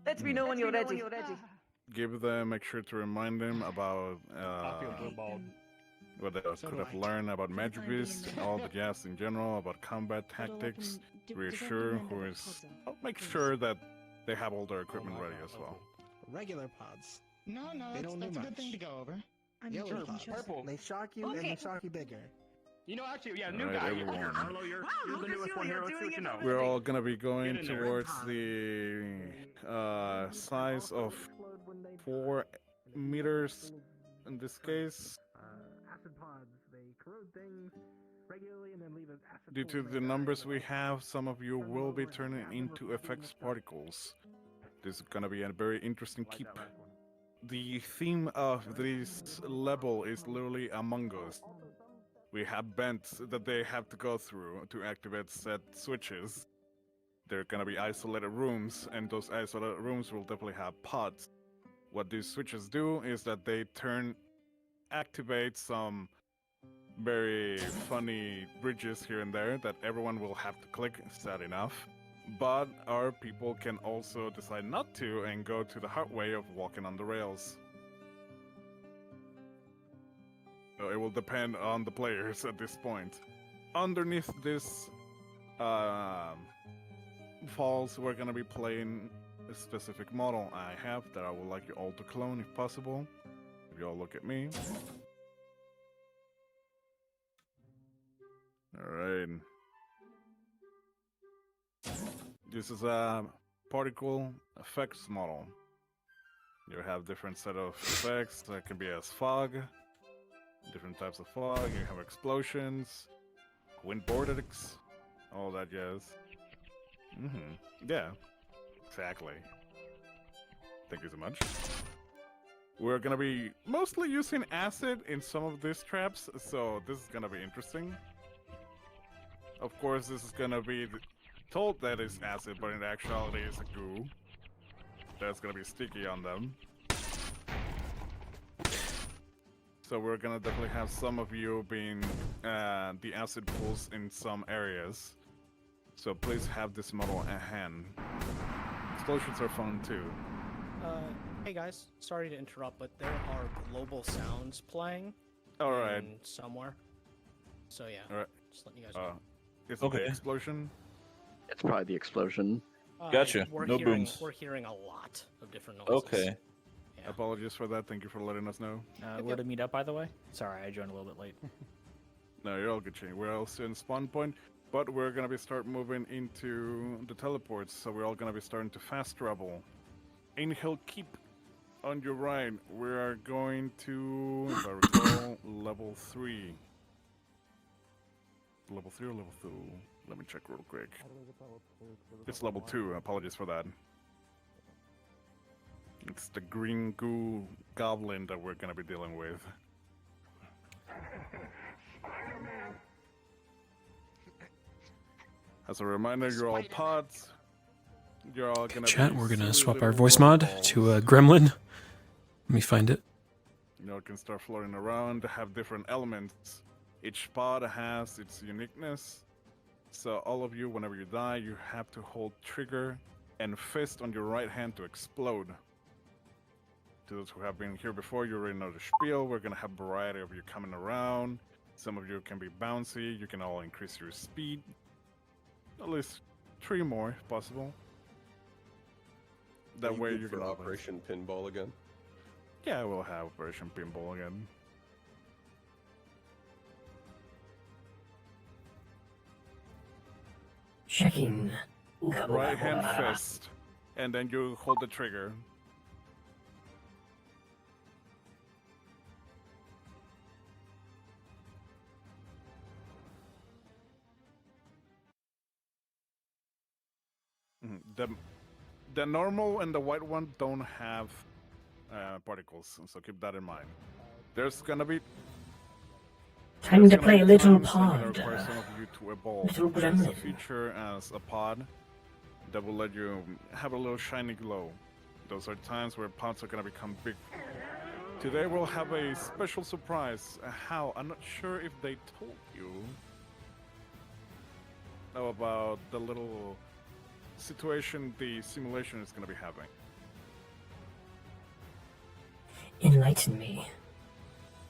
Let me know when you're ready. Give them, make sure to remind them about what they could have learned about Magic Beast, all the gas in general, about combat tactics, reassure who is... make sure that they have all their equipment ready as well. Regular pods. No, They that's, don't that's do a good much. thing to go over. Yellow pods. Purple. They shock you and they shock you bigger. You know, actually, yeah, new guy. Everyone. Arlo, you're the newest one here. Let's see what you know. We're all gonna be going towards the size of 4 meters in this case. Acid pods, they corrode things regularly and then leave an acid Due to the numbers we have, some of you will be turning into effects particles. This is gonna be a very interesting keep. The theme of this level is literally Among Us. We have vents that they have to go through to activate set switches. They're gonna be isolated rooms, and those isolated rooms will definitely have pods. What these switches do is that they activate some very funny bridges here and there that everyone will have to click, sad enough. But our people can also decide not to and go to the hard way of walking on the rails. So it will depend on the players at this point. Underneath this falls, we're gonna be playing a specific model I have that I would like you all to clone if possible. If you all look at me. Alright. This is a particle effects model. You have different set of effects that can be as fog, different types of fog. You have explosions, wind vortex, all that jazz. Yeah, exactly. Thank you so much. We're gonna be mostly using acid in some of these traps, so this is gonna be interesting. Of course, this is gonna be told that it's acid, but in actuality it's a goo. That's gonna be sticky on them. So we're gonna definitely have some of you being the acid pools in some areas. So please have this model at hand. Explosions are fun too. Hey guys, sorry to interrupt, but there are global sounds playing. Alright. Somewhere. So yeah, Alright. just letting you guys know. Is it the explosion? It's probably the explosion. Gotcha. No booms. We're hearing a lot of different noises. Okay. Apologies for that. Thank you for letting us know. Where to meet up, by the way? Sorry, I joined a little bit late. No, you're all good, Shane. We're also in spawn point, but we're gonna be start moving into the teleports, so we're all gonna be starting to fast travel. In Hill Keep, on your right, we are going to, if I recall, level 3. Level 3 or level 2? Let me check real quick. It's level 2, apologies for that. It's the green goo goblin that we're gonna be dealing with. As a reminder, you're all pods. You're all gonna Chat, be we're gonna silly swap little our voice mod waterfalls. to a gremlin. Let me find it. You know, it can start floating around, have different elements. Each pod has its uniqueness. So all of you, whenever you die, you have to hold trigger and fist on your right hand to explode. To those who have been here before, you already know the spiel. We're gonna have a variety of you coming around. Some of you can be bouncy. You can all increase your speed. At least 3 more if possible. That way you're for gonna Operation Pinball again. Yeah, we'll have Operation Pinball again. Checking. Right hand fist, and then you hold the trigger. The normal and the white one don't have particles, so keep that in mind. There's gonna be Time to play Little times I'm gonna Pod. require some of you to evolve. Little There's a gremlin. feature as a pod that will let you have a little shiny glow. Those are times where pods are gonna become big. Today we'll have a special surprise. How? I'm not sure if they told you about the little situation the simulation is going to be having? Enlighten me.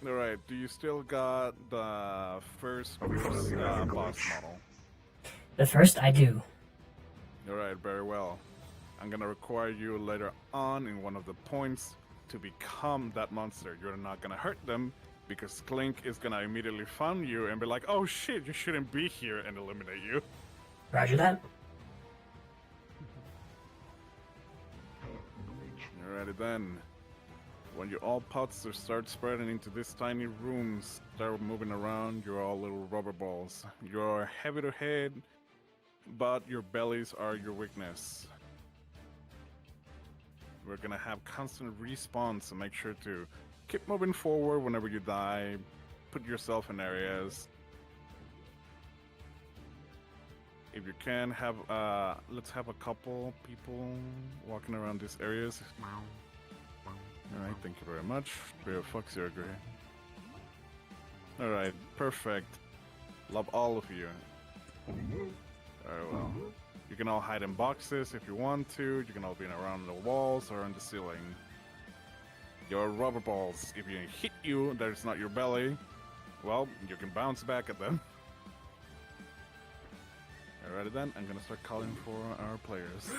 Alright, do you still got the first group's boss model? The first I do. Alright, very well. I'm gonna require you later on in one of the points to become that monster. You're not gonna hurt them because Clink is gonna immediately find you and be like, oh shit, you shouldn't be here, and eliminate you. Roger that. Alrighty then. When you all pots start spreading into these tiny rooms, start moving around, you're all little rubber balls. You're heavy to hit, but your bellies are your weakness. We're gonna have constant respawns, so make sure to keep moving forward whenever you die. Put yourself in areas. If you can, have let's have a couple people walking around these areas. Alright, thank you very much. Fuck you, agree. Alright, perfect. Love all of you. Very well. You can all hide in boxes if you want to. You can all be around the walls or on the ceiling. Your rubber balls. If you hit you, that is not your belly. Well, you can bounce back at them. Alrighty then, I'm gonna start calling for our players.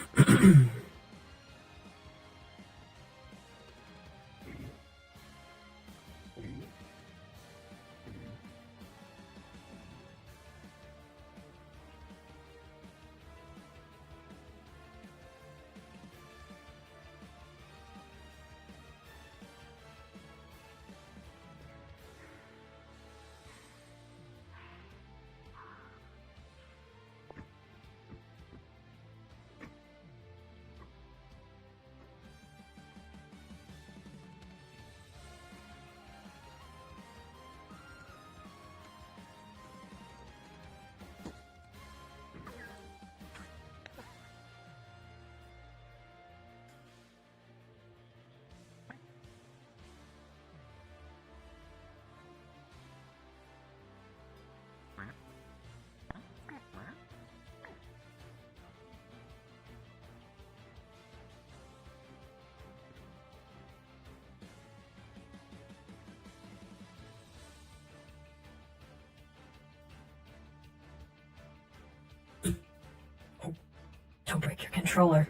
Don't break your controller.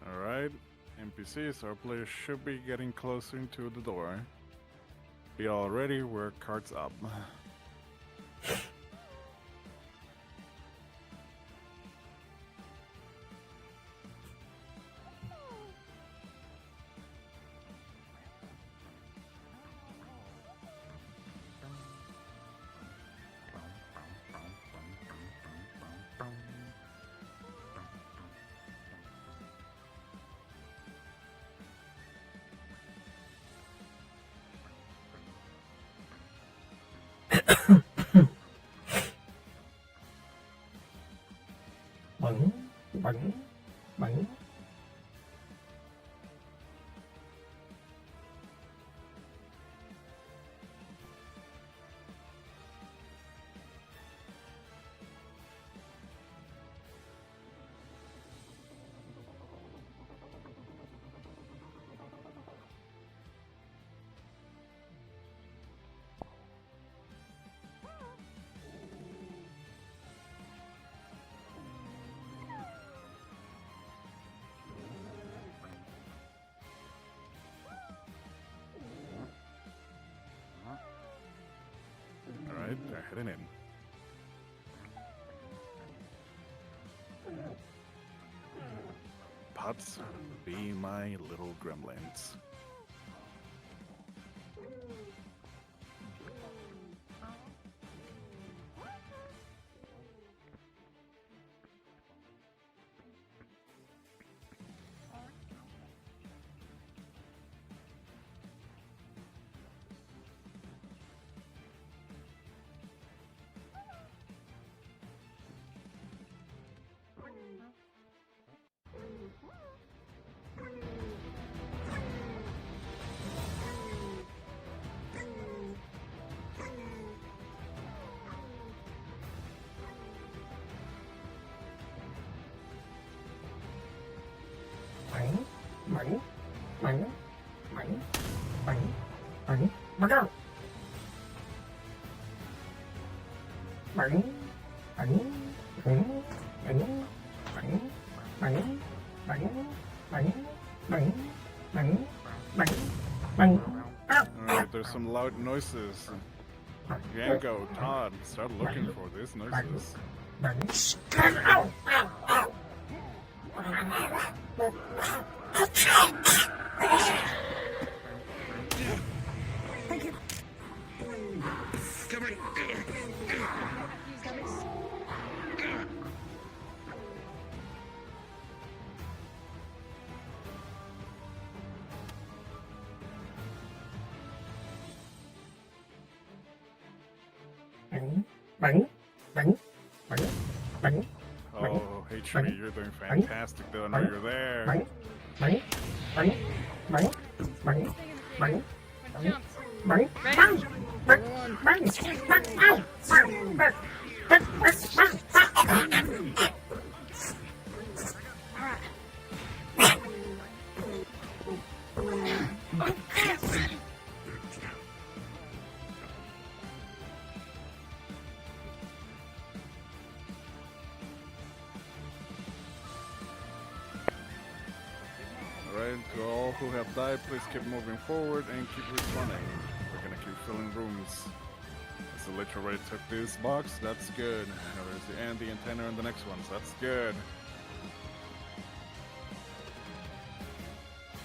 Alright, NPCs, our players should be getting closer into the door. Be all ready, we're cards up. Bang, bang, bang. Alright, they're heading in. Pots, be my little gremlins. Alright, there's some loud noises. Yanko, Todd, start looking for these noises. Oh, HP, you're doing fantastic. Though I know you're there. Alright, to all who have died, please keep moving forward and keep respawning. We're gonna keep filling rooms. As the Lich already took this box, that's good. Now there's the Andy and Tanner in the next one, so that's good.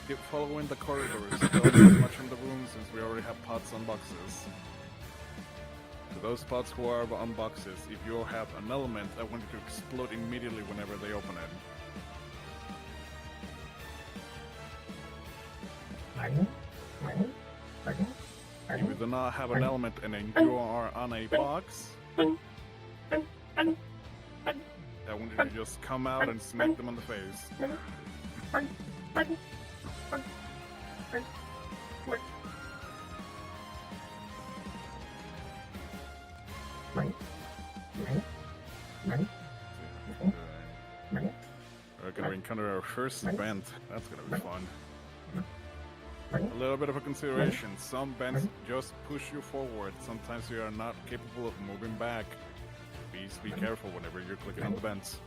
Keep following the corridors. Don't put much in the room since we already have pots on boxes. To those pots who are on boxes, if you have an element, I want you to explode immediately whenever they open it. If you do not have an element and then you are on a box, I want you to just come out and smack them on the face. We're gonna encounter our first event. That's gonna be fun. A little bit of a consideration. Some bends just push you forward. Sometimes you are not capable of moving back. Please be careful whenever you're clicking on the bends.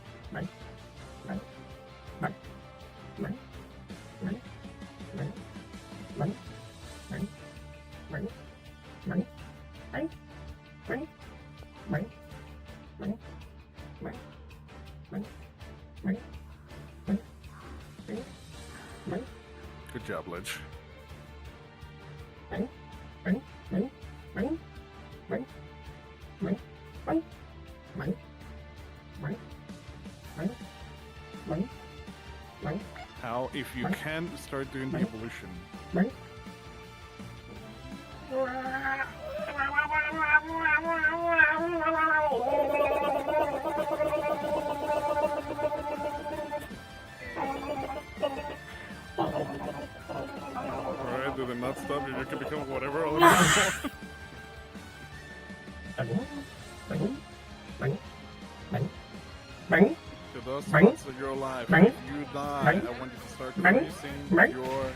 Good job, Lich. How, if you can, start doing the evolution. Alright, do they not stop you? You can become whatever element you want. To those spots that you're alive, if you die, I want you to start releasing your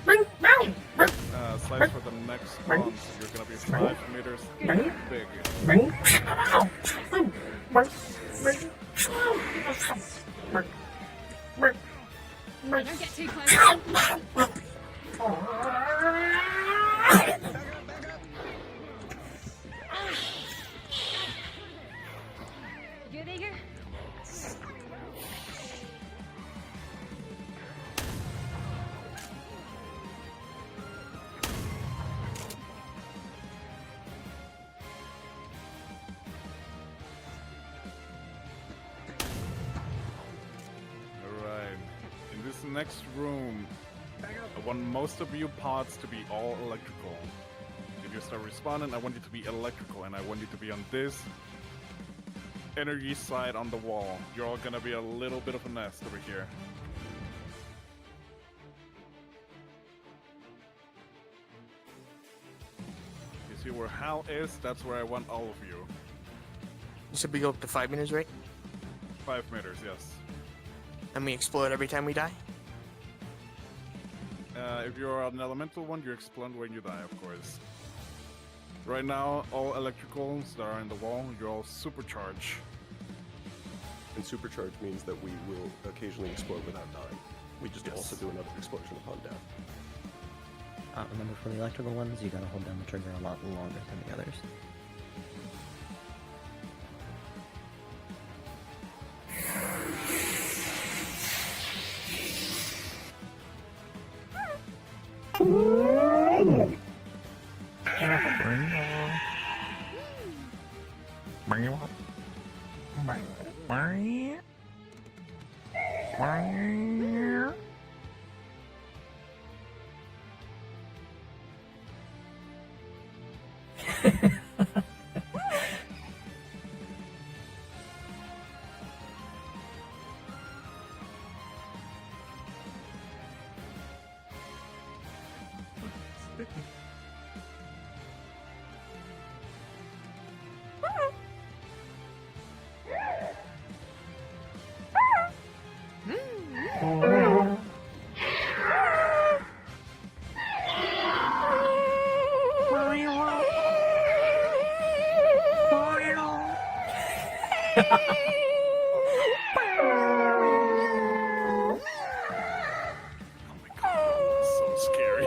slice for the next spawn. So you're gonna be 5 meters big. Don't get too close. You good, Eager? Next room, I want most of you pods to be all electrical. If you start respawning, I want you to be electrical, and I want you to be on this energy side on the wall. You're all gonna be a little bit of a nest over here. You see where Hal is? That's where I want all of you. You said we go up to 5 meters, right? 5 meters, yes. And we explode every time we die? If you're an elemental one, you explode when you die, of course. Right now, all electricals that are in the wall, you're all supercharged. And supercharge means that we will occasionally explode without dying. We just also do another explosion upon death. Remember, for the electrical ones, you gotta hold down the trigger a lot longer than the others. So scary.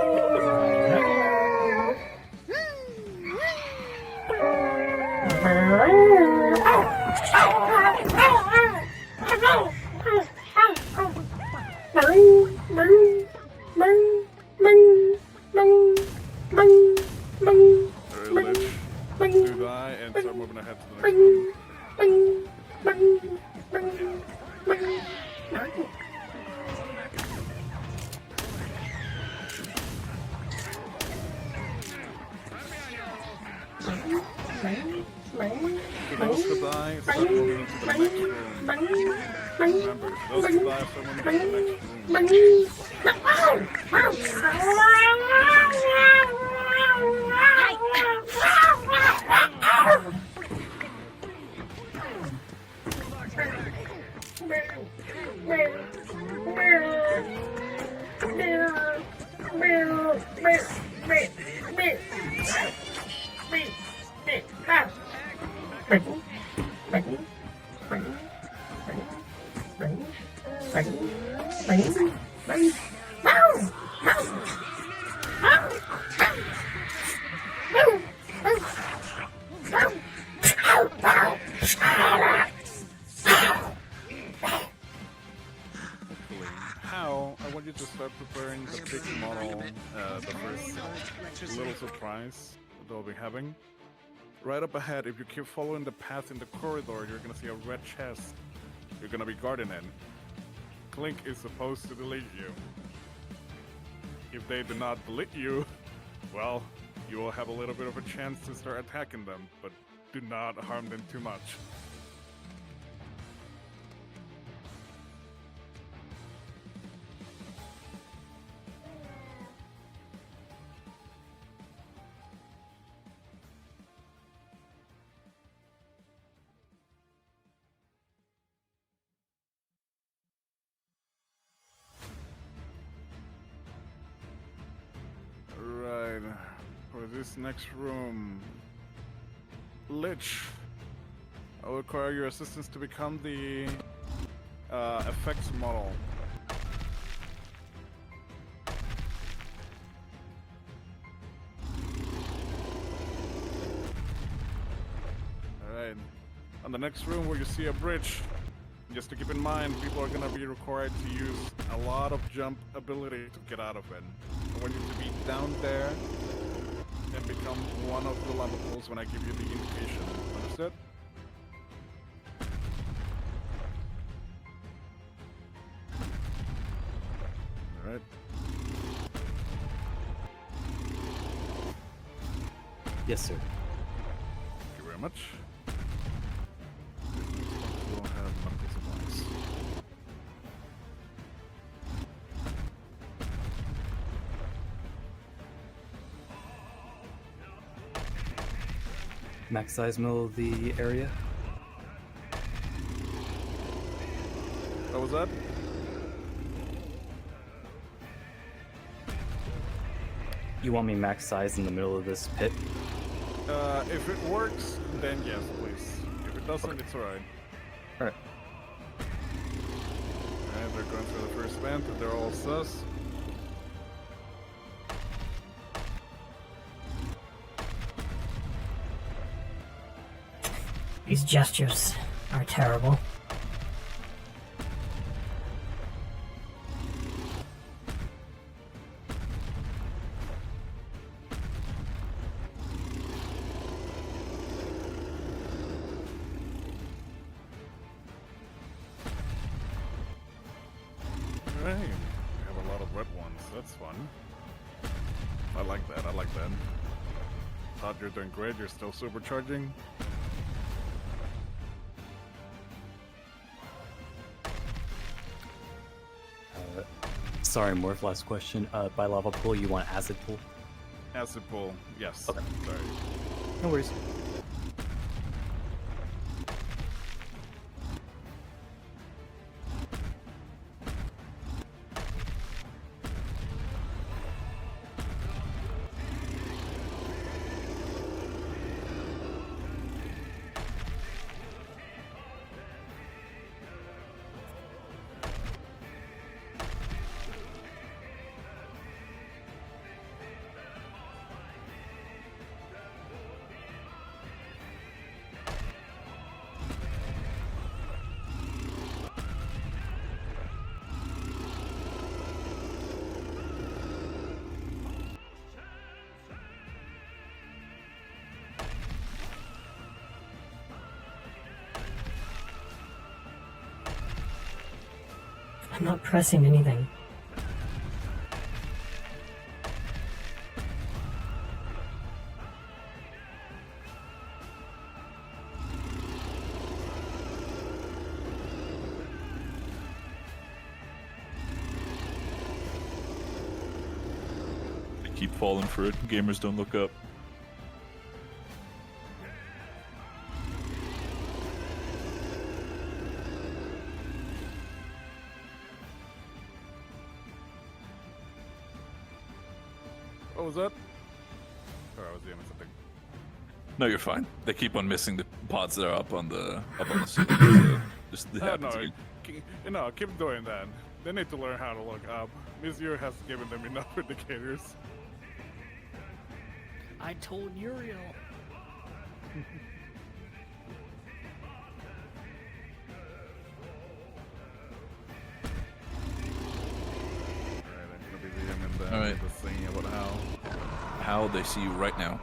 Do die and start moving ahead to the next room. For those who die, start moving into the next room. Remember, those who die, start moving into the next room. How? I want you to start preparing the big model, the first little surprise that we'll be having. Right up ahead, if you keep following the path in the corridor, you're gonna see a red chest. You're gonna be guarding it. Clink is supposed to delete you. If they do not delete you, well, you will have a little bit of a chance to start attacking them, but do not harm them too much. Right, for this next room, Lich, I will require your assistance to become the effects model. Alright, on the next room where you see a bridge, just to keep in mind, people are going to be required to use a lot of jump ability to get out of it. I want you to be down there and become one of the lava pools when I give you the indication. Understood? Alright. Yes, sir. Thank you very much. We'll have medical supplies. Max size mill of the area. What was that? You want me max size in the middle of this pit? If it works, then yes, please. If it doesn't, it's alright. Alright. Alright, they're going for the first vent, and they're all sus. These gestures are terrible. Alright, we have a lot of red ones. That's fun. I like that. I like that. Todd, you're doing great. You're still supercharging. Sorry, Morph, last question. By lava pool, you want acid pool? Acid pool, yes. Okay. Sorry. No worries. I'm not pressing anything. They keep falling for it. Gamers don't look up. What was that? Sorry, I was doing something. No, you're fine. They keep on missing the pods that are up on the ceiling. So just they happen to be- No, keep doing that. They need to learn how to look up. Monsieur has given them enough indicators. I told Uriel. All right. Just thinking about How they see you right now.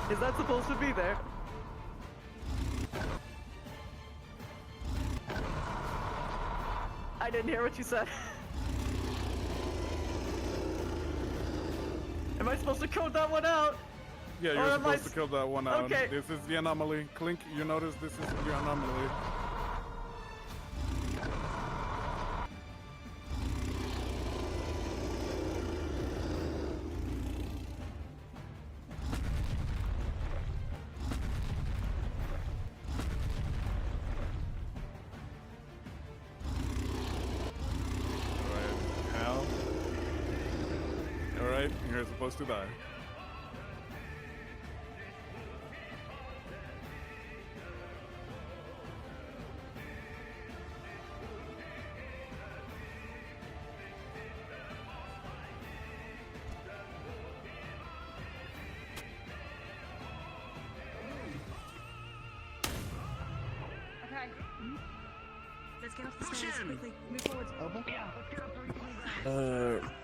Is that supposed to be there? I didn't hear what you said. Am I supposed to code that one out? Yeah, Or you're am I supposed to kill that one out. Okay. This is the anomaly. Clink, you notice this is the anomaly. Alright, Hal. Alright, you're supposed to die. Okay. Let's get off the stairs quickly. Move forward.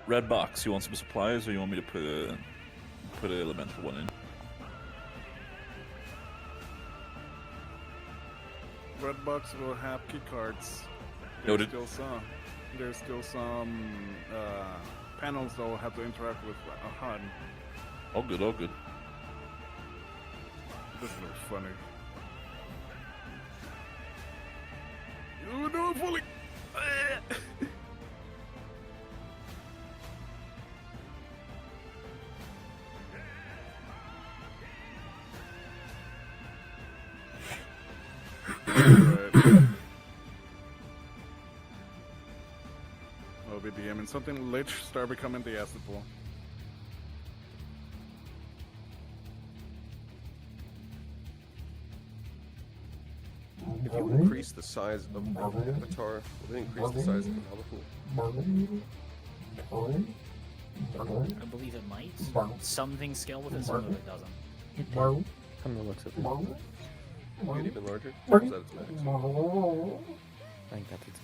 Red box. You want some supplies, or you want me to put an elemental one in? Red box will have key cards. Noted. There's still some panels though have to interact with a HUD. All good, all good. This is really funny. Oh no, I'm falling! OBDM and something lich start becoming the acid pool. If you increase the size of the avatar, will it increase the size of the lava pool? I believe it might. Some things scale with it, some of it doesn't. From the looks of it. Get even larger? Or is that its max? I think that's its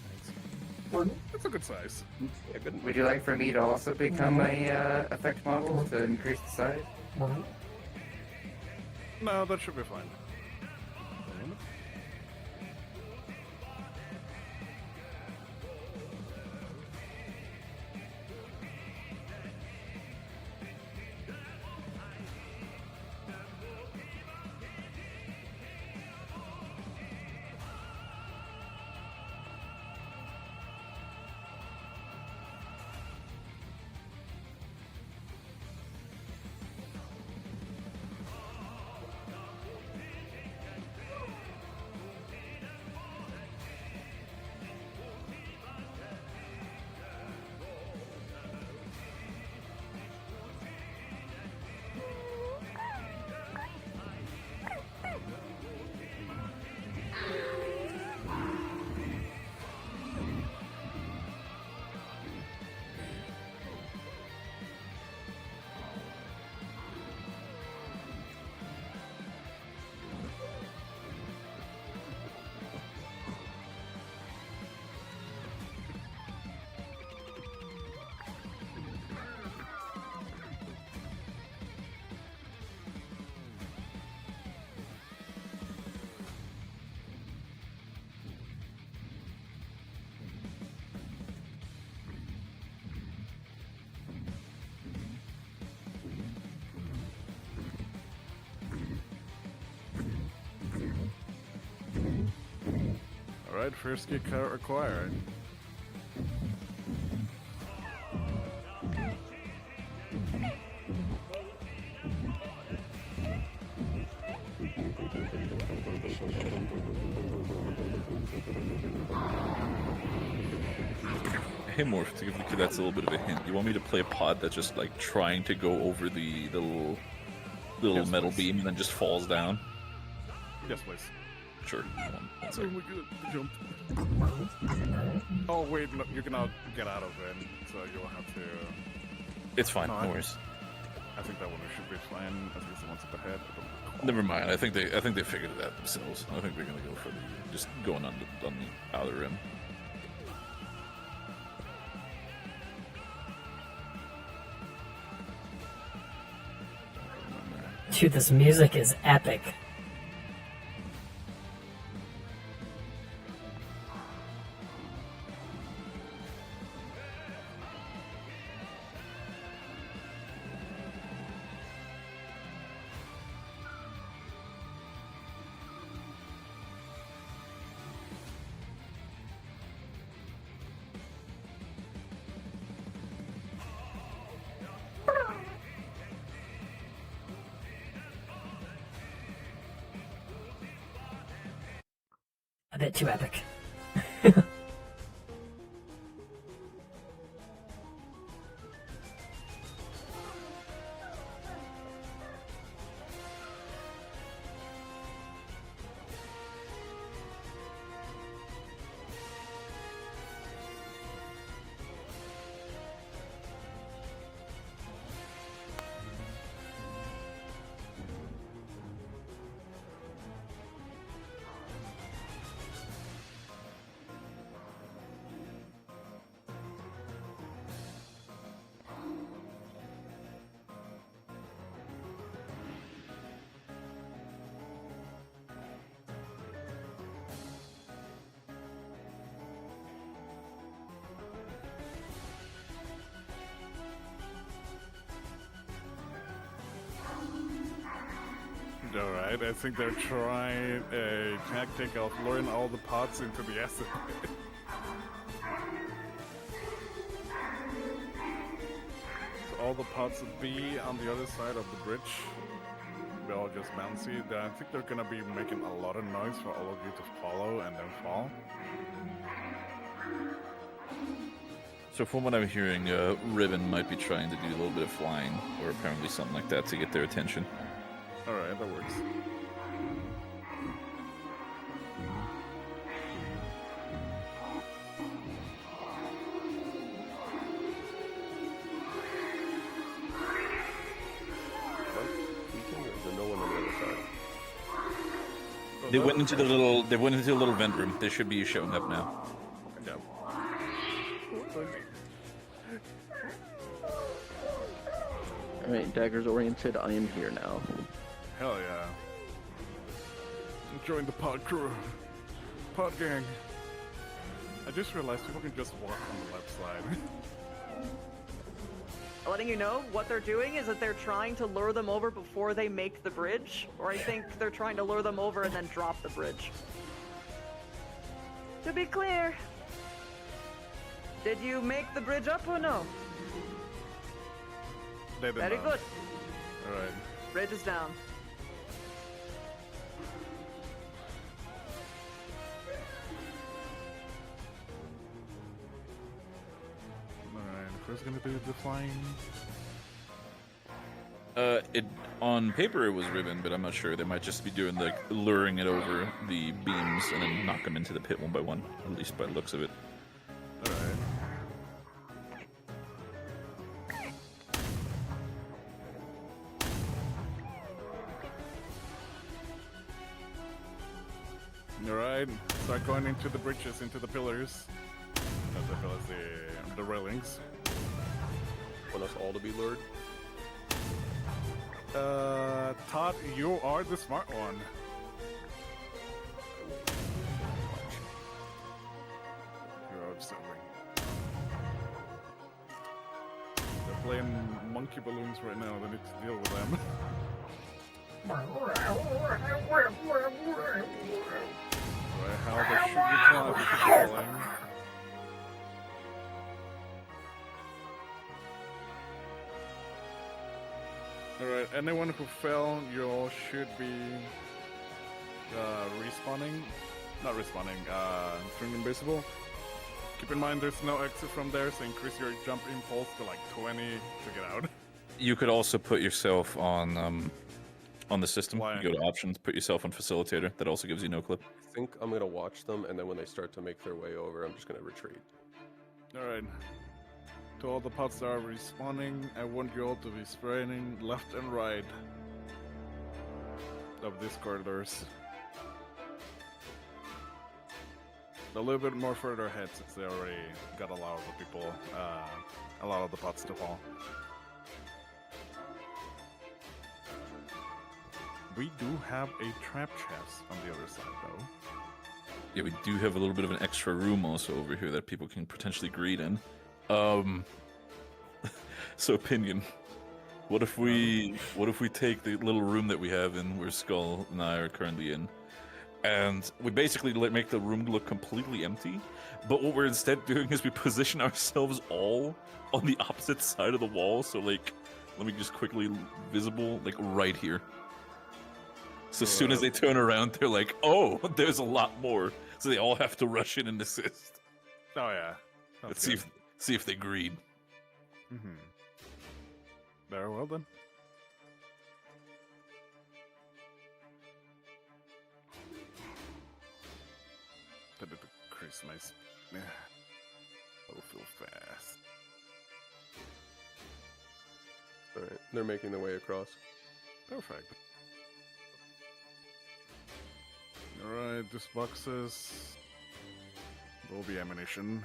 max. That's a good size. Yeah, good. Would you like for me to also become a effect model to increase the size? No, that should be fine. Alright, first key card required. Hey Morph, to give the cadets a little bit of a hint, you want me to play a pod that's just like trying to go over the little Yes, metal please. beam and then just falls down? Yes, please. Sure. One Oh second. my god, jump. Oh wait, no, you cannot get out of it, so you'll have to... It's fine, No, no worries. I think that one should be fine, at least one step ahead. Never mind. I think they figured it out themselves. I think they're gonna go for the just going on the outer rim. Dude, this music is epic. A bit too epic. Alright, I think they're trying a tactic of luring all the pods into the acid pit. So all the pods would be on the other side of the bridge. They're all just bouncy. I think they're gonna be making a lot of noise for all of you to follow and then fall. So from what I'm hearing, Riven might be trying to do a little bit of flying, or apparently something like that, to get their attention. Alright, that works. They went into the little. They went into the little vent room. They should be showing up now. Yeah. Alright, daggers oriented, I am here now. Hell yeah. Join the pod crew. Pod gang. I just realized people can just walk on the left side. Letting you know, what they're doing is that they're trying to lure them over before they make the bridge, or I think they're trying to lure them over and then drop the bridge. To be clear, did you make the bridge up or no? They did Very not. good. Alright. Bridge is down. Alright, who's gonna do the flying? It on paper it was Riven, but I'm not sure. They might just be doing like luring it over the beams and then knock them into the pit one by one. At least by the looks of it. Alright. Alright, start going into the bridges, into the pillars. Not the pillars, the railings. Want us all to be lured? Todd, you are the smart one. You're observing. They're playing monkey balloons right now, they need to deal with them. Right, how the shit you try Alright, anyone who fell, you all should be respawning. Not respawning, turning invisible. Keep in mind there's no exit from there, so increase your jump impulse to like 20 to get out. You could also put yourself on the system. Why? You go to options, put yourself on facilitator. That also gives you no clip. I think I'm gonna watch them, and then when they start to make their way over, I'm just gonna retreat. Alright. To all the pods that are respawning, I want you all to be spraying left and right of these corridors. A little bit more further ahead since they already got a lot of the people, a lot of the pods to fall. We do have a trap chest on the other side though. Yeah, we do have a little bit of an extra room also over here that people can potentially greed in. So opinion. What if we take the little room that we have in where Skull and I are currently in, and we basically make the room look completely empty, but what we're instead doing is we position ourselves all on the opposite side of the wall, so like, let me just quickly visible, like right here. So as soon as they turn around, they're like, oh, there's a lot more. So they all have to rush in and assist. Oh yeah. Let's see if they greed. Mm-hmm. Very well then. That did decrease my feel fast. Alright, they're making their way across. Perfect. Alright, these boxes will be ammunition.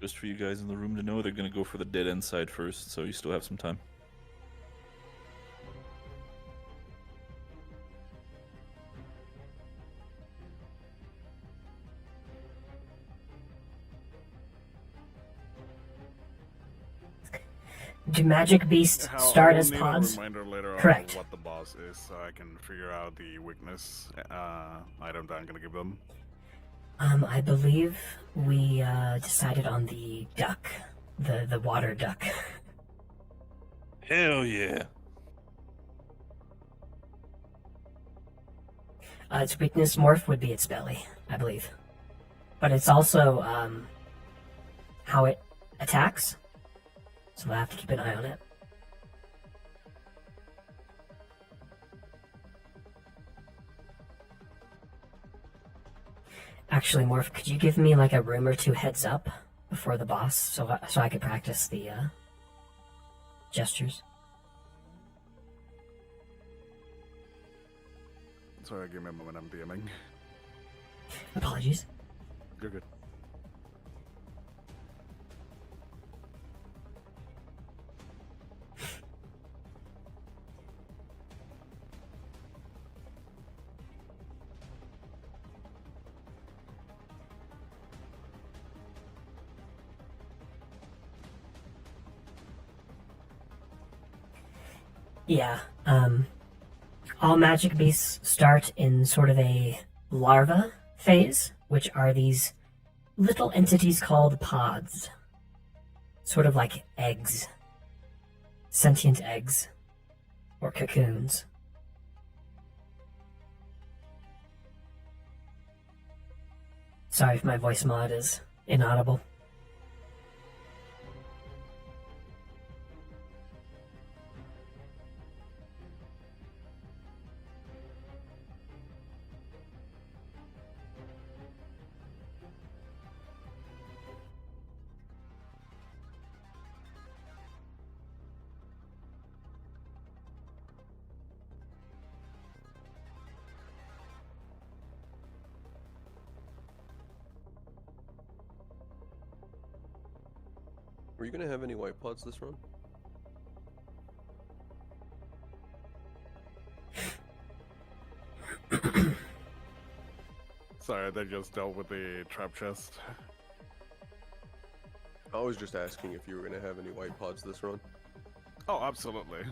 Just for you guys in the room to know, they're gonna go for the dead end side first, so you still have some time. Do magic beasts start as pods? A reminder later Correct. on what the boss is, so I can figure out the weakness item that I'm gonna give them. I believe we decided on the duck, the water duck. Hell yeah! Its weakness morph would be its belly, I believe, but it's also how it attacks. So we'll have to keep an eye on it. Actually, Morph, could you give me like a room or two heads up before the boss, so I could practice the gestures? Sorry, give me a moment, I'm DMing. Apologies. You're good. Yeah, all magic beasts start in sort of a larva phase, which are these little entities called pods. Sort of like eggs. Sentient eggs. Or cocoons. Sorry if my voice mod is inaudible. Were you gonna have any white pods this run? Sorry, they just dealt with the trap chest. I was just asking if you were gonna have any white pods this run. Oh, absolutely.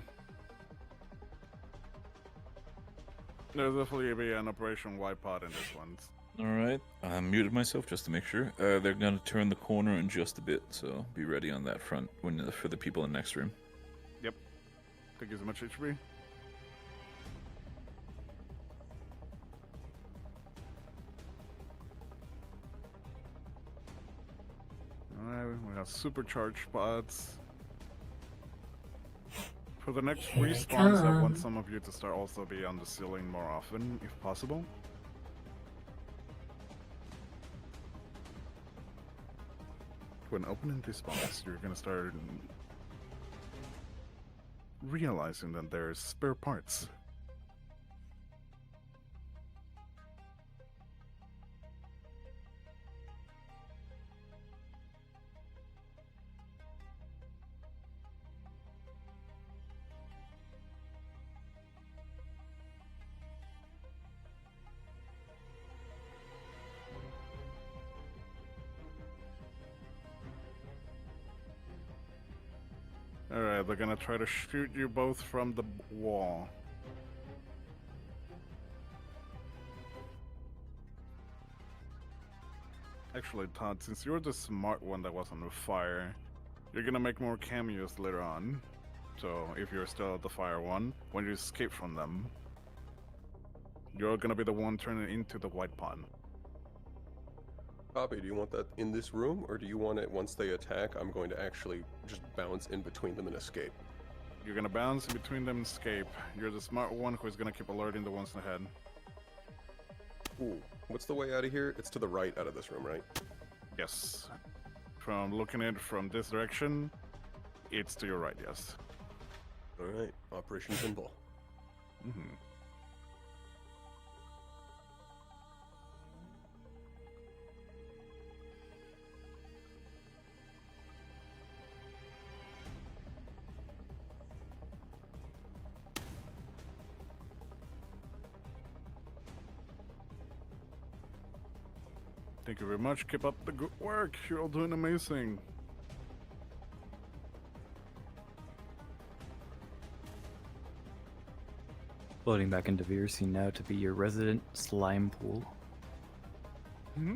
There's definitely be an Operation White Pod in this one. Alright, I muted myself just to make sure. They're gonna turn the corner in just a bit, so be ready on that front for the people in the next room. Yep. Take as much HP. Alright, we have supercharged pods. For the next Here respawns, I want some of you to start also be on the ceiling more often, if possible. When opening this box, you're gonna start realizing that there's spare parts. Alright, they're gonna try to shoot you both from the wall. Actually, Todd, since you're the smart one that was on the fire, you're gonna make more cameos later on. So, if you're still at the fire one, when you escape from them, you're gonna be the one turning into the white pawn. Copy, do you want that in this room, or do you want it once they attack, I'm going to actually just bounce in between them and escape? You're gonna bounce in between them and escape. You're the smart one who's gonna keep alerting the ones ahead. Ooh, what's the way out of here? It's to the right out of this room, right? Yes. From looking at it from this direction, it's to your right, yes. Alright, Operation Pinball. Mm-hmm. Thank you very much. Keep up the good work. You're all doing amazing. Loading back into Virus now to be your resident slime pool. Mm-hmm.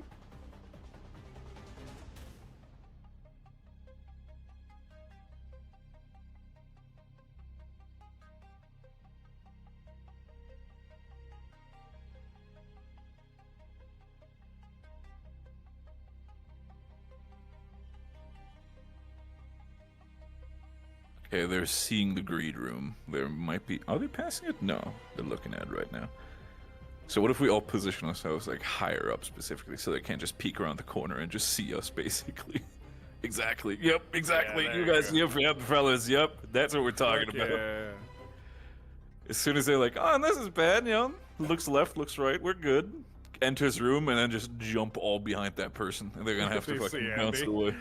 Okay, they're seeing the greed room. There might be... Are they passing it? No, they're looking at it right now. So what if we all position ourselves like higher up specifically so they can't just peek around the corner and just see us basically? Exactly. Yep, exactly. Yeah, you guys, yep, fellas, yep. That's what we're talking about. Yeah. As soon as they're like, oh, this is bad, you know, looks left, looks right, we're good. Enters room and then just jump all behind that person. And they're gonna have to They fucking see bounce Andy. away.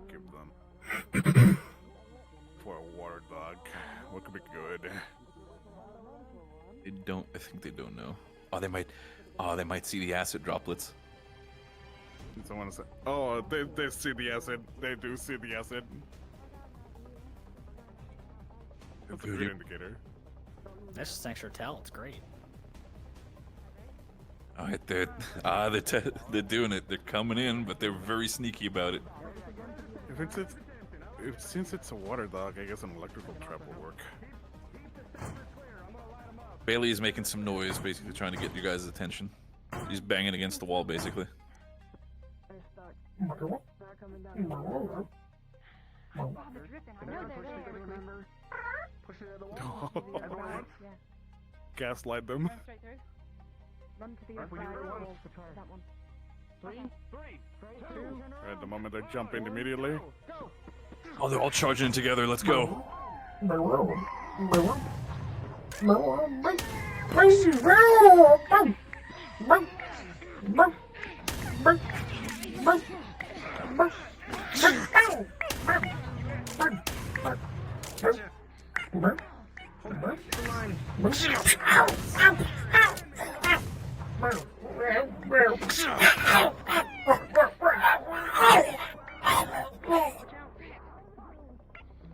Give them. For a water dog. What could be good? They don't, I think they don't know. Oh, they might see the acid droplets. Someone said, oh, they see the acid. They do see the acid. That's a good indicator. That's just extra tell. It's great. Alright, they're doing it. They're coming in, but they're very sneaky about it. Since it's a water dog, I guess an electrical trap will work. Bailey is making some noise, basically trying to get you guys' attention. He's banging against the wall, basically. Gaslight them. Run to the other side of the wall. That one. At the moment they jump in immediately. Oh, they're all charging together. Let's go.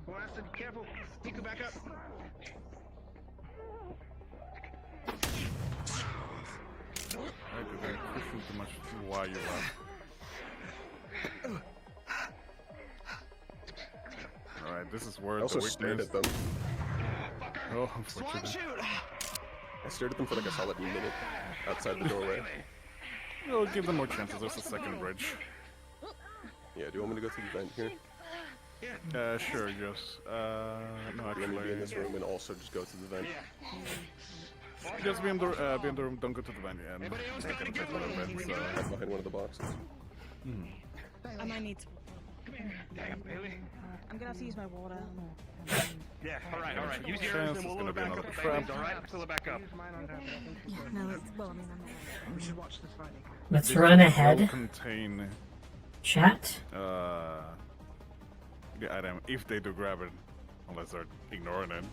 Blasted, careful. You can back up. I didn't push you too much while you left. Alright, this is where I also the stared weakness... at them. Oh, unfortunately. I stared at them for like a solid minute outside the doorway. We'll give them more chances. There's a second bridge. Yeah, do you want me to go to the vent here? Sure, yes. No, Do you want me to be in this actually... room and also just go to the vent? Just be in the room, don't go to the vent yet. I'm not gonna check for the vent, so... Hide behind one of the boxes. I might need to. Damn, Bailey. I'm gonna have to use my water. Yeah, alright. Use Chance yours is and we'll gonna load be back another up the trap. babies, alright? Fill it back up. Yeah, no, it's, well, I mean, I'm We should watch this fighting. Let's This run will ahead. contain... Chat. The item, if they do grab it. Unless they're ignoring it.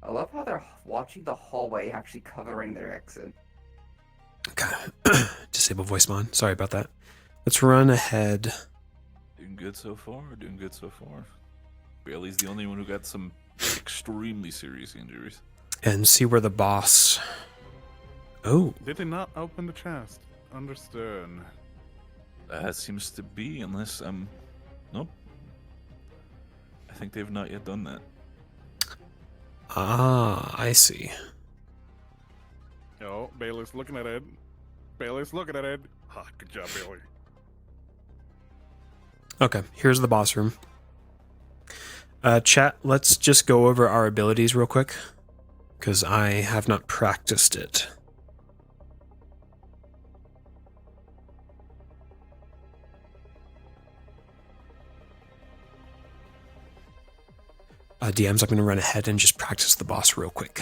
I love how they're watching the hallway, actually covering their exit. Disable voice mod. Sorry about that. Let's run ahead. Doing good so far. Doing good so far. Bailey's the only one who got some extremely serious injuries. And see where the boss... Oh. Did they not open the chest? Understood. That seems to be, unless nope. I think they've not yet done that. Ah, I see. Oh, Bailey's looking at it. Bailey's looking at it. Ha, good job, Bailey. Okay, here's the boss room. Chat, let's just go over our abilities real quick. because I have not practiced it. DMs, I'm going to run ahead and just practice the boss real quick.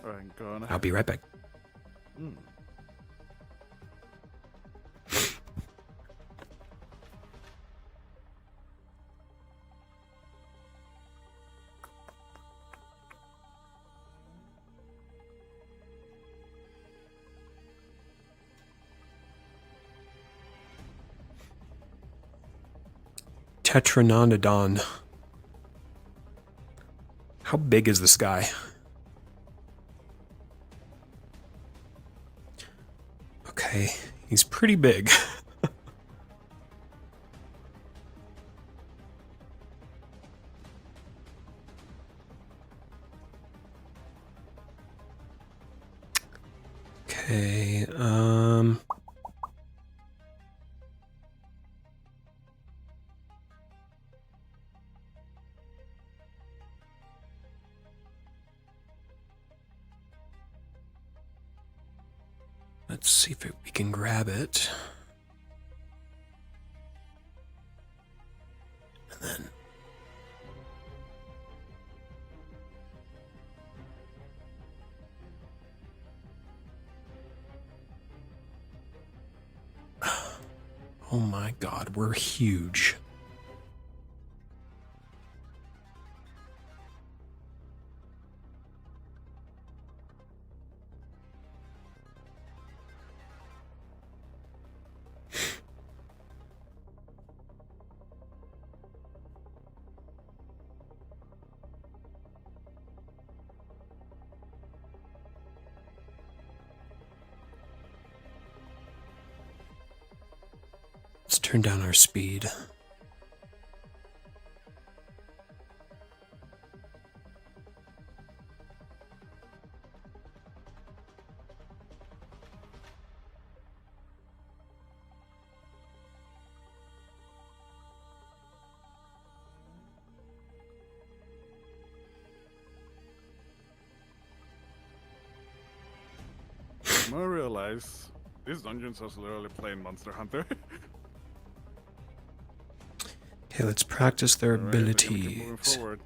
Alright, go on ahead. I'll be right back. Tetranodon. How big is this guy? Okay, he's pretty big. Okay, let's see if we can grab it. And then... Oh my god, we're huge. Let's turn down our speed. I realize these dungeons are literally playing Monster Hunter. Okay, let's practice their Alright, I think we can abilities. move forward.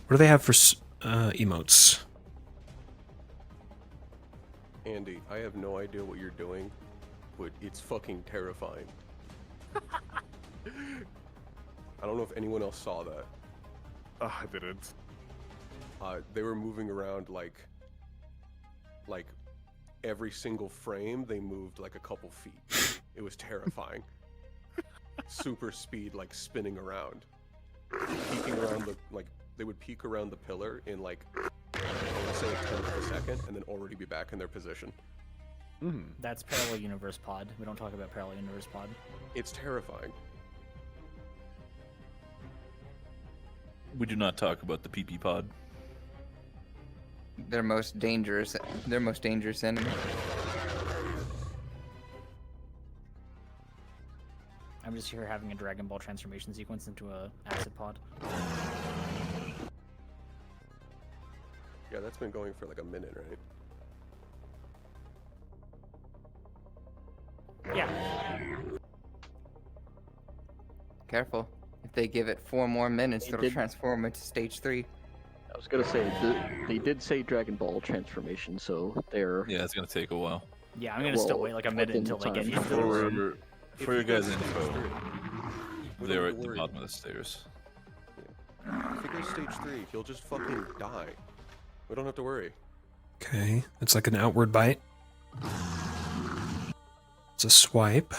What do they have for emotes? Andy, I have no idea what you're doing, but it's fucking terrifying. I don't know if anyone else saw that. I didn't. They were moving around like every single frame they moved like a couple feet. It was terrifying. Super speed, like spinning around, peeking around the they would peek around the pillar in like I would say a tenth of a second, and then already be back in their position. That's Parallel Universe Pod. We don't talk about Parallel Universe Pod. It's terrifying. We do not talk about the PP pod. Their most dangerous enemy. I'm just here having a Dragon Ball transformation sequence into a acid pod. Yeah, that's been going for like a minute, right? Yeah. Careful. If they give it 4 more minutes, They it'll did- transform into stage 3. I was gonna say they did say Dragon Ball transformation, so they're Yeah, it's gonna take a while. Yeah, I'm gonna still wait like a minute within until they get time. into the room. For your guys' info, We they're don't at the worry. bottom of the stairs. If it goes stage 3, he'll just fucking die. We don't have to worry. Okay, it's like an outward bite. It's a swipe.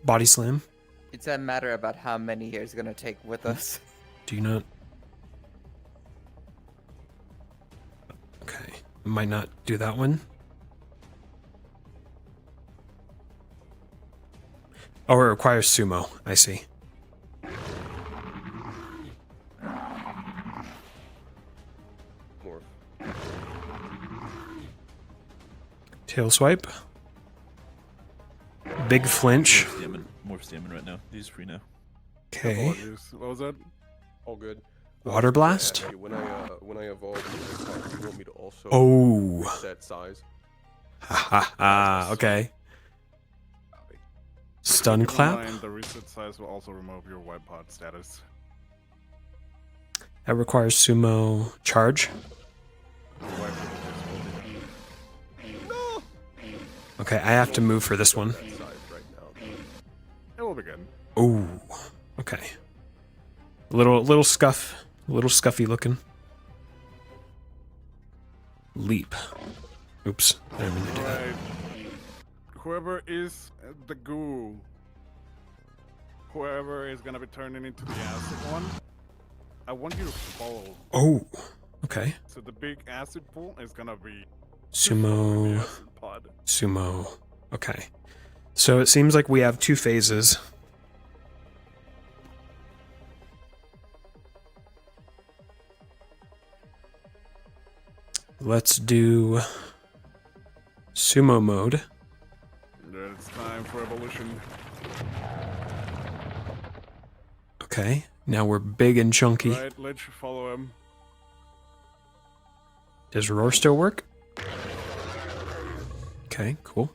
Body slam. It's a matter about how many years it's gonna take with us. Do you not? Okay, might not do that one. Oh, it requires sumo. I see. More. Tail swipe. Big flinch. More stamina right now. He's free now. Okay. Apologies. What was that? All good. Water blast? When I evolve into the pod, do you want me to also reset size? Ha. Okay. Stun Keep in clap. mind, the reset size will also remove your white pod status. That requires sumo charge. No. Okay, I have to move for this one. It will be good. Oh, okay. Little scuffy looking. Leap. Oops, I didn't mean to do that. Whoever is the goo, whoever is gonna be turning into the acid one, I want you to follow. Oh, okay. So the big acid pool is gonna be Sumo. acid pod. Sumo. Okay. So it seems like we have two phases. Let's do sumo mode. It's time for evolution. Okay, now we're big and chunky. Right, let's follow him. Does roar still work? Okay, cool.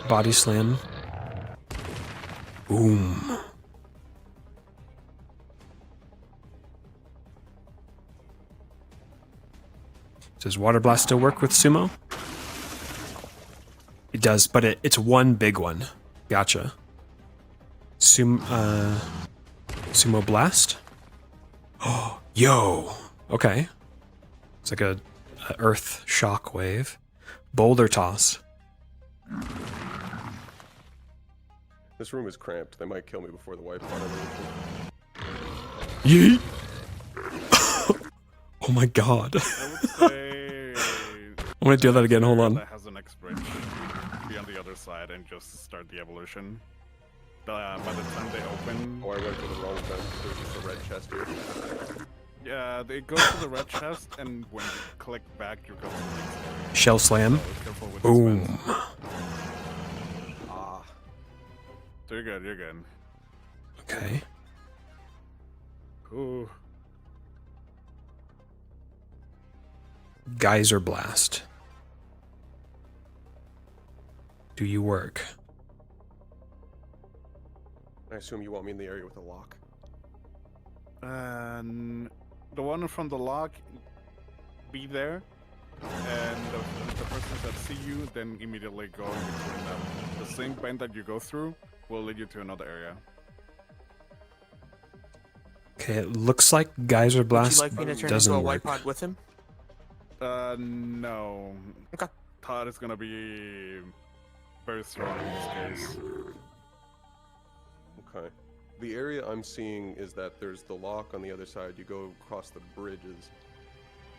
Body slam. Boom. Does water blast still work with sumo? It does, but it's one big one. Gotcha. Sumo blast? Oh, yo. Okay. It's like a earth shock wave. Boulder toss. This room is cramped. They might kill me before the wife pod Yeet. Oh my god. I would say I'm gonna do that again, hold on. That has an expiration. Be on the other side and just start the evolution. By the time they open... Oh, I went to the wrong fence. There's just a red chest here. Yeah, they go to the red chest, and when you click back, you go to the next area. Shell slam. So careful with Boom. this fence. So you're good, you're good. Okay. Ooh. Geyser blast. Do you work? I assume you want me in the area with a lock. And the one from the lock, be there, and the persons that see you then immediately go in between them. The same bend that you go through will lead you to another area. Okay, it looks like Geyser blast Would you like me to turn doesn't into a work. white pod with him? No. Okay. Todd is gonna be very strong in this case. Okay. The area I'm seeing is that there's the lock on the other side. You go across the bridges.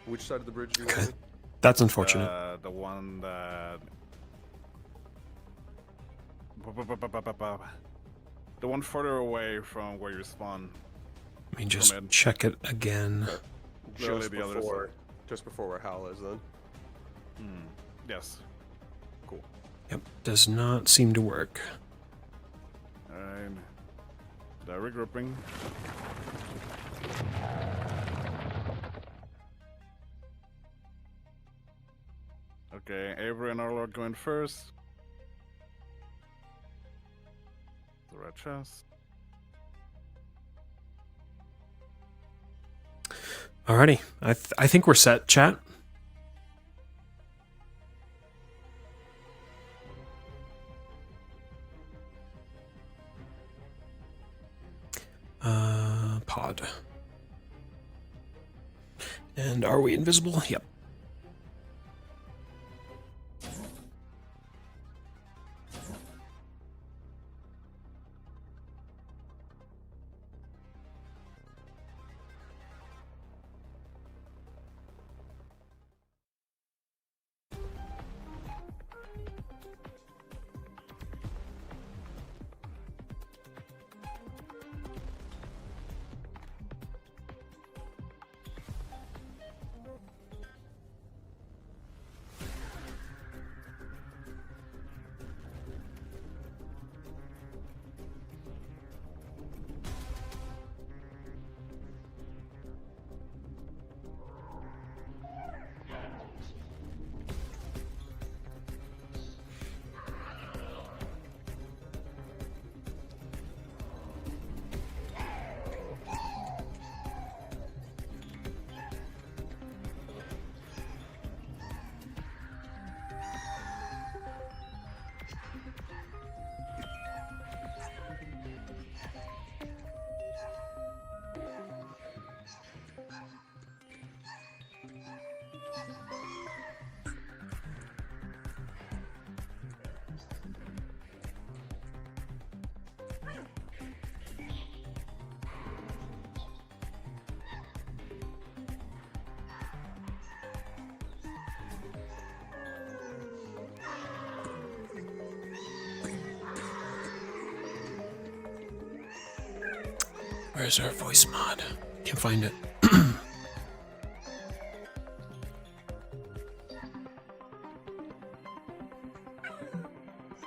Which side of the bridge do you want? That's unfortunate. The one that... The one further away from where you spawn. Let me just check it again. Surely the other side. Just before where Hal is, then. Yes. Cool. Yep, does not seem to work. Alright. They're regrouping. Okay, Avery and Arlord going first. The red chest. Alrighty, I think we're set, chat. Pod. And are we invisible? Yep. Where's our voice mod? Can't find it.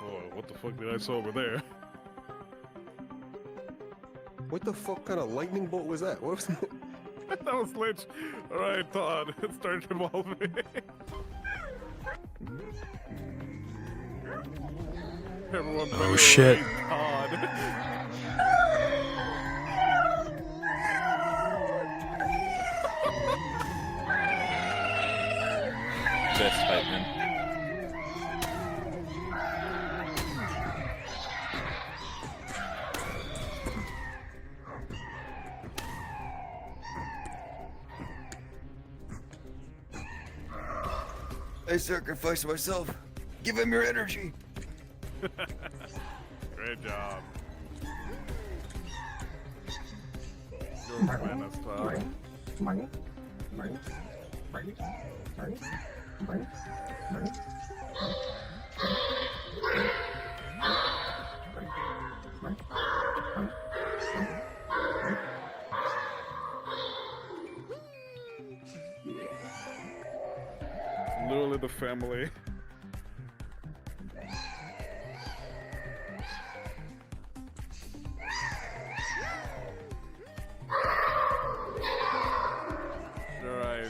Oh, what the fuck did I saw over there? What the fuck kind of lightning bolt was that? What was that? That was lit. Alright, Todd, it started evolving. Everyone Oh shit. Todd. Best hype, man. I sacrificed myself. Give him your energy. Great job. You're a menace, Todd. Literally the family. Alright.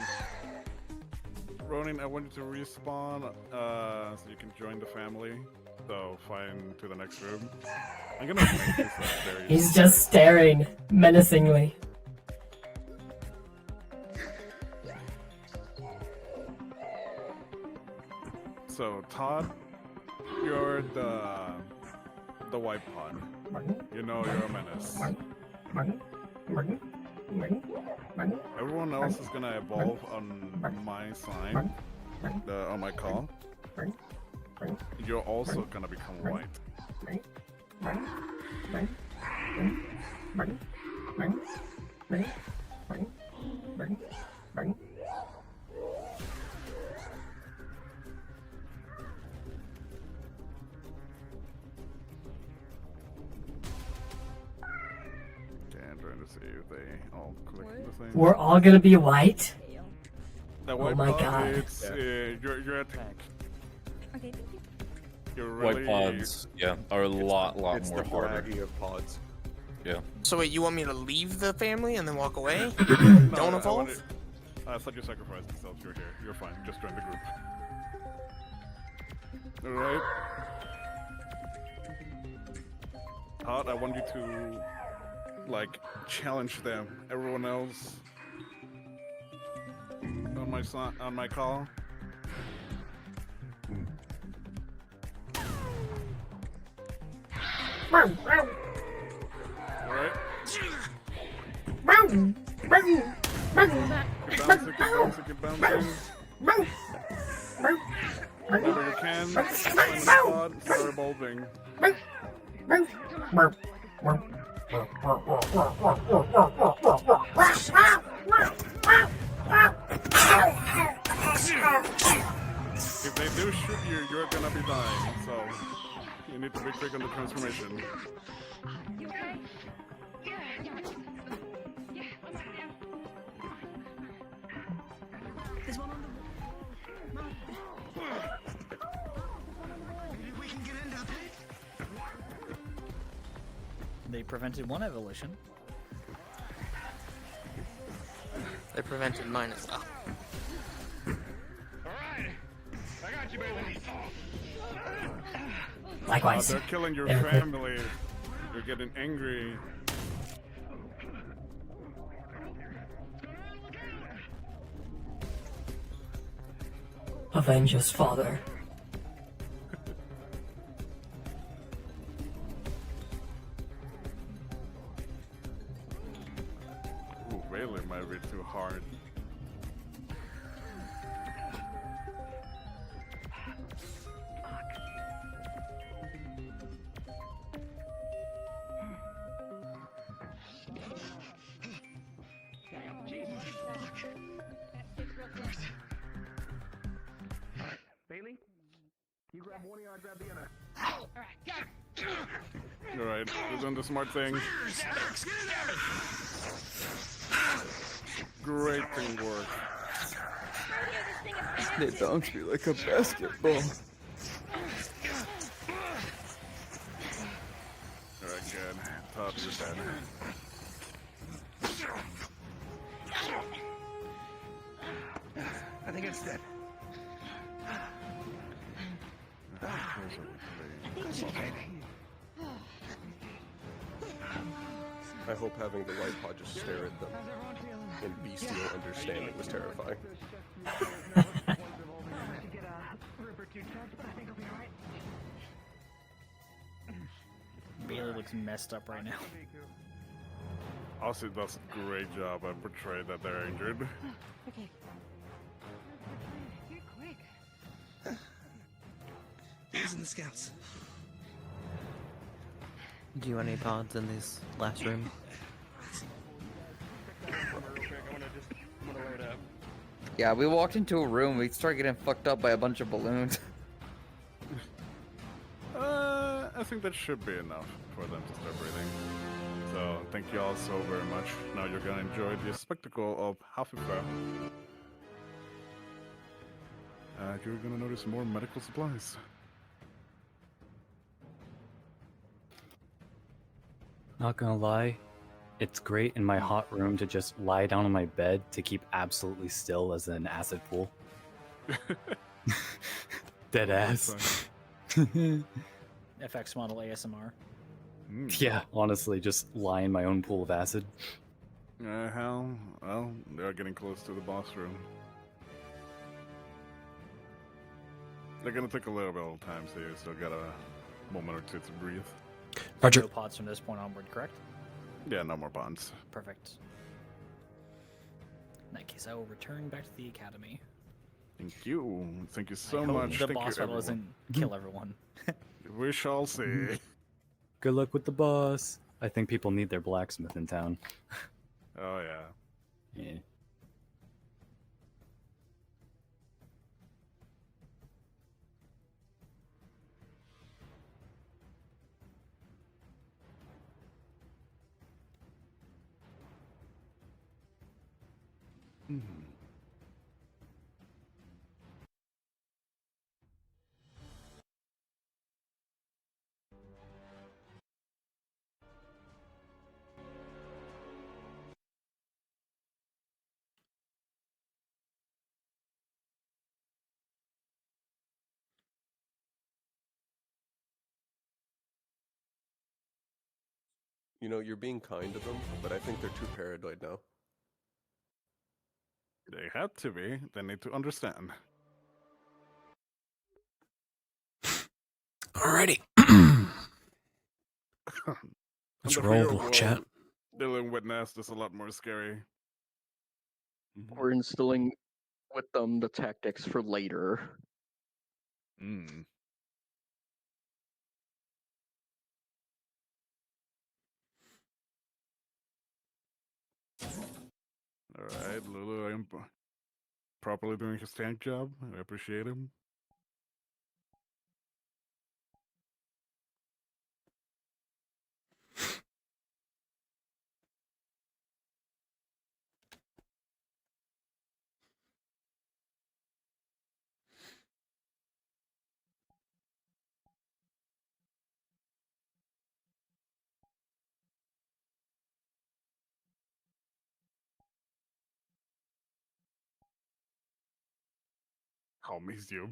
Ronin, I want you to respawn so you can join the family. So find to the next room. I'm gonna make this there. He's just staring menacingly. So Todd, you're the white pod. You know you're a menace. Everyone else is gonna evolve on my side, on my call. You're also gonna become white. See if they all click the same. We're all gonna be white? That Oh my god. It's, your attack. Okay, thank you. You're really... White pods, yeah, are a lot more It's the harder. braggy of pods. Yeah. So wait, you want me to leave the family and then walk away? No, Don't evolve? I thought you sacrificed yourself. You're here. You're fine. Just join the group. Alright. Todd, I want you to like challenge them. Everyone else on my call. Alright. Bouncing, keep bouncing. Whenever you can, find the spot, start evolving. If they do shoot you, you're gonna be dying, so you need to be quick on the transformation. You okay? Yeah. There's one on the wall. We can get into the pit. They prevented one evolution. They prevented mine as well. Alright. I got you, baby. Likewise. They're killing your family. You're getting angry. Avenge us, Father. Ooh, Rayleigh might be too hard. Bailey, You grab one ear, I grab the other. Alright, got it. Alright, we're doing the smart thing. Great teamwork. They bounce me like a basketball. Alright, good. Top is dead. I think it's dead. I hope having the light pod just stare at them in bestial understanding was terrifying. Bailey looks messed up right now. Aussie does a great job at portraying that they're injured. Okay. You're quick. These and the scouts. Do you want any pods in this last room? Yeah, we walked into a room, we started getting fucked up by a bunch of balloons. I think that should be enough for them to start breathing. So, thank you all so very much. Now you're gonna enjoy the spectacle of Hafifa. You're gonna notice more medical supplies. Not gonna lie, it's great in my hot room to just lie down on my bed to keep absolutely still as an acid pool. Dead ass. FX model ASMR. Yeah, honestly, just lie in my own pool of acid. Hell, well, they're getting close to the boss room. They're gonna take a little bit of time, so you still got a moment or two to breathe. Roger. No pods from this point onward, correct? Yeah, no more bonds. Perfect. In that case, I will return back to the academy. Thank you. Thank you so I hope much. the Thank boss you, battle doesn't kill everyone. We shall see. Good luck with the boss. I think people need their blacksmith in town. Oh, yeah. Yeah. You know, you're being kind to them, but I think they're too paranoid now. They have to be. They need to understand. Alrighty. Let's In the roll, real world, chat. Dealing with Nest is a lot more scary. We're instilling with them the tactics for later. Mm. Alright, Lulu, I'm properly doing his tank job. I appreciate him. I'll miss you.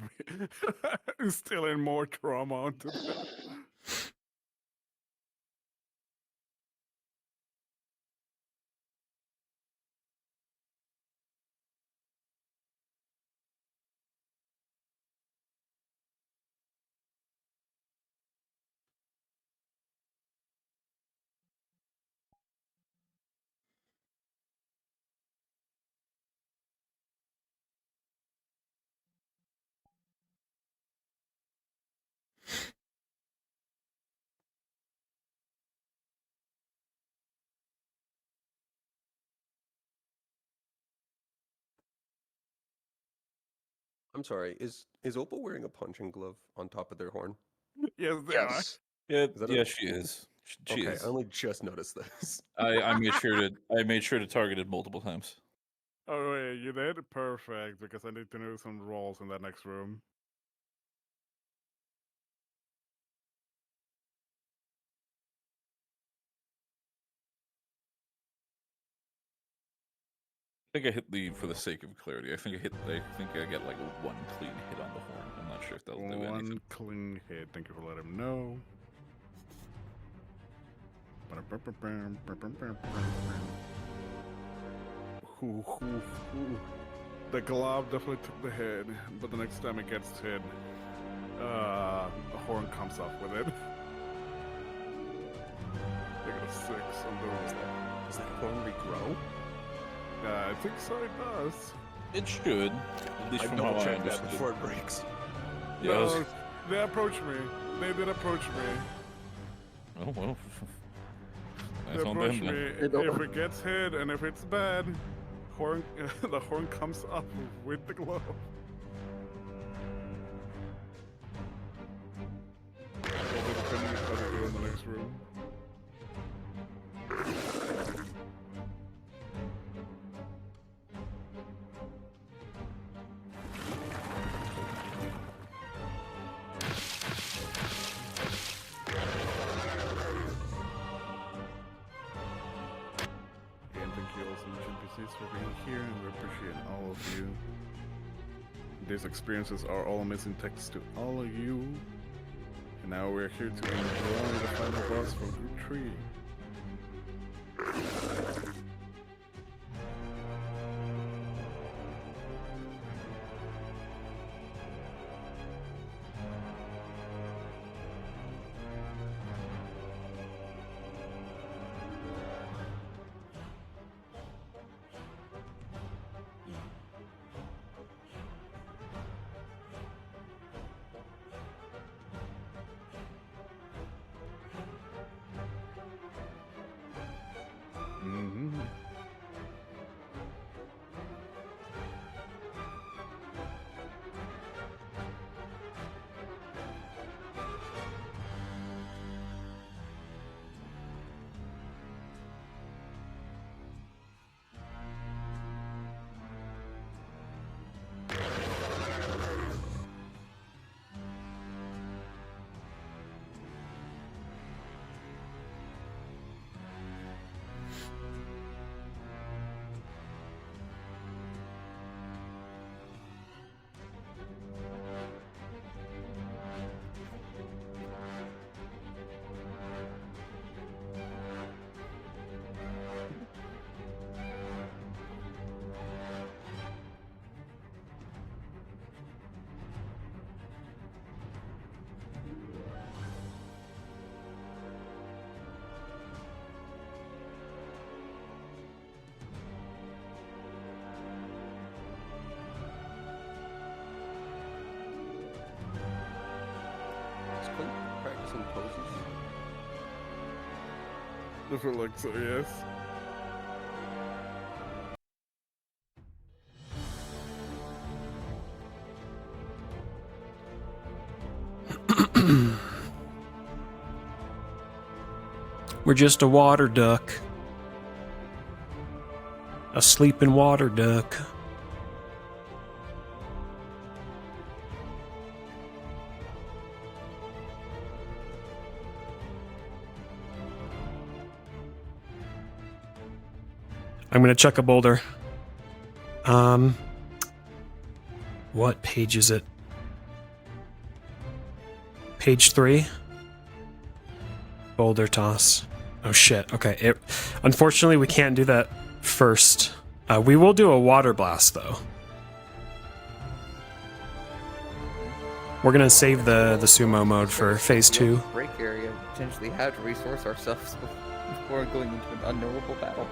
Instilling more trauma onto them. I'm sorry. Is Opal wearing a punching glove on top of their horn? Yes, they Yes. Yeah, Is that yeah, she is. She okay, is. I only just noticed this. I made sure to target it multiple times. Oh wait, you did? Perfect, because I need to know some rolls in that next room. I think I hit the, for the sake of clarity, I think I get like one clean hit on the horn. I'm not sure if that'll do anything. One clean hit. Thank you for letting him know. The glove definitely took the hit, but the next time it gets hit, a horn comes off with it. I got a 6 on the. Does that horn regrow? I think so. It does. It should, at least from how I check that understood. before it breaks. Yeah, No, they approached me. They did approach me. Oh well. They That's on approach them me. then. If it gets hit and if it's bad, horn the horn comes up with the glove. Well, depending on how they do in the next room. Again, thank you all so much, NPCs, for being here, and we appreciate all of you. These experiences are all missing text to all of you. And now we're here to enjoy the final boss for Group 3. Mm-hmm. Is Clint practicing poses? I feel like so, yes. We're just a water duck. A sleeping water duck. I'm gonna check a boulder. What page is it? Page 3? Boulder toss. Oh shit, okay. Unfortunately, we can't do that first. We will do a water blast, though. We're gonna save the sumo mode for phase 2. Break area, potentially how to resource ourselves before going into an unknowable battle.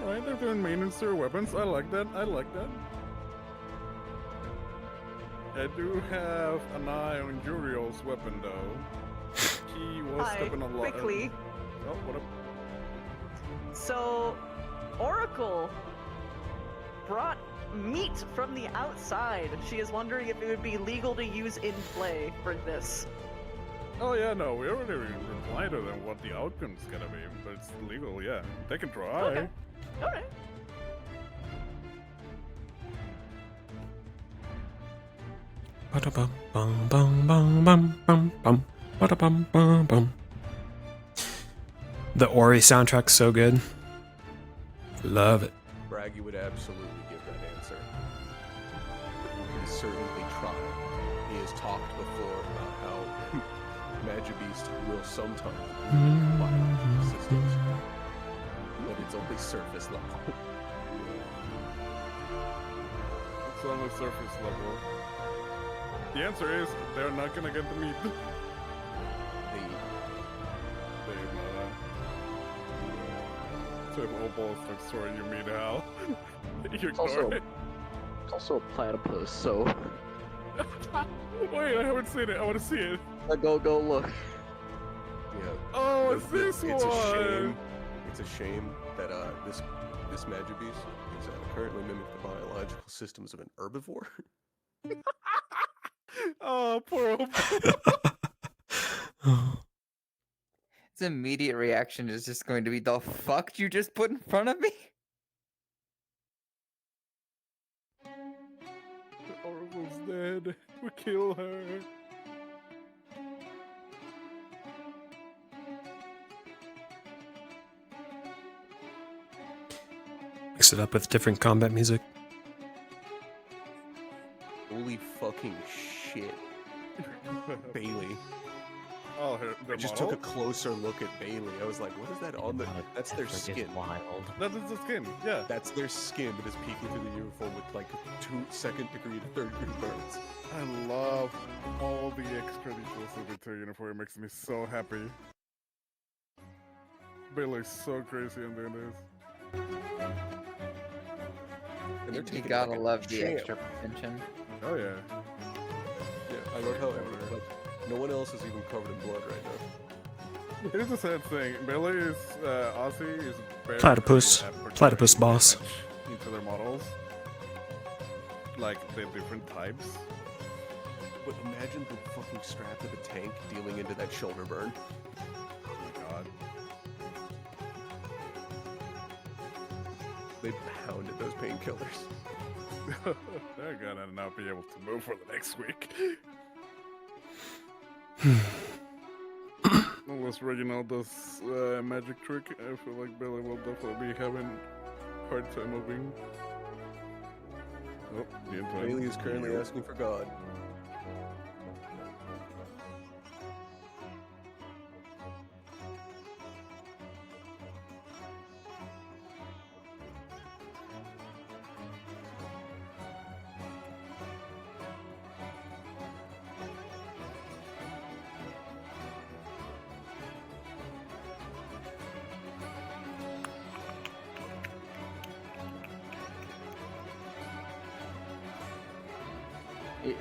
Alright, they're doing maintenance to their weapons. I like that. I like that. I do have an eye on Uriel's weapon, though. He was Hi, stepping a lot. quickly. Oh, what up? So, Oracle brought meat from the outside. She is wondering if it would be legal to use in play for this. Oh yeah, no, we already replied to them what the outcome's gonna be, but it's legal, yeah. They can try. Okay. Alright. Ba-da-bum, bum, bum, bum, bum, bum, bum. Ba-da-bum, bum, bum. The Ori soundtrack's so good. Love it. Braggy would absolutely give that answer. You can certainly try. He has talked before about how Magibeast will sometimes biological systems, but it's only surface level. It's on the surface level. The answer is they're not gonna get the meat. So if Opal starts throwing you meat out, you ignore it. It's also a platypus, so. Wait, I haven't seen it. I want to see it. Go look. Yeah. Oh, it's this it's one. A shame. It's a shame that this Magibeast is currently mimic the biological systems of an herbivore. Oh, poor Opal. His immediate reaction is just going to be, the fuck you just put in front of me? Oracle's dead. We kill her. Mix it up with different combat music. Holy fucking shit. Bailey. Oh, I just took a closer look at Bailey. I was like, what is that on the... That's their skin. Wild. That is the skin, yeah. That's their skin that is peeking through the uniform with like 2 second-degree to third-degree burns. I love all the extra details of the uniform. It makes me so happy. Bailey's so crazy in doing this. And they're You taking gotta like a love the champ. extra attention. Oh yeah. Yeah, I love how like no one else is even covered in blood right now. Here's the sad thing. Bailey is Aussie is very Platypus. Platypus boss. into their models. Like the different types. But imagine the fucking strap of the tank dealing into that shoulder burn. Oh my god. They pounded those painkillers. They're gonna not be able to move for the next week. Unless Reginald does a magic trick, I feel like Billy will definitely be having a hard time moving. Oh, the entire Bailey is currently asking for God.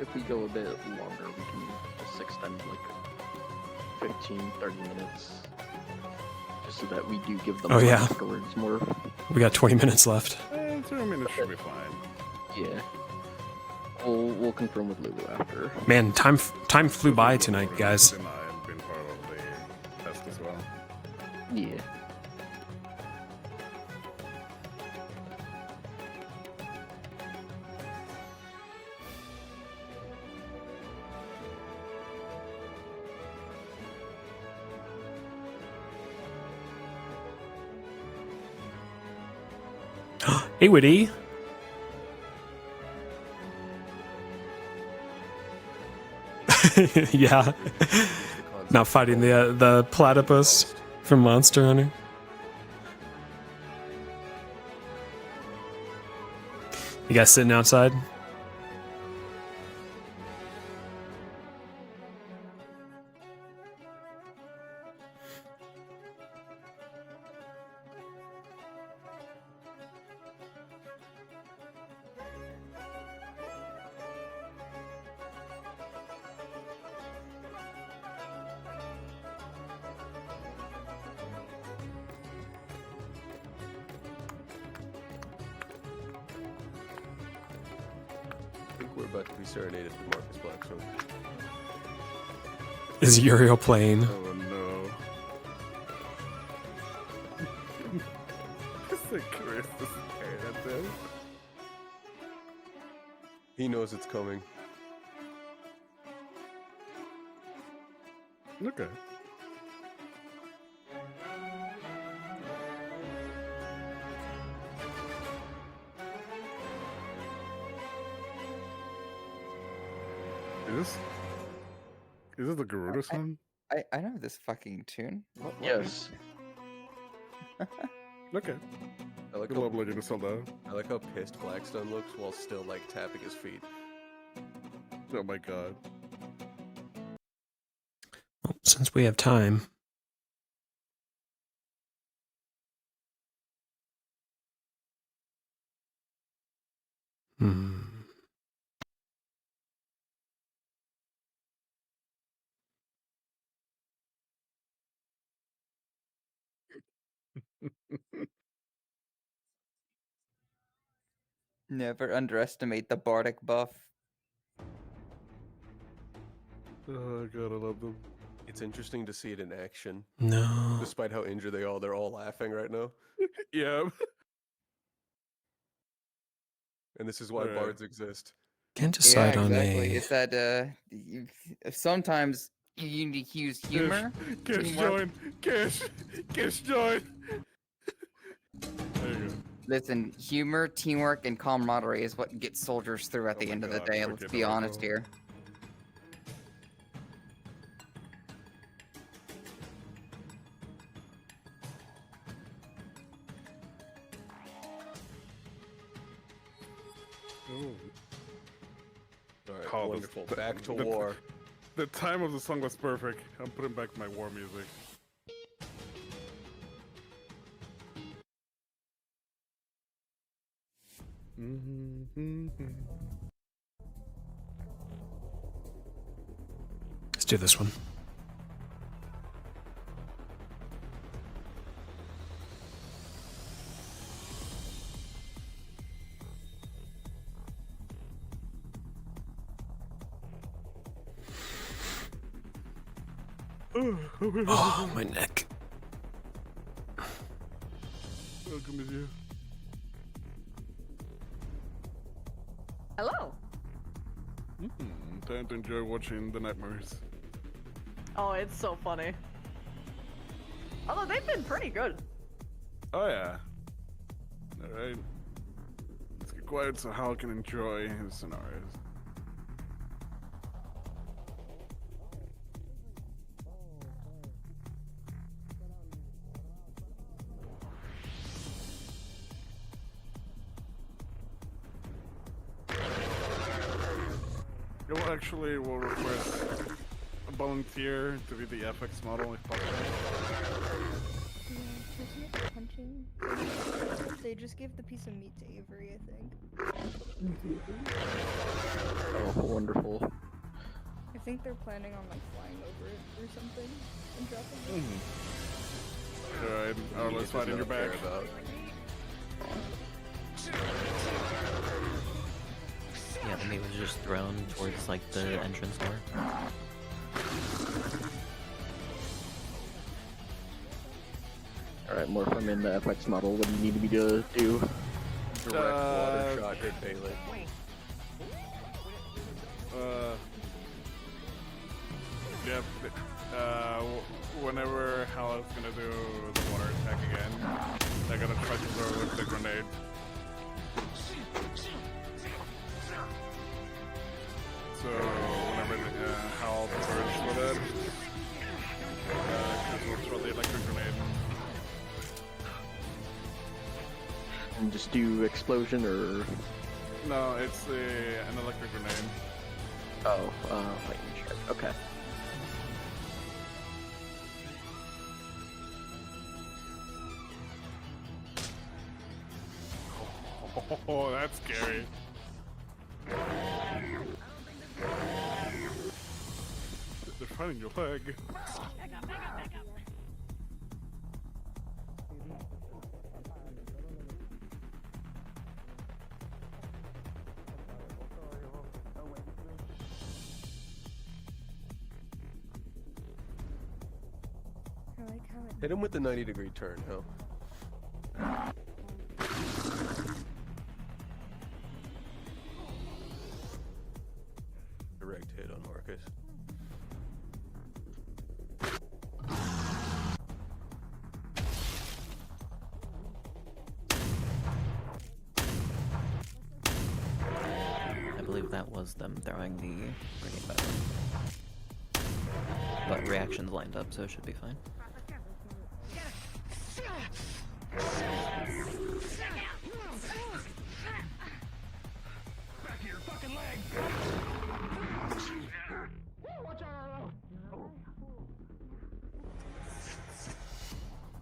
If we go a bit longer, we can just extend like 15-30 minutes. Just so that we do give them Oh, yeah. afterwards more. We got 20 minutes left. 2 minutes should be fine. Yeah. We'll confirm with Lulu after. Man, time flew by tonight, guys. And I've been part of the test as well. Yeah. Hey, Woody. Yeah. Not fighting the platypus from Monster Hunter. You guys sitting outside? think we're about to be serenaded with Marcus Blackstone. Is Uriel playing? Oh no. It's like Chris is staring at them. He knows it's coming. Okay. Is this the Garuda song? I know this fucking tune. What Yes. Okay. I like Good luck looking to sell that. I like how pissed Blackstone looks while still like tapping his feet. Oh my god. Well, since we have time. Hmm. Never underestimate the bardic buff. Oh god, I love them. It's interesting to see it in action. No. Despite how injured they are, they're all laughing right now. Yeah. And this is why Alright. bards exist. Can't decide on exactly. a. It's that sometimes you need to use humor. Cash teamwork. join! Cash join! There you go. Listen, humor, teamwork, and camaraderie is what gets soldiers through at the end of the day. Let's be honest here. Alright, Oh, wonderful. Back to war. The time of the song was perfect. I'm putting back my war music. Let's do this one. Oh, my neck. Welcome with you. Hello. Time to enjoy watching the nightmares. Oh, it's so funny. Although they've been pretty good. Oh yeah. Alright. Let's get quiet so Hal can enjoy his scenarios. Actually, will request a volunteer to be the FX model if possible. They just gave the piece of meat to Avery, I think. Oh, wonderful. I think they're planning on like flying over it or something and dropping it. Alright, oh, let's fight in your back. Yeah, the meat was just thrown towards like the entrance door. Alright, Morph, I'm in the FX model. What do you need me to do? Direct water shot hit Bailey. Yep. Whenever Hal is gonna do the water attack again, they're gonna try to throw with the grenade. So whenever Hal bursts with it, Chris will throw the electric grenade. And just do explosion or... No, it's an electric grenade. Oh, lightning strike. Okay. Oh, that's scary. They're finding your leg. Hit him with the 90-degree turn, Hell. Direct hit on Marcus. I believe that was them throwing the grenade weapon. But reactions lined up, so it should be fine. Back of your fucking leg! Watch out, Arlo!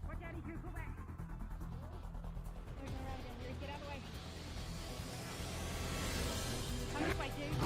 Watch out, E2, pull back! Get out of the way! Come this way, dude!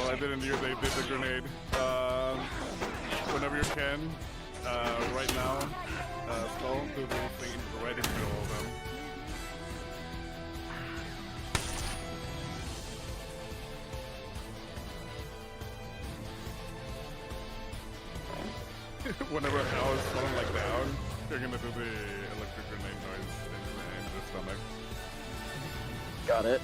I didn't use the grenade. Whenever you can, right now, Skull, do the thing right in the middle of them. Whenever Hell is falling like down, you're gonna do the electric grenade noise in the stomach. Got it.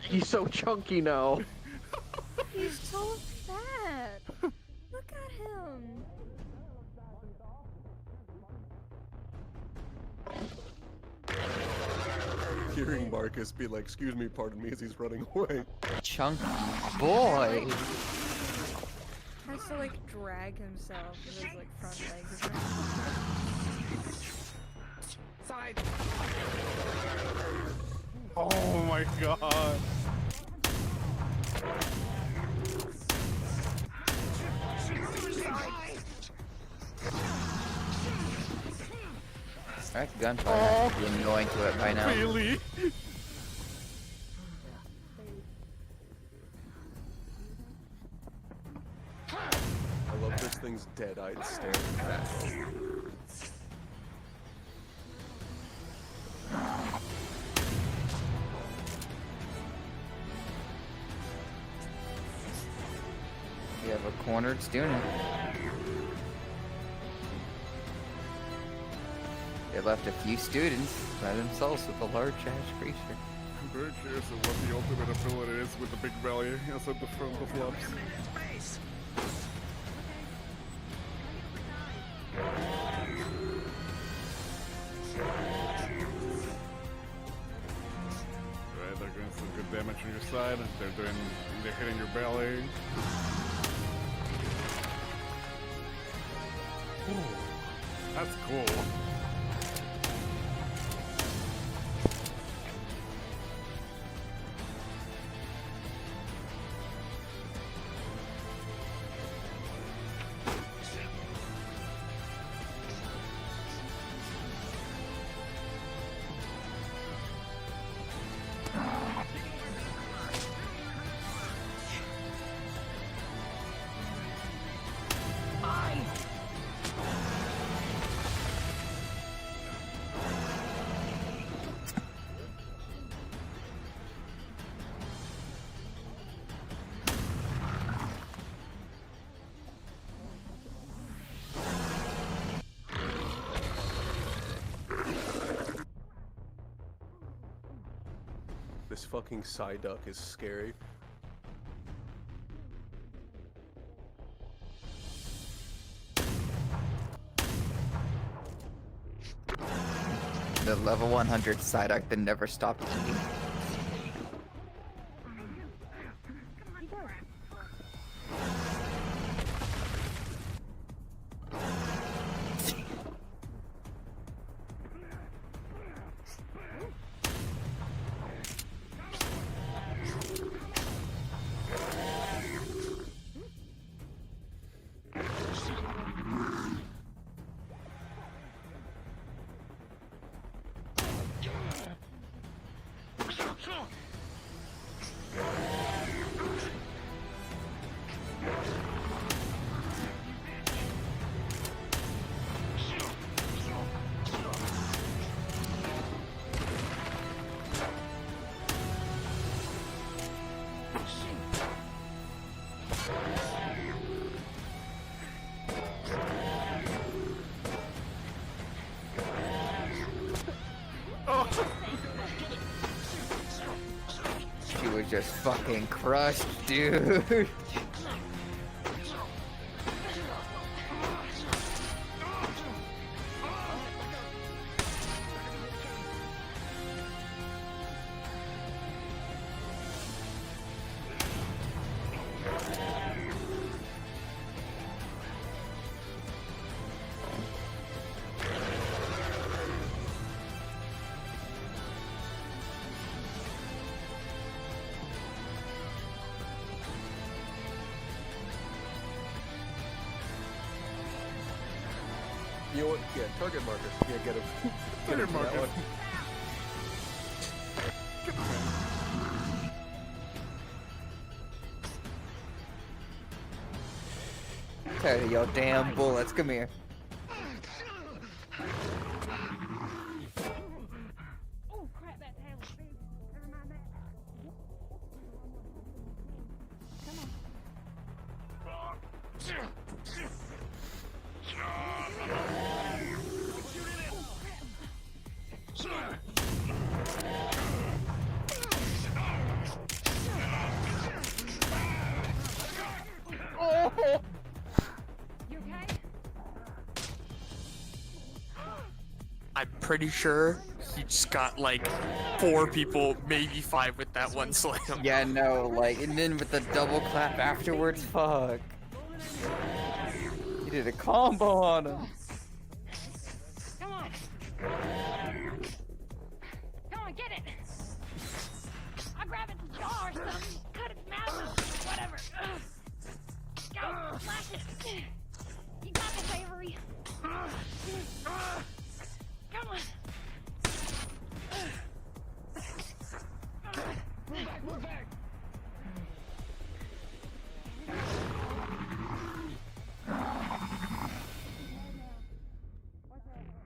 He's so chunky now. He's so fat. Look at him. Hearing Marcus be like, "Excuse me, pardon me," as he's running away. Chunky boy. Has to like drag himself with his like front legs. Side! Oh my god. Alright, gunfire. Be annoying to it by now. Really? I love this thing's dead-eyed stare. You have a cornered student. They left a few students by themselves with a large-ass creature. I'm very curious of what the ultimate ability is with the big belly as at the front of Lumps. Right, they're doing some good damage on your side. They're hitting your belly. Ooh, that's cool. This fucking Psyduck is scary. The level 100 Psyduck that never stopped eating. just fucking crushed, dude. You know what? Yeah, target marker. Yeah, get him. Get him for that one. Tired of your damn bullets. Come here. Oh crap, that tail is big. Never mind that. Come Oh! You okay? I'm pretty sure he just got like 4 people, maybe 5 with that one slam. Yeah, no, like, and then with the double clap afterwards, fuck. He did a combo on him. Come on. Come on, get it. I'll grab its jaw or something. Cut its mouth. Whatever. Go, slash it. You got this, Avery. Come on. Move back.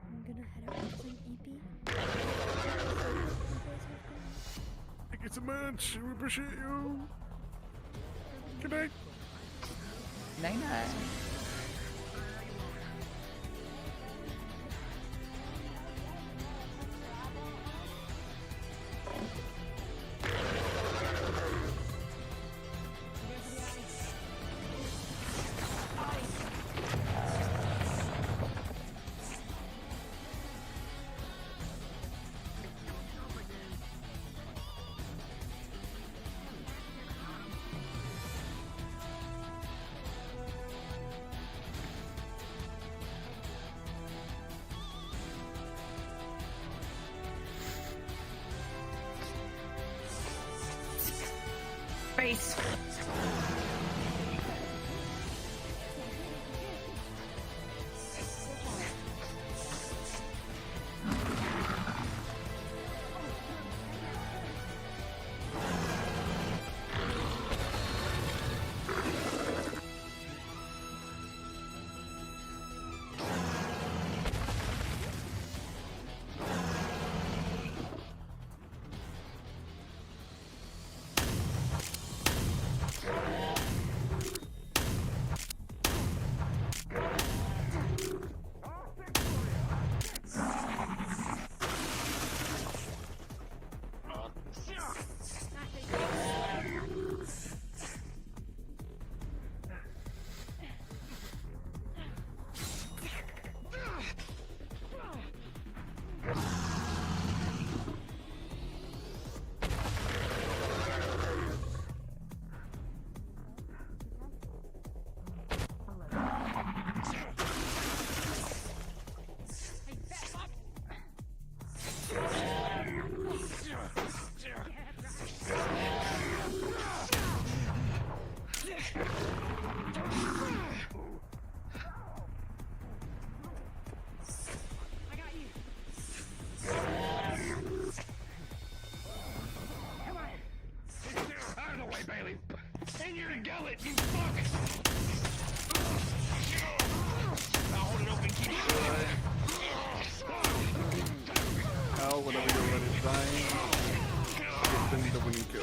I'm gonna head out to some EP. Thank you so much. We appreciate you. Good night. Night-night. Face. In your gullet, you fuck! I'll hold it open, keep it. Al, whenever you're ready to die, give the winning kill.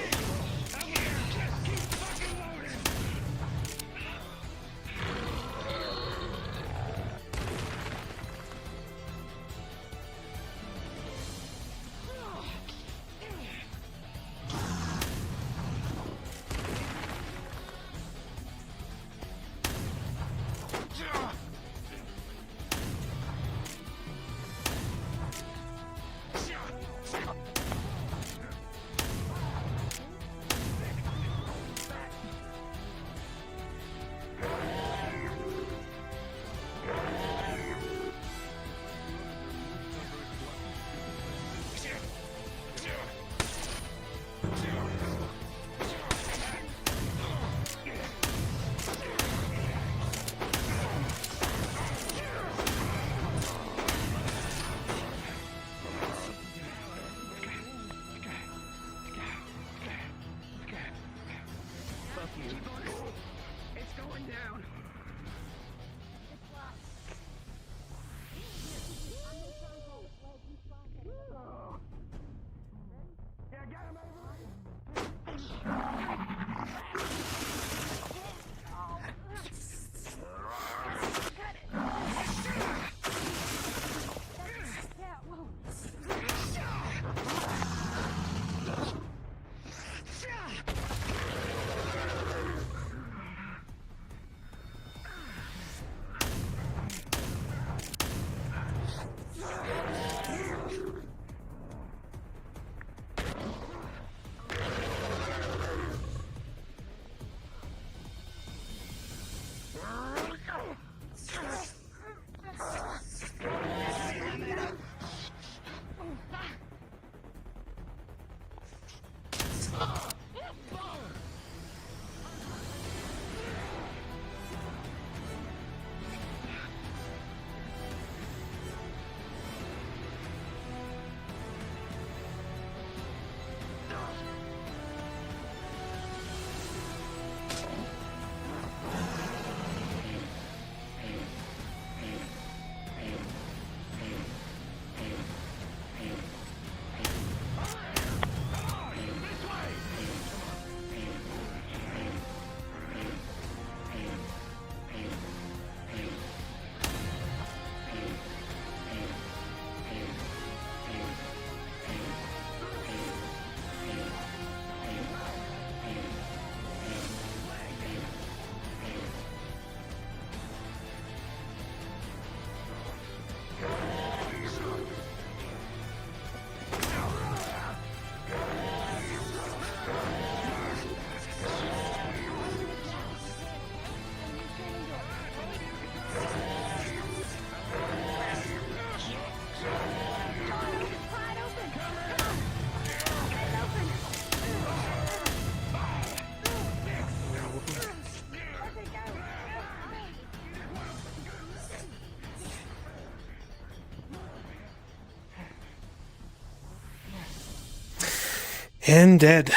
And dead.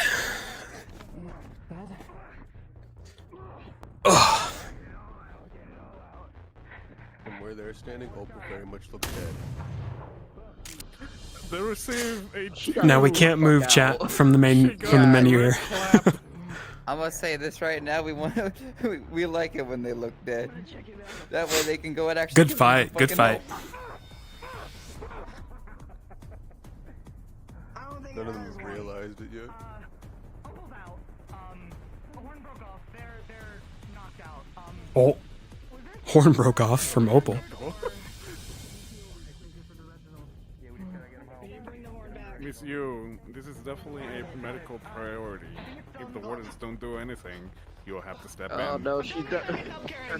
Ugh. From where they're standing, Opal very much looks dead. They receive a Now we can't move chat from the menu here. I'm gonna say this right now. We like it when they look dead. That way they can go and actually. Good fight. Good fight. None of them have realized it yet. Oh, horn broke off from Opal. Miss you, this is definitely a medical priority. If the wardens don't do anything, you'll have to step in. Oh no, she's deaf in.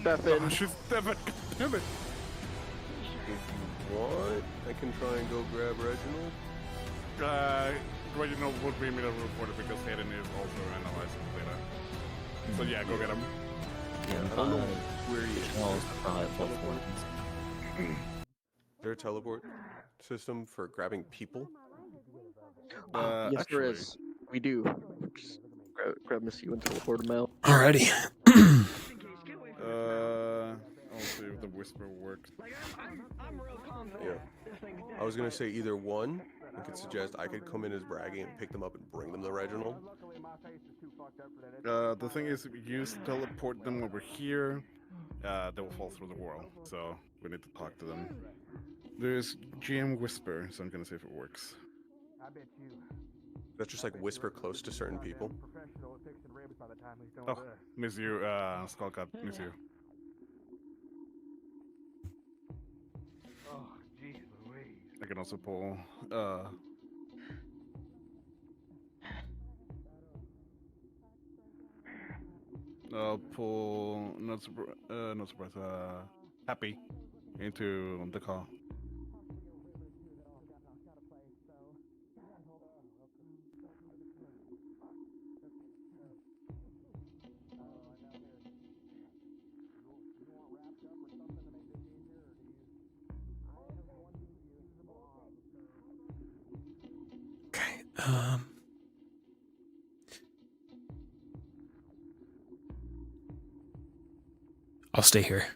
Oh, she's deaf in. Damn it. What? I can try and go grab Reginald? Reginald would be middle reporter because Hayden is also analyzing data. So yeah, go get him. Yeah, I don't know where he is. Teleport. Is there a teleport system for grabbing people? Yes, there is. We do. Just grab Miss You and teleport him out. Alrighty. I'll see if the whisper works. Yeah. I was gonna say either one. I could suggest I could come in as Braggy and pick them up and bring them to Reginald. The thing is, if you teleport them over here, they will fall through the wall. So we need to talk to them. There's GM Whisper, so I'm gonna see if it works. That's just like whisper close to certain people. Oh, miss you, Skullcat, miss you. Oh, jeez Louise. I can also pull, I'll pull, not surprise, Happy into the call. I'll stay here.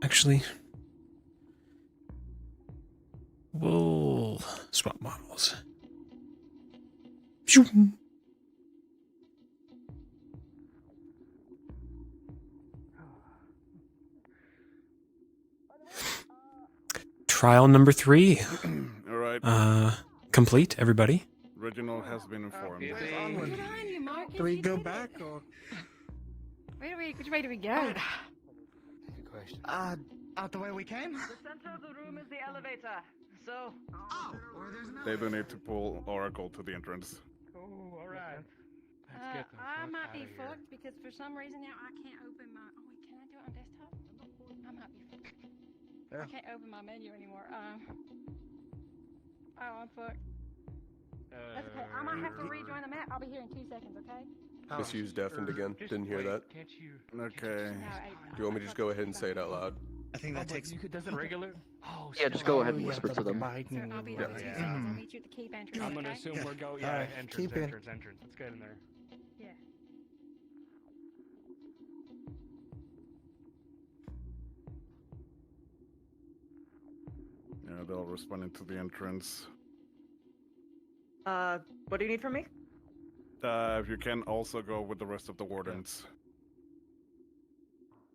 Actually, we'll swap models. Phew. Trial number 3. All right. Complete, everybody. Reginald has been informed. Do we go back or? Which way do we go? Good question. Out the way we came? The center of the room is the elevator. So. Oh, or there's no. They don't need to pull Oracle to the entrance. Oh, alright. I might be fucked because for some reason now I can't open my. Oh wait, can I do it on desktop? I might be fucked. Yeah. I can't open my menu anymore. Oh, I'm fucked. That's okay. I might have to rejoin the map. I'll be here in 2 seconds. Okay. Miss You's deafened again. Didn't hear that. Can't you? Okay. Do you want me to just go ahead and say it out loud? I think that takes. Does it regular? Oh, Yeah, just go ahead and whisper to them. So I'll be there in 2 seconds. I'll meet you at the keep entrance. I'm gonna okay? assume we're going. All Yeah, right, entrance, keep in. entrance. Let's get in there. Yeah. Yeah, they'll respond into the entrance. What do you need from me? If you can also go with the rest of the wardens.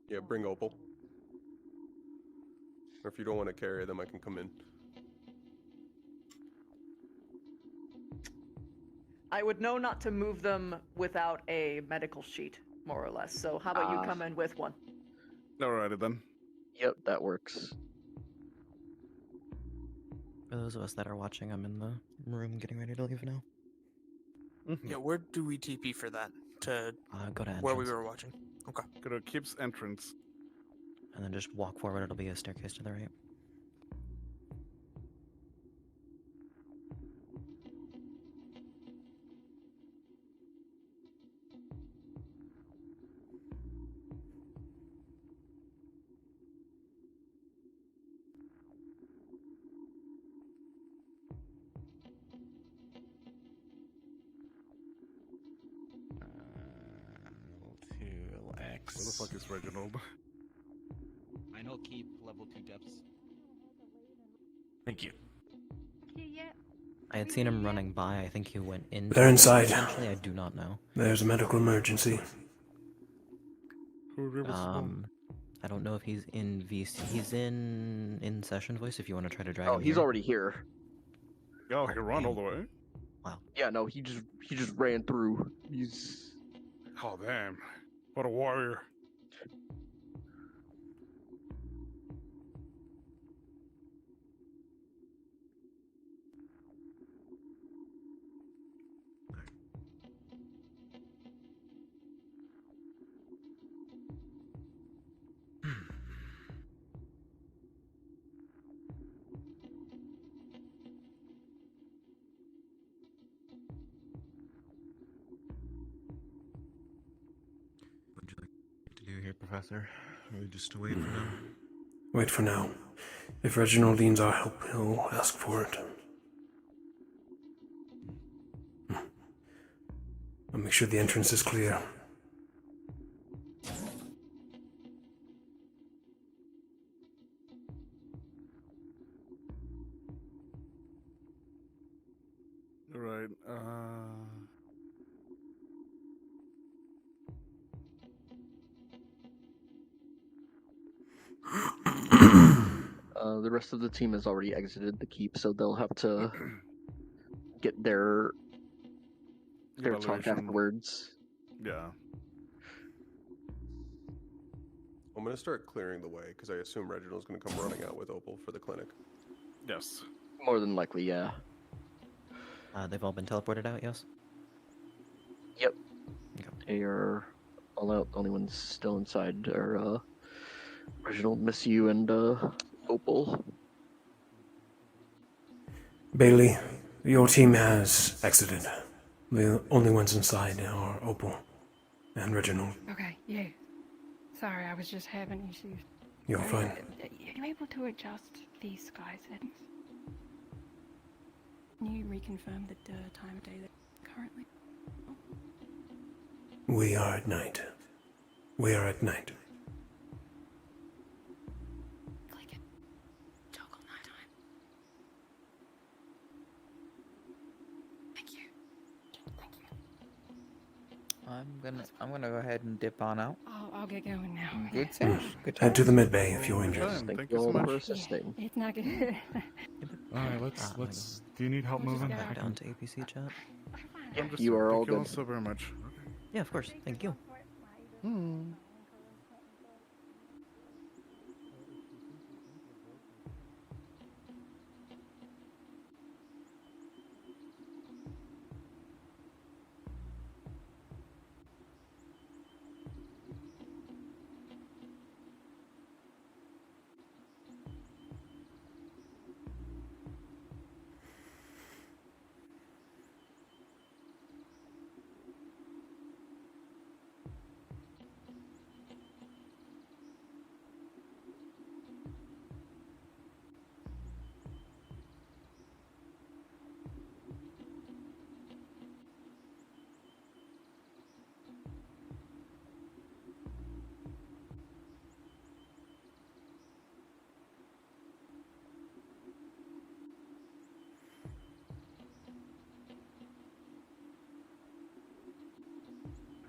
Yeah, bring Opal. Or if you don't want to carry them, I can come in. I would know not to move them without a medical sheet, more or less. So how about you come in with one? Alrighty then. Yep, that works. For those of us that are watching, I'm in the room getting ready to leave now. Yeah, where do we TP for that? To Go to entrance. where we were watching. Okay. Go to Keep's entrance. And then just walk forward, it'll be a staircase to the right. Where the fuck is Reginald? I know keep level 2 depths. Thank you. I had seen him running by. I think he went in. They're inside. Essentially, I do not know. There's a medical emergency. I don't know if he's in VC. He's in session voice. If you want to try to drag him. Oh, he's already here. Oh, he ran all the way. Wow. Yeah, no, he just ran through. He's. Oh damn! What a warrior. What would you like to do here, Professor? Or we just to wait for now? Wait for now. If Reginald needs our help, he'll ask for it. I'll make sure the entrance is clear. Right. The rest of the team has already exited the keep, so they'll have to get their talk Evaluation. afterwards. Yeah. I'm gonna start clearing the way because I assume Reginald's gonna come running out with Opal for the clinic. Yes. More than likely, yeah. They've all been teleported out. Yes. Yep. They are all out. The only ones still inside are Reginald, Miss You, and Opal. Bailey, your team has exited. The only ones inside are Opal and Reginald. Okay, yeah. Sorry, I was just having issues. You're fine. Are you able to adjust these sky settings? Can you reconfirm the time of day that currently? We are at night. We are at night. Click it. Toggle nighttime. Thank you. Thank you. I'm gonna go ahead and dip on out. I'll get going now. Good sesh. Good Head to time. the mid bay if you're injured. Thank you all for assisting. It's not good. Alright, let's. Do you need help moving? Back down to APC chat. Yeah, you are all Thank you all good. so very much. Yeah, of course. Thank you.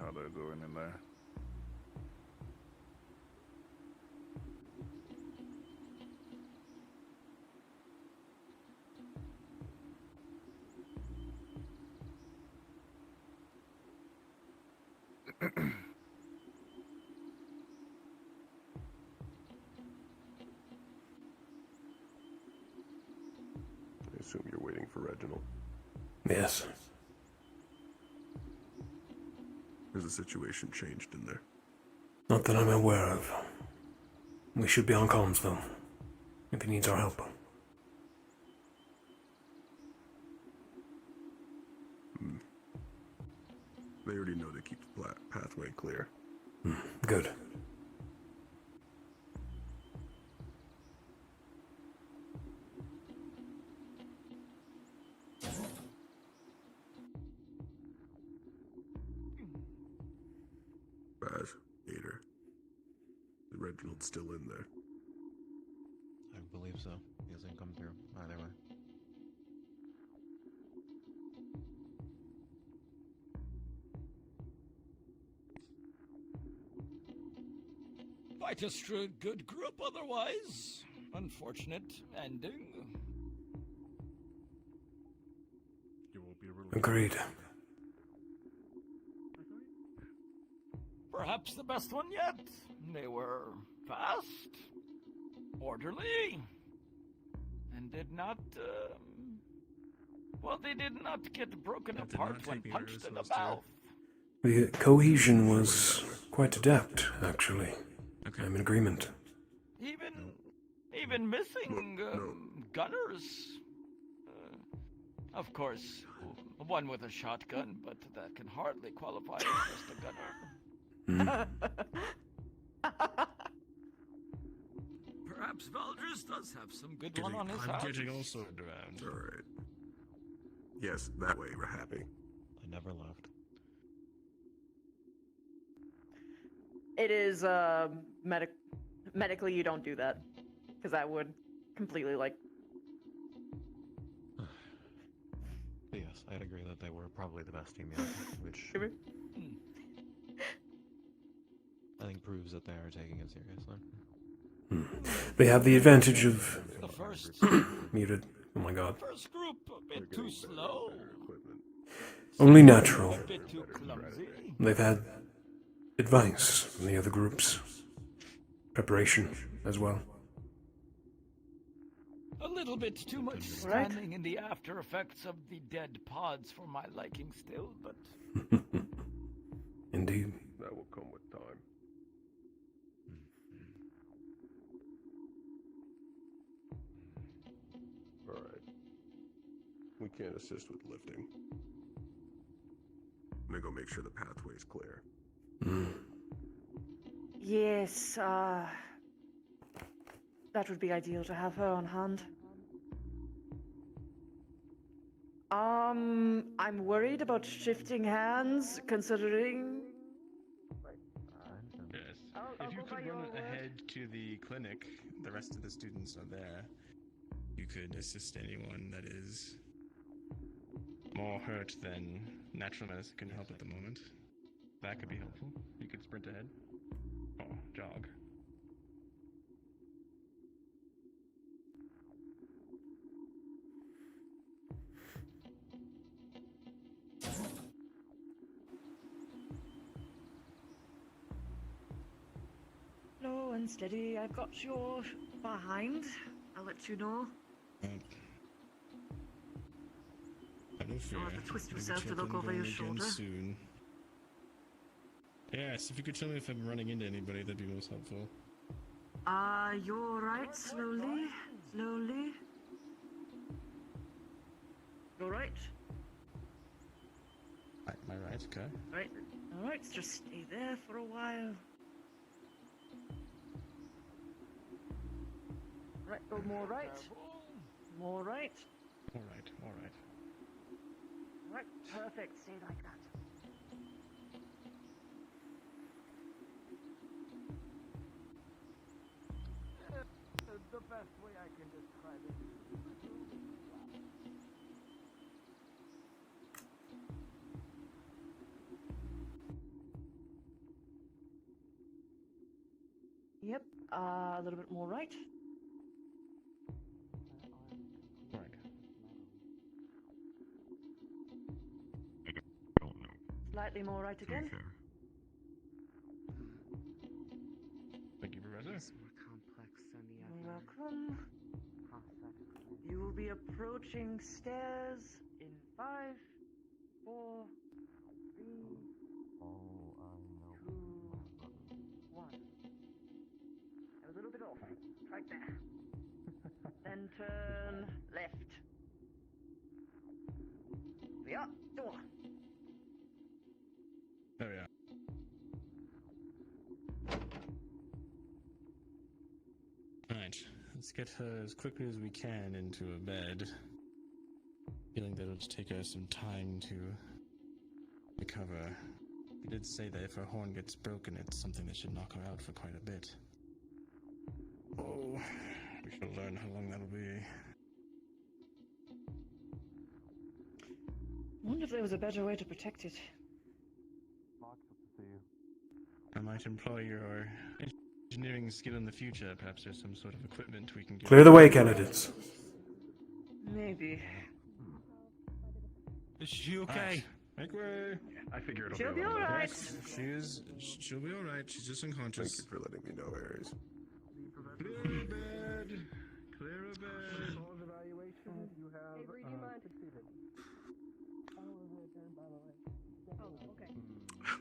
How they're doing in there. I assume you're waiting for Reginald. Yes. Has the situation changed in there? Not that I'm aware of. We should be on comms, though, if he needs our help. They already know to keep the pathway clear. Good. Baz, Gator, Reginald's still in there. I believe so. He hasn't come through either way. Quite a good group otherwise. Unfortunate ending. Agreed. Perhaps the best one yet. They were fast, orderly, and did not, well, they did not get broken apart when punched in the mouth. The cohesion was quite adept, actually. I'm in agreement. Even missing gunners. Of course, one with a shotgun, but that can hardly qualify as just a gunner. Perhaps Valdris does have some good one on his hands. I'm getting also around. Alright. Yes, that way we're happy. I never left. It is medically you don't do that, because that would completely like. But yes, I'd agree that they were probably the best team yet, which I think proves that they are taking it seriously. They have the advantage of muted. Oh my god. First group a bit too slow. Only natural. A bit too clumsy. They've had advice from the other groups. Preparation as well. A little bit too much standing in the after effects of the dead pods for my liking still, but... Indeed. That will come with time. Alright. We can't assist with lifting. I'm gonna go make sure the pathway's clear. Yes, that would be ideal to have her on hand. I'm worried about shifting hands, considering... Yes. If you could run ahead to the clinic, the rest of the students are there. You could assist anyone that is more hurt than natural medicine can help at the moment. That could be helpful. You could sprint ahead. Or jog. Slow and steady, I've got your behind. I'll let you know. I don't fear. You'll have to twist Maybe yourself to check look in over your again shoulder. Soon. Yes, if you could tell me if I'm running into anybody, that'd be most helpful. You're right. Slowly. Slowly. You're right. Am I right? Okay. Right. Alright, just stay there for a while. Right, go more right. More right. Alright, alright. Right, perfect. Stay like that. The best way I can describe it. Yep, a little bit more right. Slightly more right again. Thank you, Professor. More complex than the other. You're welcome. You will be approaching stairs in 5, 4, 3, 2, 1. A little bit off. Right there. Then turn left. Yeah, door. There we are. Alright, let's get her as quickly as we can into a bed. Feeling that it'll just take her some time to recover. He did say that if her horn gets broken, it's something that should knock her out for quite a bit. Oh, we should learn how long that'll be. I wonder if there was a better way to protect it. I might employ your engineering skill in the future. Perhaps there's some sort of equipment we can get. Clear the way, candidates. Maybe. Is she okay? Make way. I figure it'll She'll be alright. Yes, she'll be alright. She's just unconscious. Thank you for letting me know, Aries. Clear a bed. Clear a bed.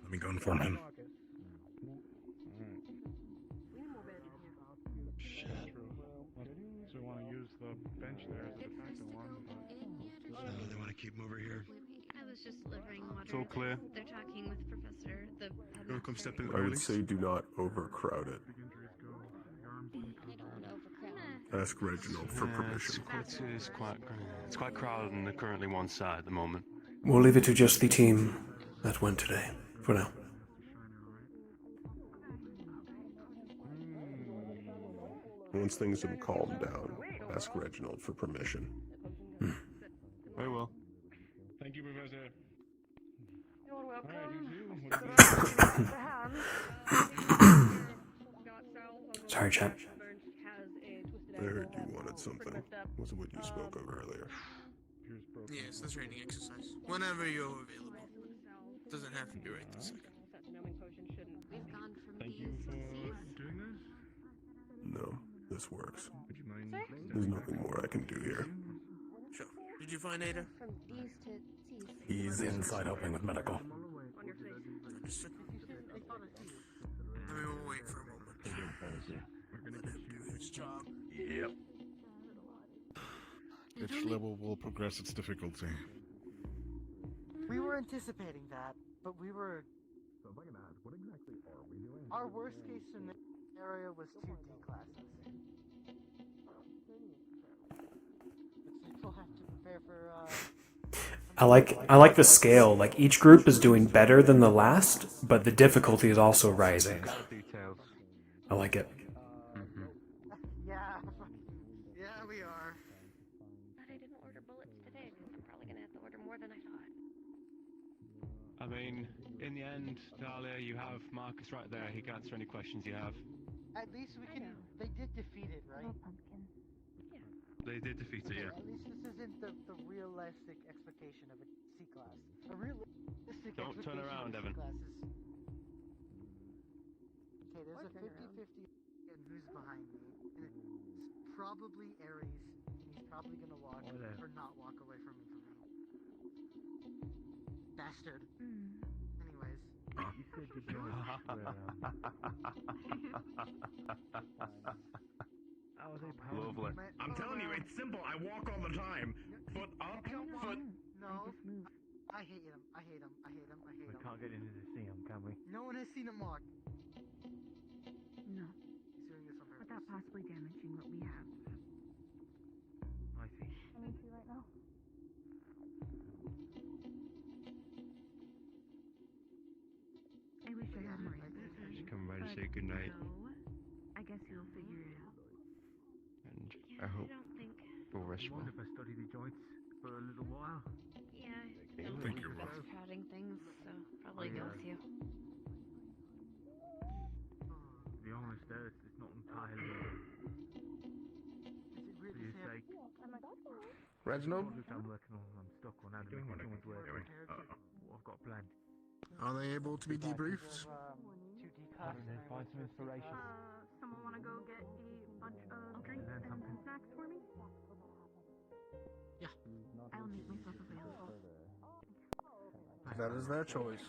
Let me go inform him. Shit. So we want to use the bench there as a de facto one. They want to keep him over here. I was just delivering water. It's all clear. They're talking with Professor, the You'll come step in I would early. say do not overcrowd it. Ask Reginald for permission. It's quite crowded and they're currently one side at the moment. We'll leave it to just the team that went today, for now. Once things have calmed down, ask Reginald for permission. Very well. Thank you, Professor. You're welcome. Sorry, chap. I heard you wanted something. Was what you spoke of earlier. Yes, the training exercise. Whenever you're available. Doesn't have to be right this second. We've gone from Thank you for doing this. No, this works. Would you mind? There's nothing more I can do here. Sure. Did you find Ada? From D's to C's. He's inside helping with medical. Understood. I mean, we'll wait for a moment. We're gonna get you. Do his job. Yep. Each level will progress its difficulty. We were anticipating that, but we were. So if I can ask, what exactly are we doing? Our worst case scenario was 2D classes. We'll have to prepare for. I like the scale. Like each group is doing better than the last, but the difficulty is also rising. I like it. Yeah, we are. But I didn't order bullets today because I'm probably gonna have to order more than I thought. I mean, in the end, Dahlia, you have Marcus right there. He can answer any questions you have. At least we can. They did defeat it, right? Pumpkin. They did defeat it, yeah. At least this isn't the realistic expectation of a C class. A realistic Don't turn expectation around, of Evan. C classes. Okay, there's a 50-50 and who's behind me. And it's probably Aries, and he's probably gonna walk or not walk away from me. Bastard. Anyways. You said you joined. Lovely. I'm telling you, it's simple. I walk all the time. Foot up, foot. No. I hate him. I hate him. I hate him. I hate him. We can't get into the museum, can we? No one has seen him walk. No. He's doing this on purpose. Without possibly damaging what we have. I see. I need to right now. I wish I had more answers. Just come by to say goodnight. No. I guess you'll figure it out. And Yeah, I hope don't think. you'll rest well. Mind if I study the joints for a little while? Yeah, Thank don't you, think Rob. that's crowding things, so probably go with you. To be honest, it's not entirely for your sake. Reginald? I'm working on. I'm stuck on how to make someone's work. What I've got planned. Are they able to be debriefed? 2D class. Find some inspiration. Someone want to go get a bunch of drinks and snacks for me? Yeah. I'll make myself available. That is their choice.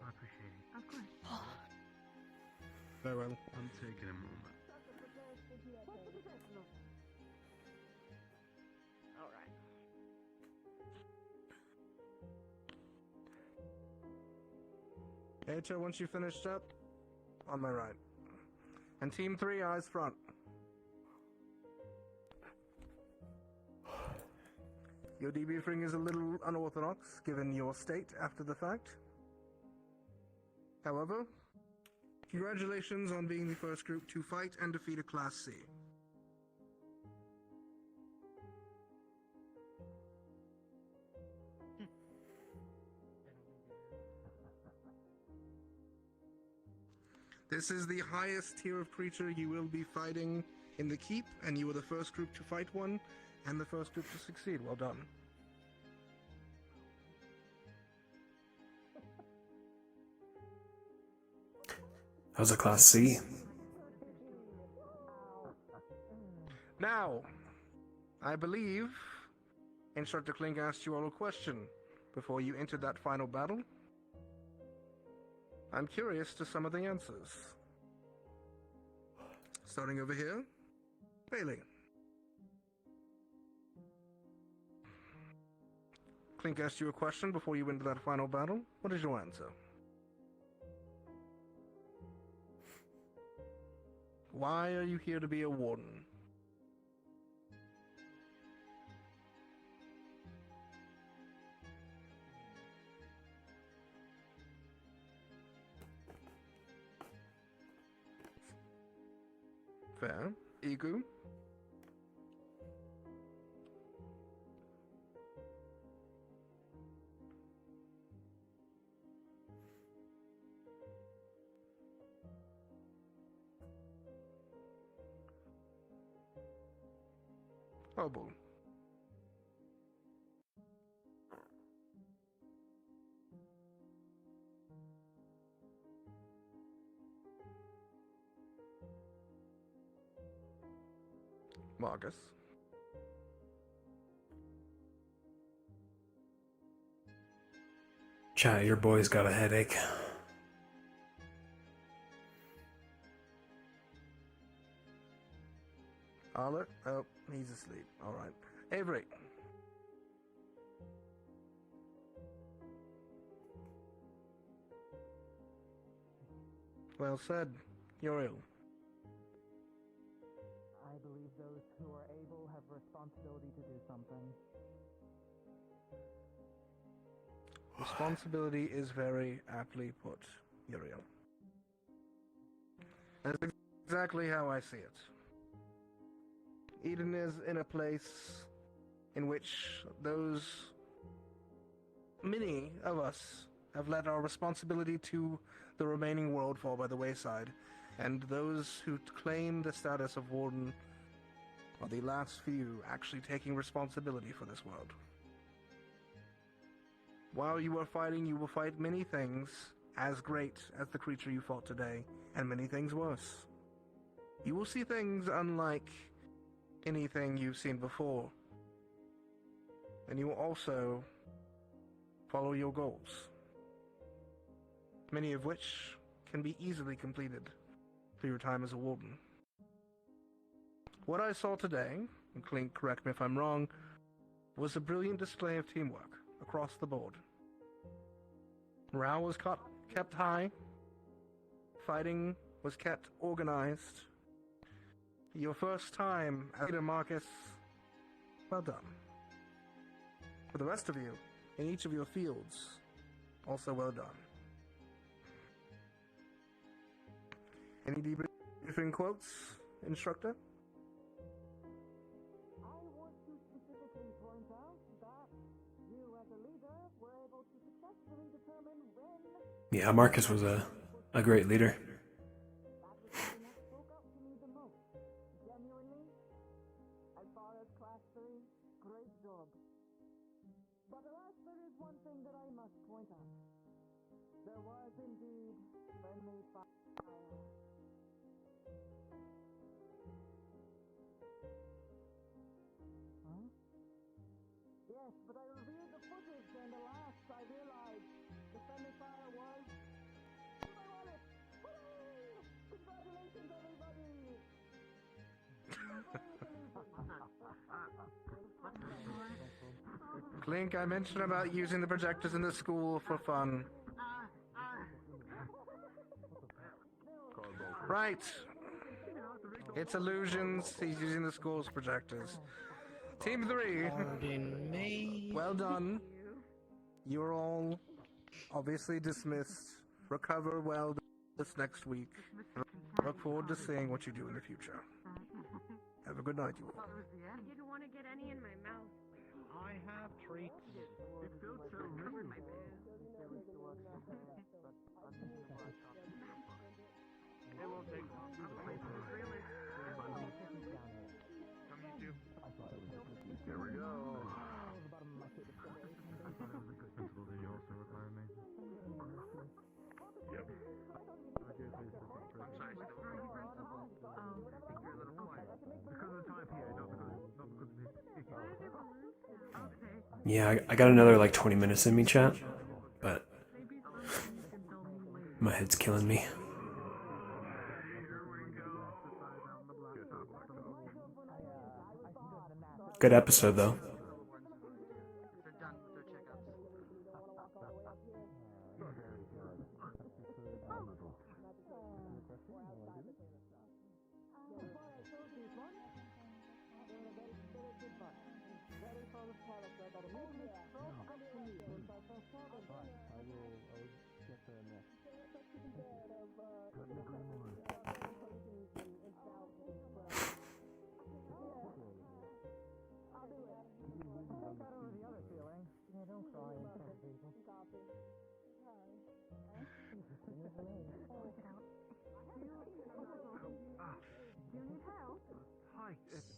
I appreciate it. Of course. Very well. I'm taking a moment. Alright. Acha, once you finished up, on my right. And Team 3, eyes front. Your debriefing is a little unorthodox, given your state after the fact. However, congratulations on being the first group to fight and defeat a Class C. This is the highest tier of creature you will be fighting in the keep, and you were the first group to fight one, and the first group to succeed. Well done. That was a class C. Now, I believe Instructor Clink asked you all a question before you entered that final battle. I'm curious to some of the answers. Starting over here, Bailey. Clink asked you a question before you went into that final battle. What is your answer? Why are you here to be a warden? Fair. Igu? Obel. Marcus. Chat, your boy's got a headache. Arlet? Oh, he's asleep. Alright. Avery. Well said. You're ill. I believe those who are able have responsibility to do something. Responsibility is very aptly put, Uriel. That's exactly how I see it. Eden is in a place in which many of us have let our responsibility to the remaining world fall by the wayside, and those who claim the status of warden are the last few actually taking responsibility for this world. While you are fighting, you will fight many things as great as the creature you fought today, and many things worse. You will see things unlike anything you've seen before, and you will also follow your goals, many of which can be easily completed through your time as a warden. What I saw today, and Clink, correct me if I'm wrong, was a brilliant display of teamwork across the board. Morale was kept high, fighting was kept organized. Your first time as leader, Marcus, well done. For the rest of you, in each of your fields, also well done. Any debriefing quotes, Instructor? I want to specifically point out that you as a leader were able to successfully determine when Yeah, Marcus was a great leader. that was something that spoke up to me the most. Genuinely, as far as Class 3, great job. But alas, there is one thing that I must point out. There was indeed friendly fire. Huh? Yes, but I reviewed the footage and alas, I realized the friendly fire was... Congratulations, everybody! Clink, I mentioned about using the projectors in the school for fun. Right. It's illusions. He's using the school's projectors. Team 3. Pardon me. Well done. You're all obviously dismissed. Recover well this next week. Look forward to seeing what you do in the future. Have a good night, you all. I didn't want to get any in my mouth. I have treats. It feels so Covered my miserable. boob. Here we go. Yep. Yeah, I got another like 20 minutes in me, chat, but my head's killing me. Good episode, though.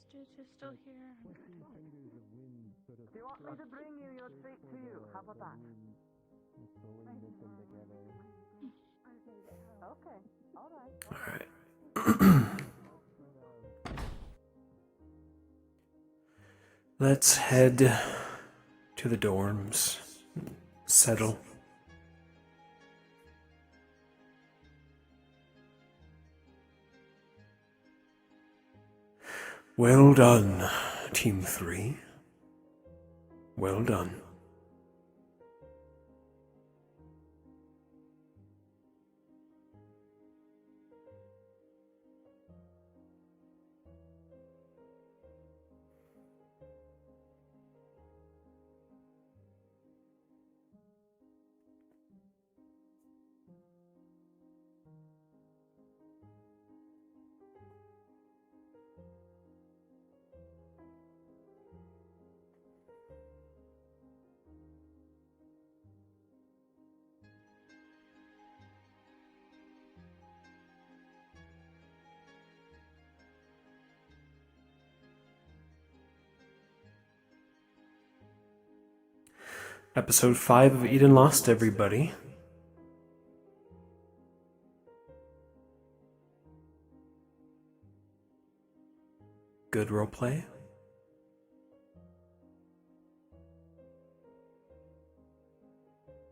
Stitch is still here. Do you want me to bring you your treat to you? How about that? Okay, alright. Let's head to the dorms. Settle. Well done, Team 3. Well done. Episode 5 of Eden Lost, everybody. Good roleplay.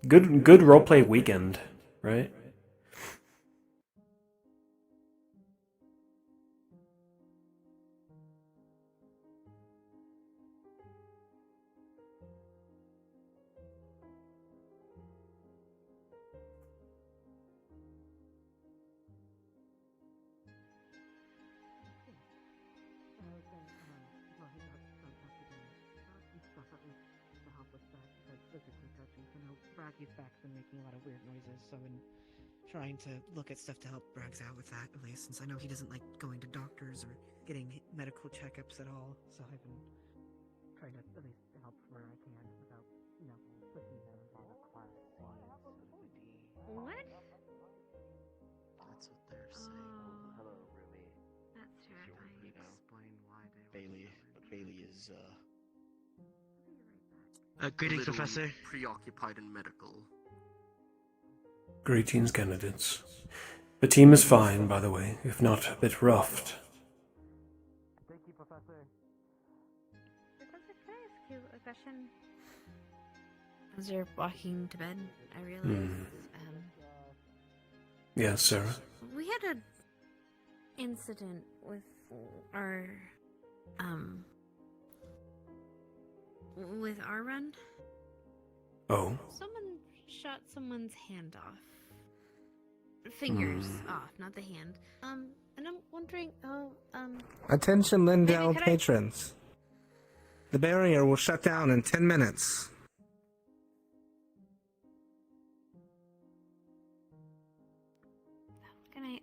Good roleplay weekend, right? Braggy's back's been making a lot of weird noises, so in trying to look at stuff to help Braggs out with that, at least, since I know he doesn't like going to doctors or getting medical checkups at all, so I've been trying to at least help where I can without, pushing him on a class. What? That's what they're saying. Hello, Ruby. That's terrifying. Explain why Bailey, but Bailey is Greetings, Professor. Preoccupied in medical. Greetings, candidates. The team is fine, by the way, if not a bit roughed. Thank you, Professor. Professor, can I ask you a question? As you're walking to bed, I realized, Yes, Sarah? we had an incident with our run. Oh? Someone shot someone's hand off. Fingers off, not the hand. And I'm wondering, Attention Lindell could I- patrons. The barrier will shut down in 10 minutes. Good night.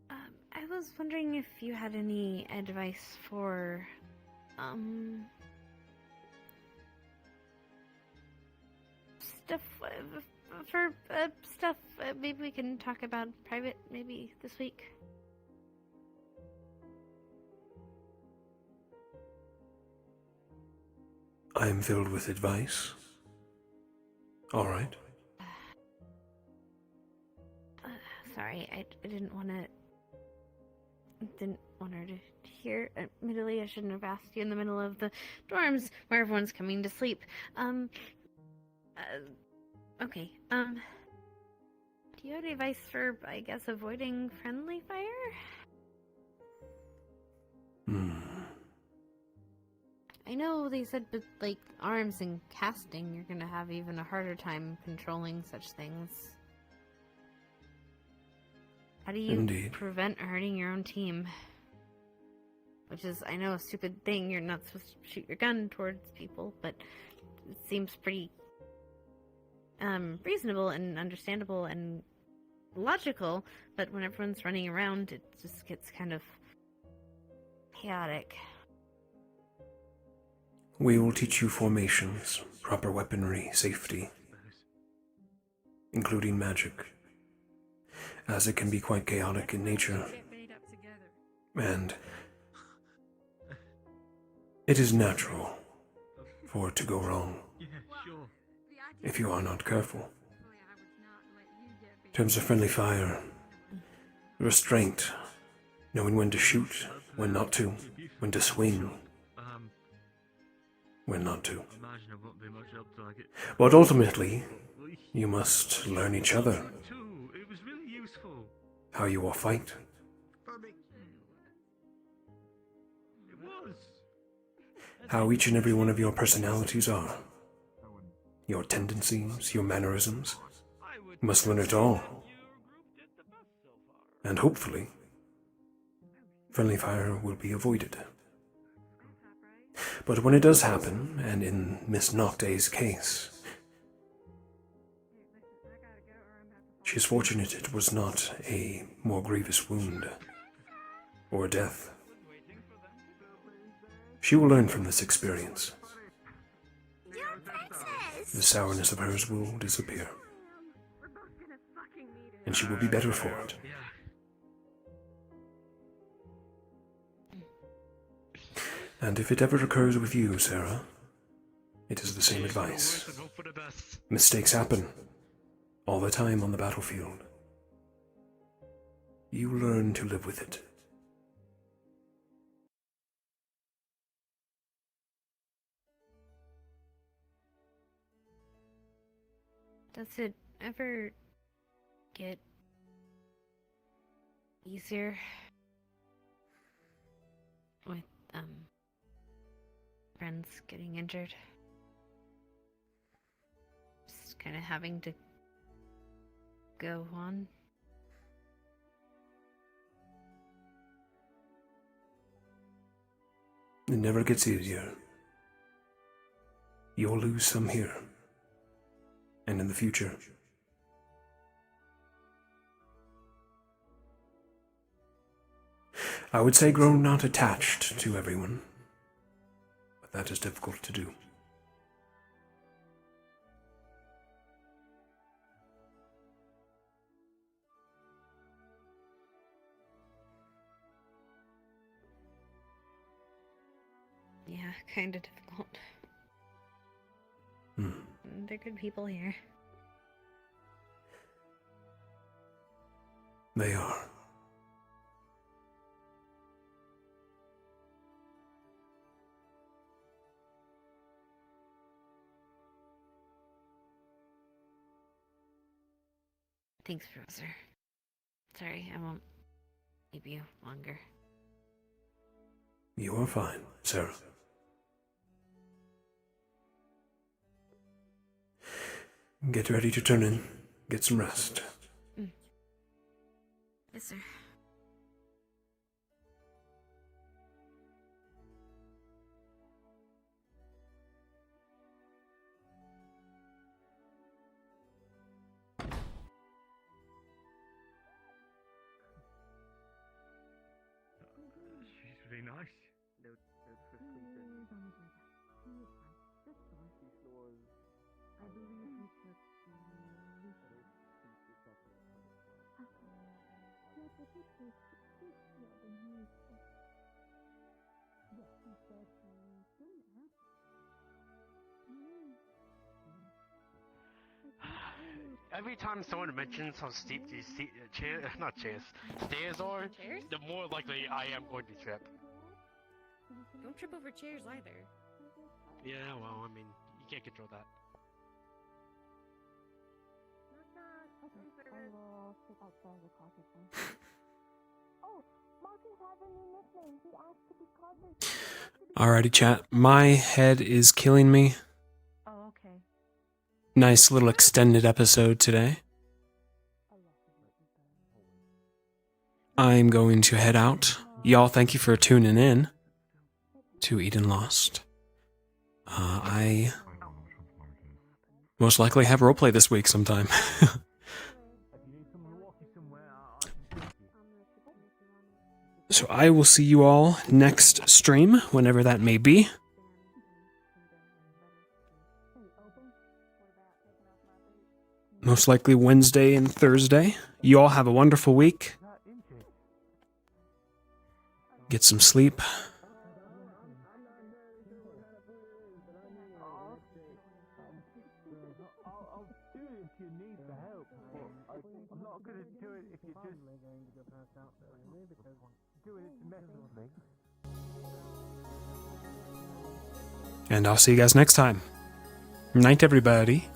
I was wondering if you had any advice for, stuff stuff. Maybe we can talk about private. Maybe this week. I am filled with advice. All right. Sorry, I didn't want to. Didn't want her to hear. Admittedly, I shouldn't have asked you in the middle of the dorms where everyone's coming to sleep. Okay. Do you have any advice for, I guess, avoiding friendly fire? I know they said with, like, arms and casting, you're gonna have even a harder time controlling such things. How do you Indeed. prevent hurting your own team? Which is, I know, a stupid thing. You're not supposed to shoot your gun towards people, but it seems pretty reasonable and understandable and logical. But when everyone's running around, it just gets kind of chaotic. We will teach you formations, proper weaponry, safety, including magic, as it can be quite chaotic in nature. And it is natural for it to go wrong if you are not careful. In terms of friendly fire, restraint, knowing when to shoot, when not to, when to swing, when not to. But ultimately, you must learn each other, how you will fight. How each and every one of your personalities are, your tendencies, your mannerisms. You must learn it all. And hopefully, friendly fire will be avoided. But when it does happen, and in Miss Nocte's case, she is fortunate it was not a more grievous wound or death. She will learn from this experience. The sourness of hers will disappear, and she will be better for it. And if it ever occurs with you, Sarah, it is the same advice. Mistakes happen all the time on the battlefield. You learn to live with it. Does it ever get easier with, friends getting injured? Just kind of having to go on? It never gets easier. You'll lose some here, and in the future. I would say grow not attached to everyone, but that is difficult to do. Yeah, kind of difficult. They're good people here. They are. Thanks, Professor. Sorry, I won't keep you longer. You are fine, Sarah. Get ready to turn in. Get some rest. Yes, sir. She's really nice. Note for sleeping. He is fine. This time, he snores I believe we should leave it. Yeah, but he takes it more than you said. Yes, he said he didn't have it. Every time someone mentions how steep these stairs are, Chairs? the more likely I am going to trip. Don't trip over chairs either. Yeah, well, I mean, you can't control that. I will sit outside the closet then. Oh, Marcus has a new nickname. He asked to be called this. Alrighty, chat. My head is killing me. Oh, okay. Nice little extended episode today. I'm going to head out. Y'all, thank you for tuning in to Eden Lost. I most likely have roleplay this week sometime. So I will see you all next stream, whenever that may be. Most likely Wednesday and Thursday. You all have a wonderful week. Get some sleep. I'll do it if you need the help, but I'm not going to do it if you're just going to go pass out there, because doing it to mess with me. And I'll see you guys next time. Night, everybody.